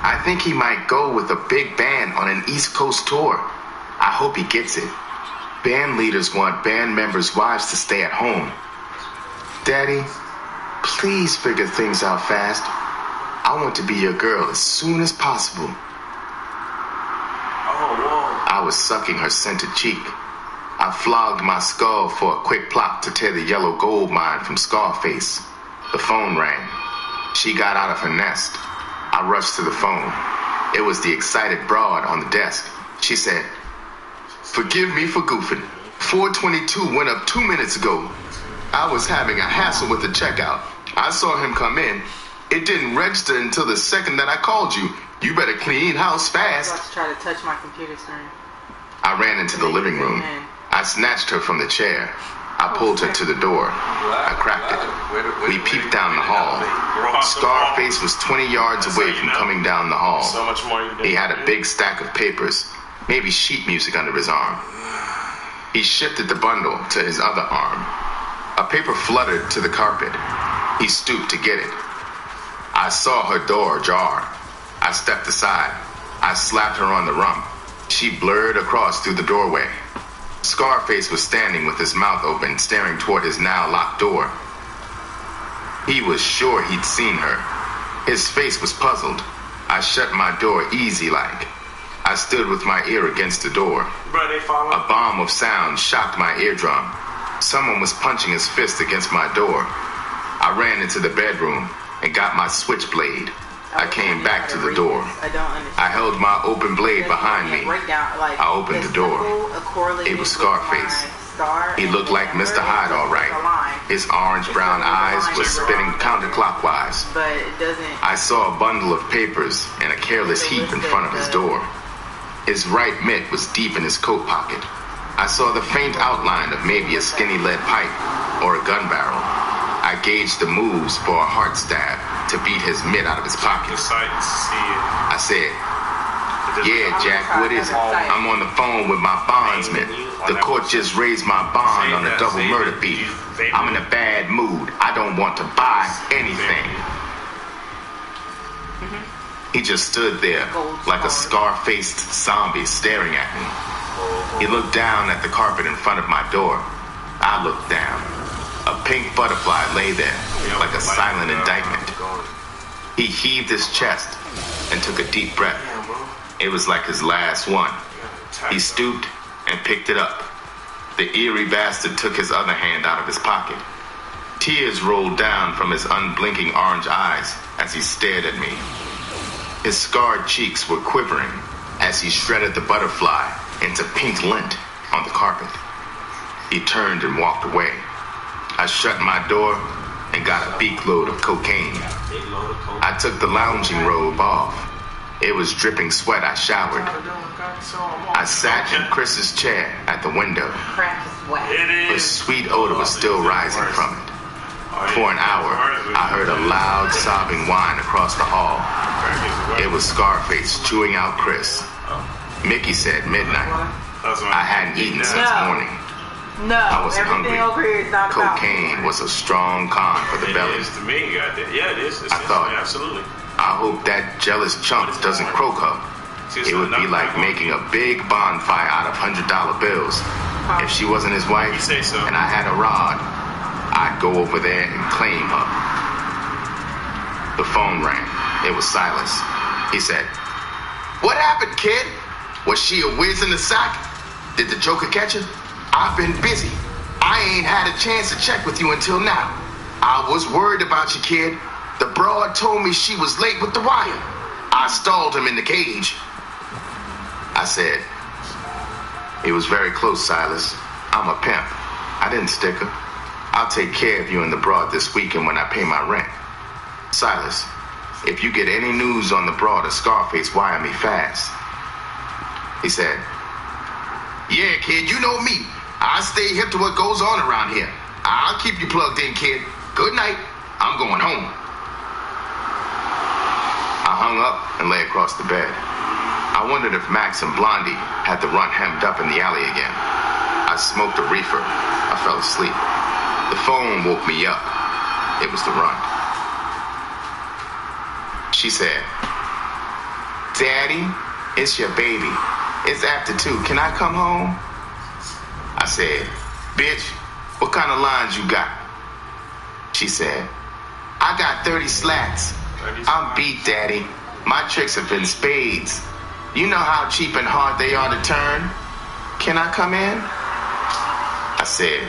I think he might go with a big band on an East Coast tour. I hope he gets it. Band leaders want band members' wives to stay at home. Daddy, please figure things out fast. I want to be your girl as soon as possible. I was sucking her scented cheek. I flogged my skull for a quick plot to tear the yellow gold mine from Scarface. The phone rang. She got out of her nest. I rushed to the phone. It was the excited broad on the desk. She said, forgive me for goofing. 422 went up 2 minutes ago. I was having a hassle with the checkout. I saw him come in. It didn't register until the second that I called you. You better clean house fast. I was trying to touch my computer screen. I ran into the living room. I snatched her from the chair. I pulled her to the door. I cracked it. We peeped down the hall. Scarface was 20 yards away from coming down the hall. He had a big stack of papers, maybe sheet music under his arm. He shifted the bundle to his other arm. A paper fluttered to the carpet. He stooped to get it. I saw her door ajar. I stepped aside. I slapped her on the rump. She blurred across through the doorway. Scarface was standing with his mouth open, staring toward his now locked door. He was sure he'd seen her. His face was puzzled. I shut my door easy-like. I stood with my ear against the door. Bro, they follow. A bomb of sound shocked my eardrum. Someone was punching his fist against my door. I ran into the bedroom and got my switchblade. I came back to the door. I held my open blade behind me. I opened the door. It was Scarface. He looked like Mr. Hyde, all right. His orange-brown eyes were spinning counterclockwise. I saw a bundle of papers in a careless heap in front of his door. His right mitt was deep in his coat pocket. I saw the faint outline of maybe a skinny lead pipe or a gun barrel. I gauged the moves for a heart stab to beat his mitt out of his pocket. I said, "Yeah, Jack, what is it? I'm on the phone with my bondsman. The court just raised my bond on a double murder beat. I'm in a bad mood. I don't want to buy anything." He just stood there like a scar-faced zombie staring at me. He looked down at the carpet in front of my door. I looked down. A pink butterfly lay there like a silent indictment. He heaved his chest and took a deep breath. It was like his last one. He stooped and picked it up. The eerie bastard took his other hand out of his pocket. Tears rolled down from his unblinking orange eyes as he stared at me. His scarred cheeks were quivering as he shredded the butterfly into pink lint on the carpet. He turned and walked away. I shut my door and got a beak load of cocaine. I took the lounging robe off. It was dripping sweat. I showered. I sat in Chris's chair at the window. The sweet odor was still rising from it. For an hour, I heard a loud sobbing whine across the hall. It was Scarface chewing out Chris. Mickey said midnight. I hadn't eaten since morning. No, I wasn't everything hungry. over here is not about Cocaine was a strong con for the belly. It is to me, goddamn. Yeah, it is. I thought, absolutely. I hope that jealous chump doesn't croak her. It would be like making a big bonfire out of $100 bills. If she wasn't his wife and I had a rod, I'd go over there and claim her. The phone rang. It was Silas. He said, "What happened, kid? Was she a whiz in the sack? Did the Joker catch her? I've been busy. I ain't had a chance to check with you until now. I was worried about you, kid. The broad told me she was late with the wire. I stalled him in the cage." I said, "It was very close, Silas. I'm a pimp. I didn't stick her. I'll take care of you and the broad this weekend when I pay my rent. Silas, if you get any news on the broad or Scarface, wire me fast." He said, "Yeah, kid, you know me. I stay hip to what goes on around here. I'll keep you plugged in, kid. Good night. I'm going home." I hung up and lay across the bed. I wondered if Max and Blondie had the runt hemmed up in the alley again. I smoked a reefer. I fell asleep. The phone woke me up. It was the runt. She said, "Daddy, it's your baby. It's after 2. Can I come home?" I said, "Bitch, what kind of lines you got?" She said, "I got 30 slats. I'm beat, Daddy. My tricks have been spades. You know how cheap and hard they are to turn. Can I come in?" I said,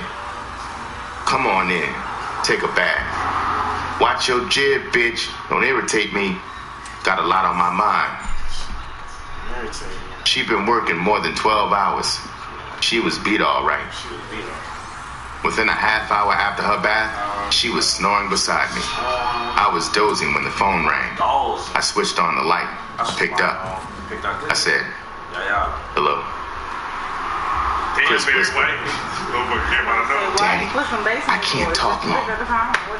"Come on in. Take a bath. Watch your jib, bitch. Don't irritate me. Got a lot on my mind." She'd been working more than 12 hours. She was beat all right. Within a half hour after her bath, she was snoring beside me. I was dozing when the phone rang. I switched on the light. Picked up. I said, "Hello." Chris whispered, "Daddy, I can't talk long.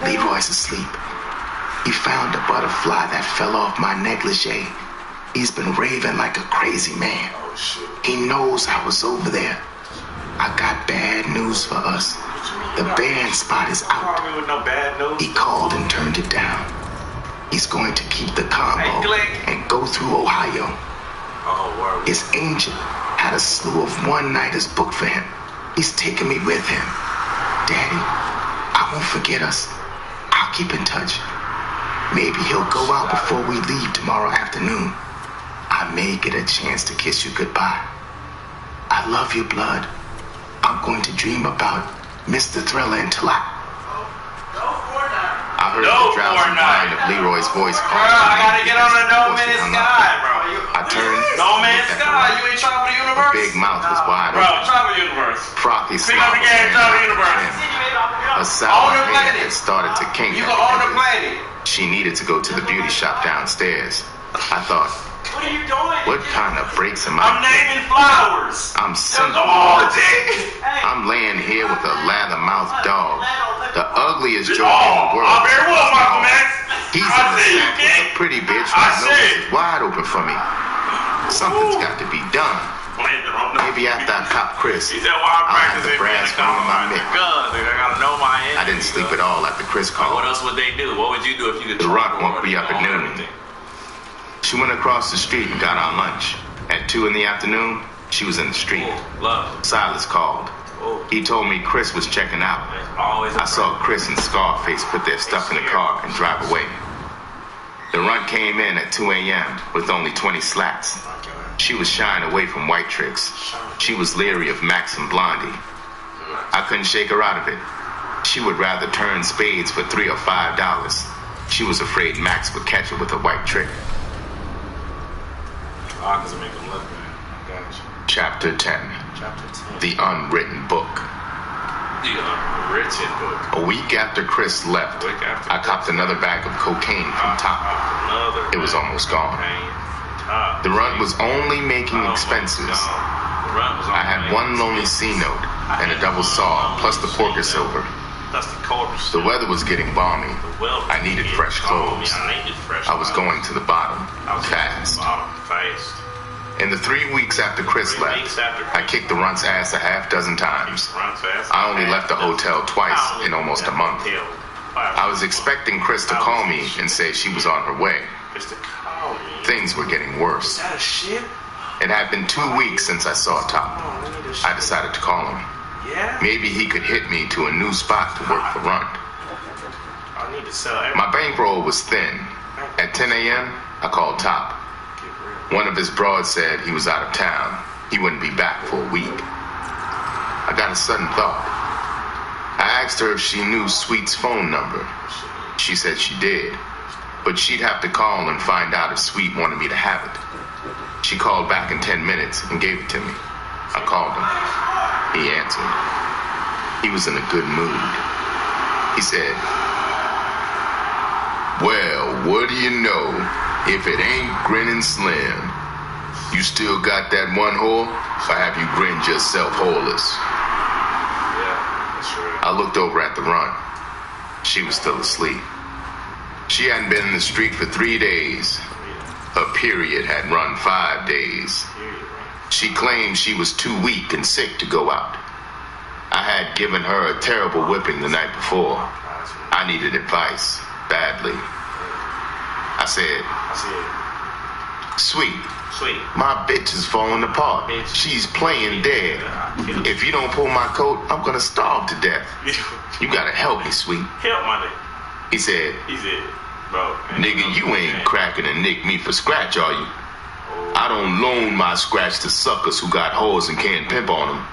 Leroy's asleep. He found a butterfly that fell off my negligee. He's been raving like a crazy man. He knows I was over there. I got bad news for us. The band spot is out. Call me with no bad news. He called and turned it down. He's going to keep the combo and go through Ohio. Oh, word. His agent had a slew of one-nighters booked for him. He's taking me with him. Daddy, I won't forget us. I'll keep in touch. Maybe he'll go out before we leave tomorrow afternoon. I may get a chance to kiss you goodbye. I love you, blood. I'm going to dream about Mr. Thriller until I heard the drowsy whine of Leroy's voice calling. Bro, I gotta get on the No Man's Sky, bro. I turned. No Man's Sky, you ain't Travel the Universe? The big mouth was wide Bro, open. Travel Universe. Frothy Pick up the game, Travel Universe. A sour On the head planet. had started to kink. You can own the planet. She needed to go to the beauty shop downstairs. I thought, What are you doing? what kind of breaks am I'm I? naming flowers. I'm simple. Come on, G. I'm laying here with a lather-mouthed dog, the ugliest joke in the Oh, world. I'm very well, Malcolm X. He's I in the see you, sack with kid. a pretty bitch I whose nose see. is wide open for me. Something's got to be done. Maybe after I cop Chris, He said, why I'm I'll have the practicing brass being a ring in my compromise. neck. Guns, nigga, I gotta know my end. I didn't sleep at all after Chris What called. else would they do? What would you do if you could The talk Rock to won't her be up at and noon. everything? She went across the street and got our lunch. At 2 in the afternoon, she was in the street. Ooh, love. Silas called. Ooh. He told me Chris was checking out. Always I saw Chris and Scarface put their stuff in the car and drive away. The runt came in at 2 a.m. with only 20 slats. She was shying away from white tricks. She was leery of Max and Blondie. I couldn't shake her out of it. She would rather turn spades for $3 or $5. She was afraid Max would catch her with a white trick. Because it make them look bad. I got you. Chapter 10. Chapter 10. The Unwritten Book. The Unwritten Book. A week after Chris left, Week after I copped another bag of cocaine from Top. It was almost gone. The runt was only making expenses. I had one lonely C note and a double saw, plus the porker silver. The weather was getting balmy. I needed fresh clothes. I was going to the bottom, fast. In the 3 weeks after Chris left, I kicked the runt's ass a half dozen times. I only left the hotel twice in almost a month. I was expecting Chris to call me and say she was on her way. Things were getting worse. It had been 2 weeks since I saw Top. I decided to call him. Maybe he could hit me to a new spot to work for Runt. My bankroll was thin. At 10 a.m., I called Top. One of his broads said he was out of town. He wouldn't be back for a week. I got a sudden thought. I asked her if she knew Sweet's phone number. She said she did, but she'd have to call and find out if Sweet wanted me to have it. She called back in 10 minutes and gave it to me. I called him. He answered. He was in a good mood. He said, "Well, what do you know? If it ain't Grinning Slim. You still got that one whore, or have you grinned yourself whoreless?" I looked over at the runt. She was still asleep. She hadn't been in the street for 3 days. Her period had run 5 days. She claimed she was too weak and sick to go out. I had given her a terrible whipping the night before. I needed advice, badly. I said, Sweet, my bitch is falling apart. She's playing dead. If you don't pull my coat, I'm gonna starve to death. You gotta help me, Sweet. Help my nigga. He said, Bro. "Nigga, you ain't cracking a nick me for scratch, are you? I don't loan my scratch to suckers who got hoes and can't pimp on them.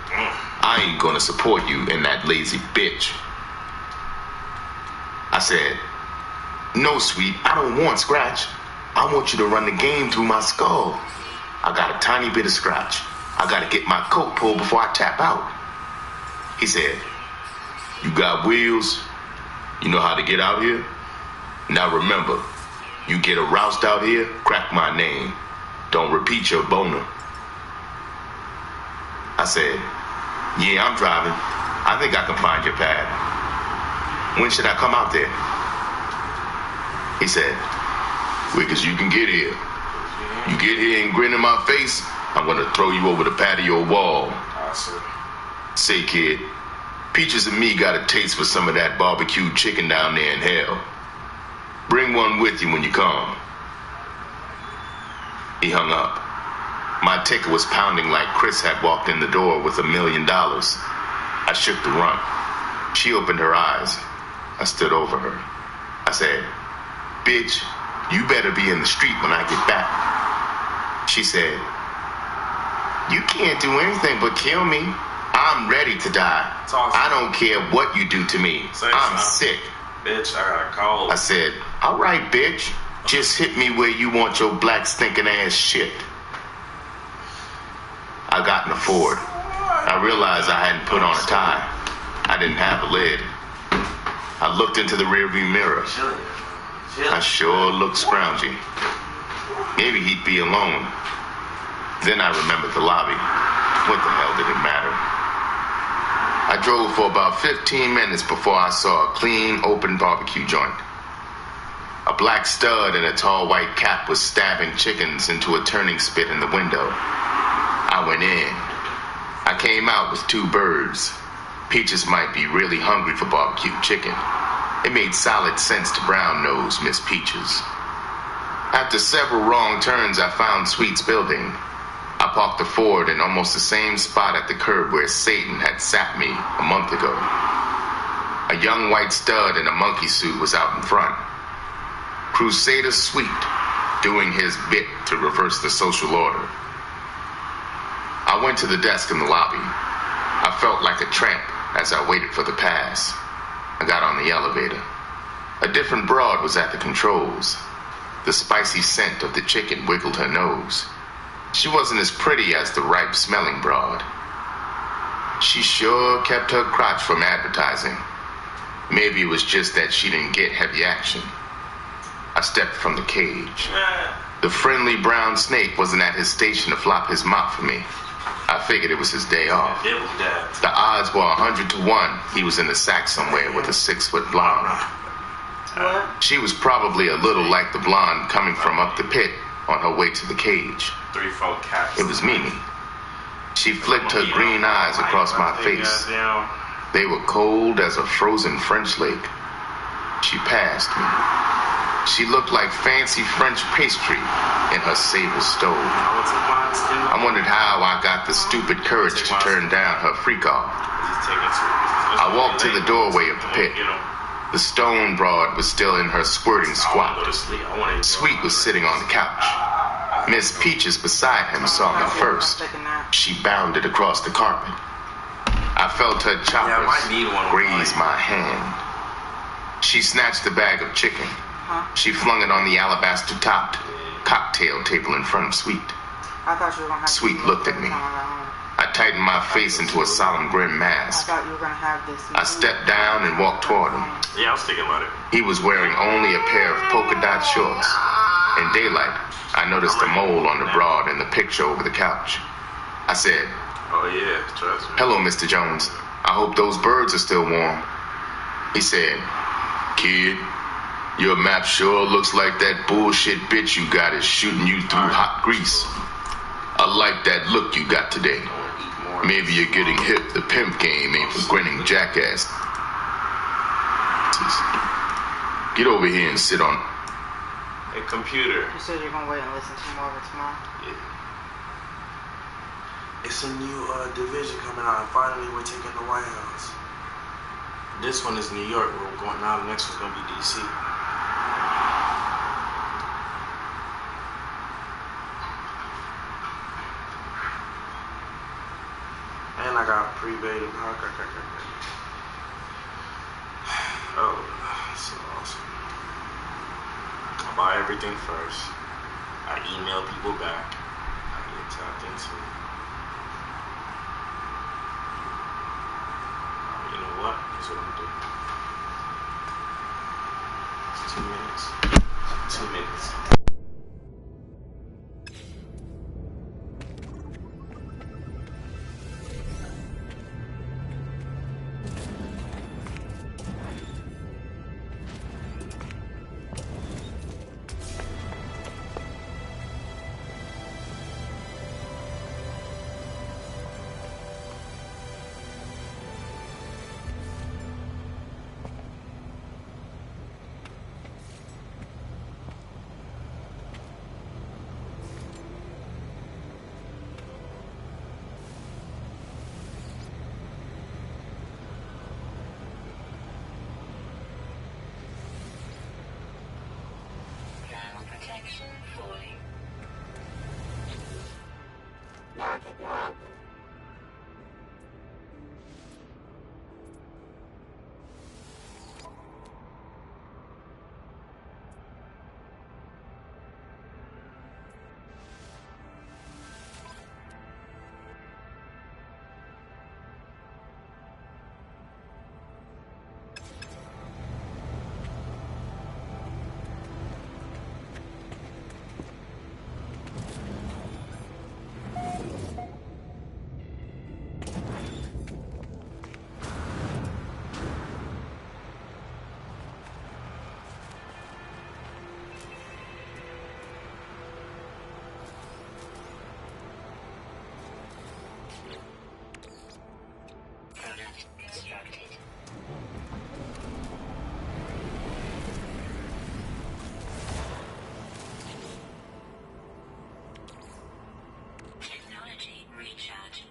I ain't gonna support you in that lazy bitch." I said, "No, Sweet, I don't want scratch. I want you to run the game through my skull. I got a tiny bit of scratch. I gotta get my coat pulled before I tap out." He said, "You got wheels? You know how to get out here? Now remember, you get aroused out here, crack my name. Don't repeat your boner." I said, "Yeah, I'm driving. I think I can find your pad. When should I come out there?" He said, "Quick as you can get here. You get here and grin in my face, I'm gonna throw you over the patio wall. Say, kid, Peaches and me got a taste for some of that barbecued chicken down there in hell. Bring one with you when you come. He hung up. My ticker was pounding like Chris had walked in the door with $1 million. I shook the runt. She opened her eyes. I stood over her. I said, "Bitch, you better be in the street when I get back." She said, "You can't do anything but kill me. I'm ready to die. I don't care what you do to me. I'm sick." Bitch, I got a cold. I said, "All right, bitch. Just hit me where you want your black stinking ass shit." I got in the Ford. I realized I hadn't put on a tie. I didn't have a lid. I looked into the rearview mirror. I sure looked scroungy. Maybe he'd be alone. Then I remembered the lobby. What the hell did it matter? I drove for about 15 minutes before I saw a clean, open barbecue joint. A black stud in a tall white cap was stabbing chickens into a turning spit in the window. I went in. I came out with 2 birds. Peaches might be really hungry for barbecued chicken. It made solid sense to brown-nosed Miss Peaches. After several wrong turns, I found Sweet's building. I parked the Ford in almost the same spot at the curb where Satan had sapped me a month ago. A young white stud in a monkey suit was out in front. Crusader Sweet, doing his bit to reverse the social order. I went to the desk in the lobby. I felt like a tramp as I waited for the pass. I got on the elevator. A different broad was at the controls. The spicy scent of the chicken wiggled her nose. She wasn't as pretty as the ripe-smelling broad. She sure kept her crotch from advertising. Maybe it was just that she didn't get heavy action. I stepped from the cage. The friendly brown snake wasn't at his station to flop his mop for me. I figured it was his day off. It was dead. The odds were 100 to 1 he was in the sack somewhere with a 6-foot blonde. What? She was probably a little like the blonde coming from up the pit on her way to the cage. 3-4 cats. It was Mimi. She flicked her green eyes across my face. They were cold as a frozen French lake. She passed me. She looked like fancy French pastry in her sable stove. I wondered how I got the stupid courage to turn down her freak-off. I walked to the doorway of the pit. The stone broad was still in her squirting squat. Sweet was sitting on the couch. Miss Peaches beside him saw me first. She bounded across the carpet. I felt her choppers graze my hand. She snatched the bag of chicken. She flung it on the alabaster-topped cocktail table in front of Sweet. I thought you were gonna have Sweet looked at me. I tightened my face into a solemn grim mask. I thought you were gonna have this. I stepped down and walked toward him. Yeah, I was thinking about it. He was wearing only a pair of polka dot shorts. In daylight, I noticed a mole on the broad in the picture over the couch. I said, Oh, yeah, trust me. "Hello, Mr. Jones. I hope those birds are still warm." He said, "Kid, your map sure looks like that bullshit bitch you got is shooting you through hot grease. I like that look you got today. Maybe you're getting hip. The pimp game ain't for grinning jackass. Get over here and sit on." Hey, computer. You said you're gonna wait and listen to more of it tomorrow. Yeah. It's a new division coming out, and finally we're taking the White House. This one is New York. We're going now. The next one's gonna be DC. And I got pre-paid. Oh, so awesome. I buy everything first. I email people back. I get tapped into. You know what? Here's what I'm doing. It's 2 minutes. 2 minutes. Technology recharge.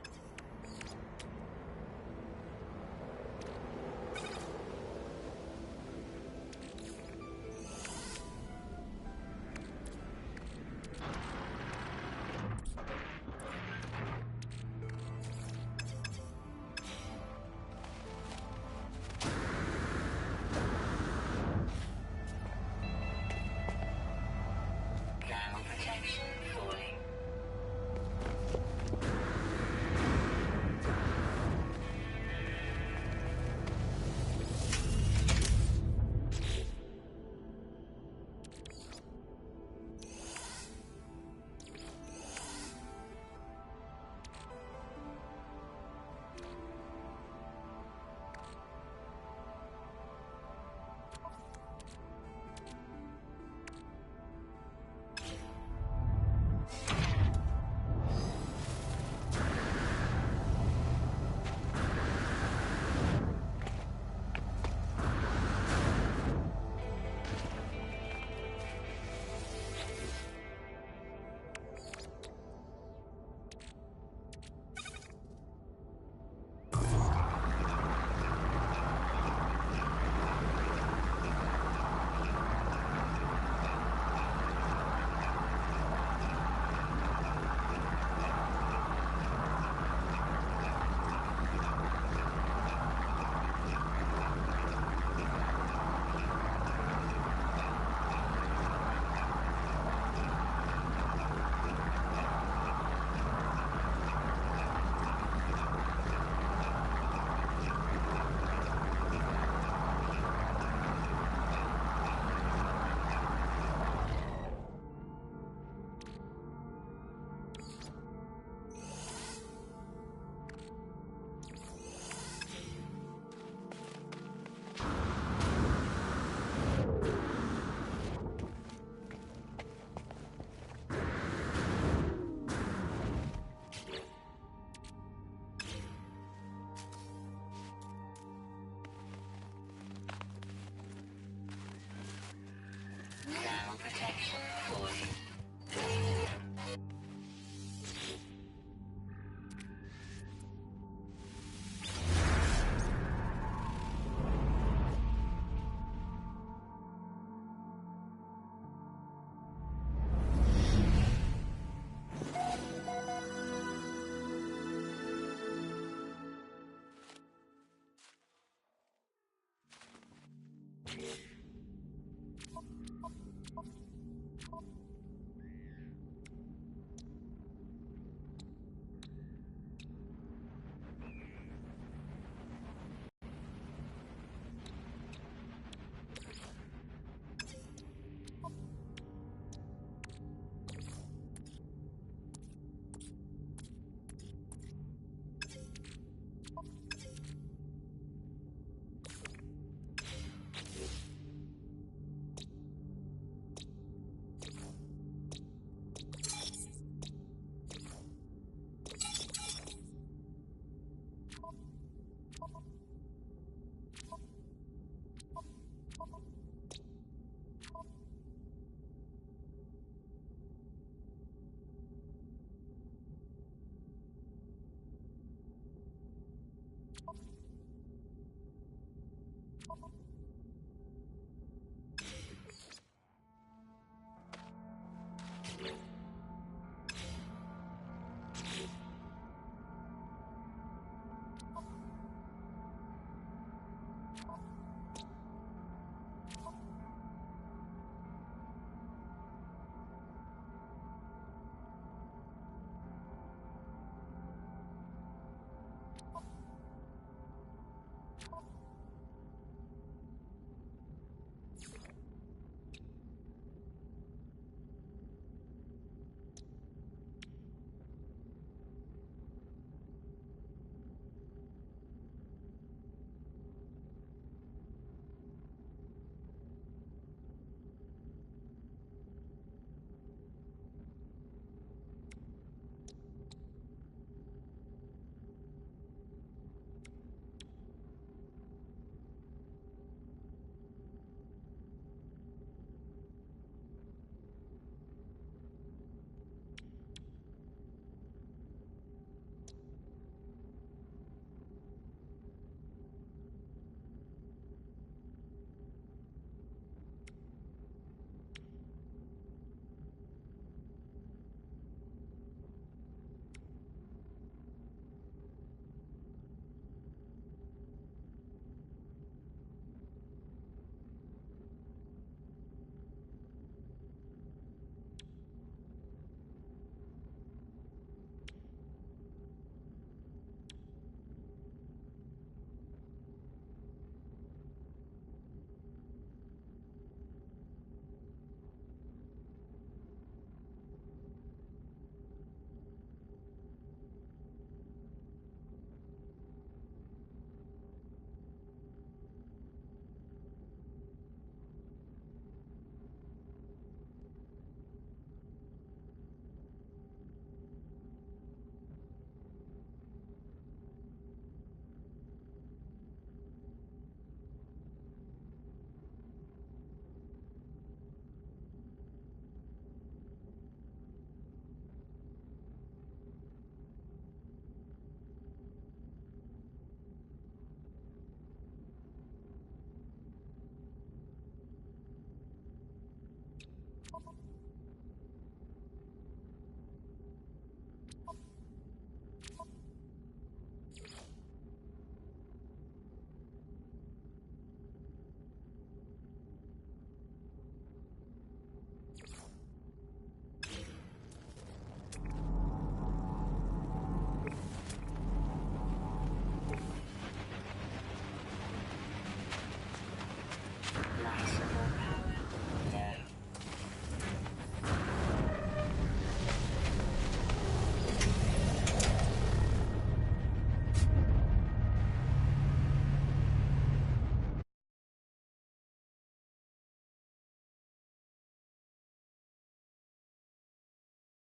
Thermal protection falling. Thermal protection falling.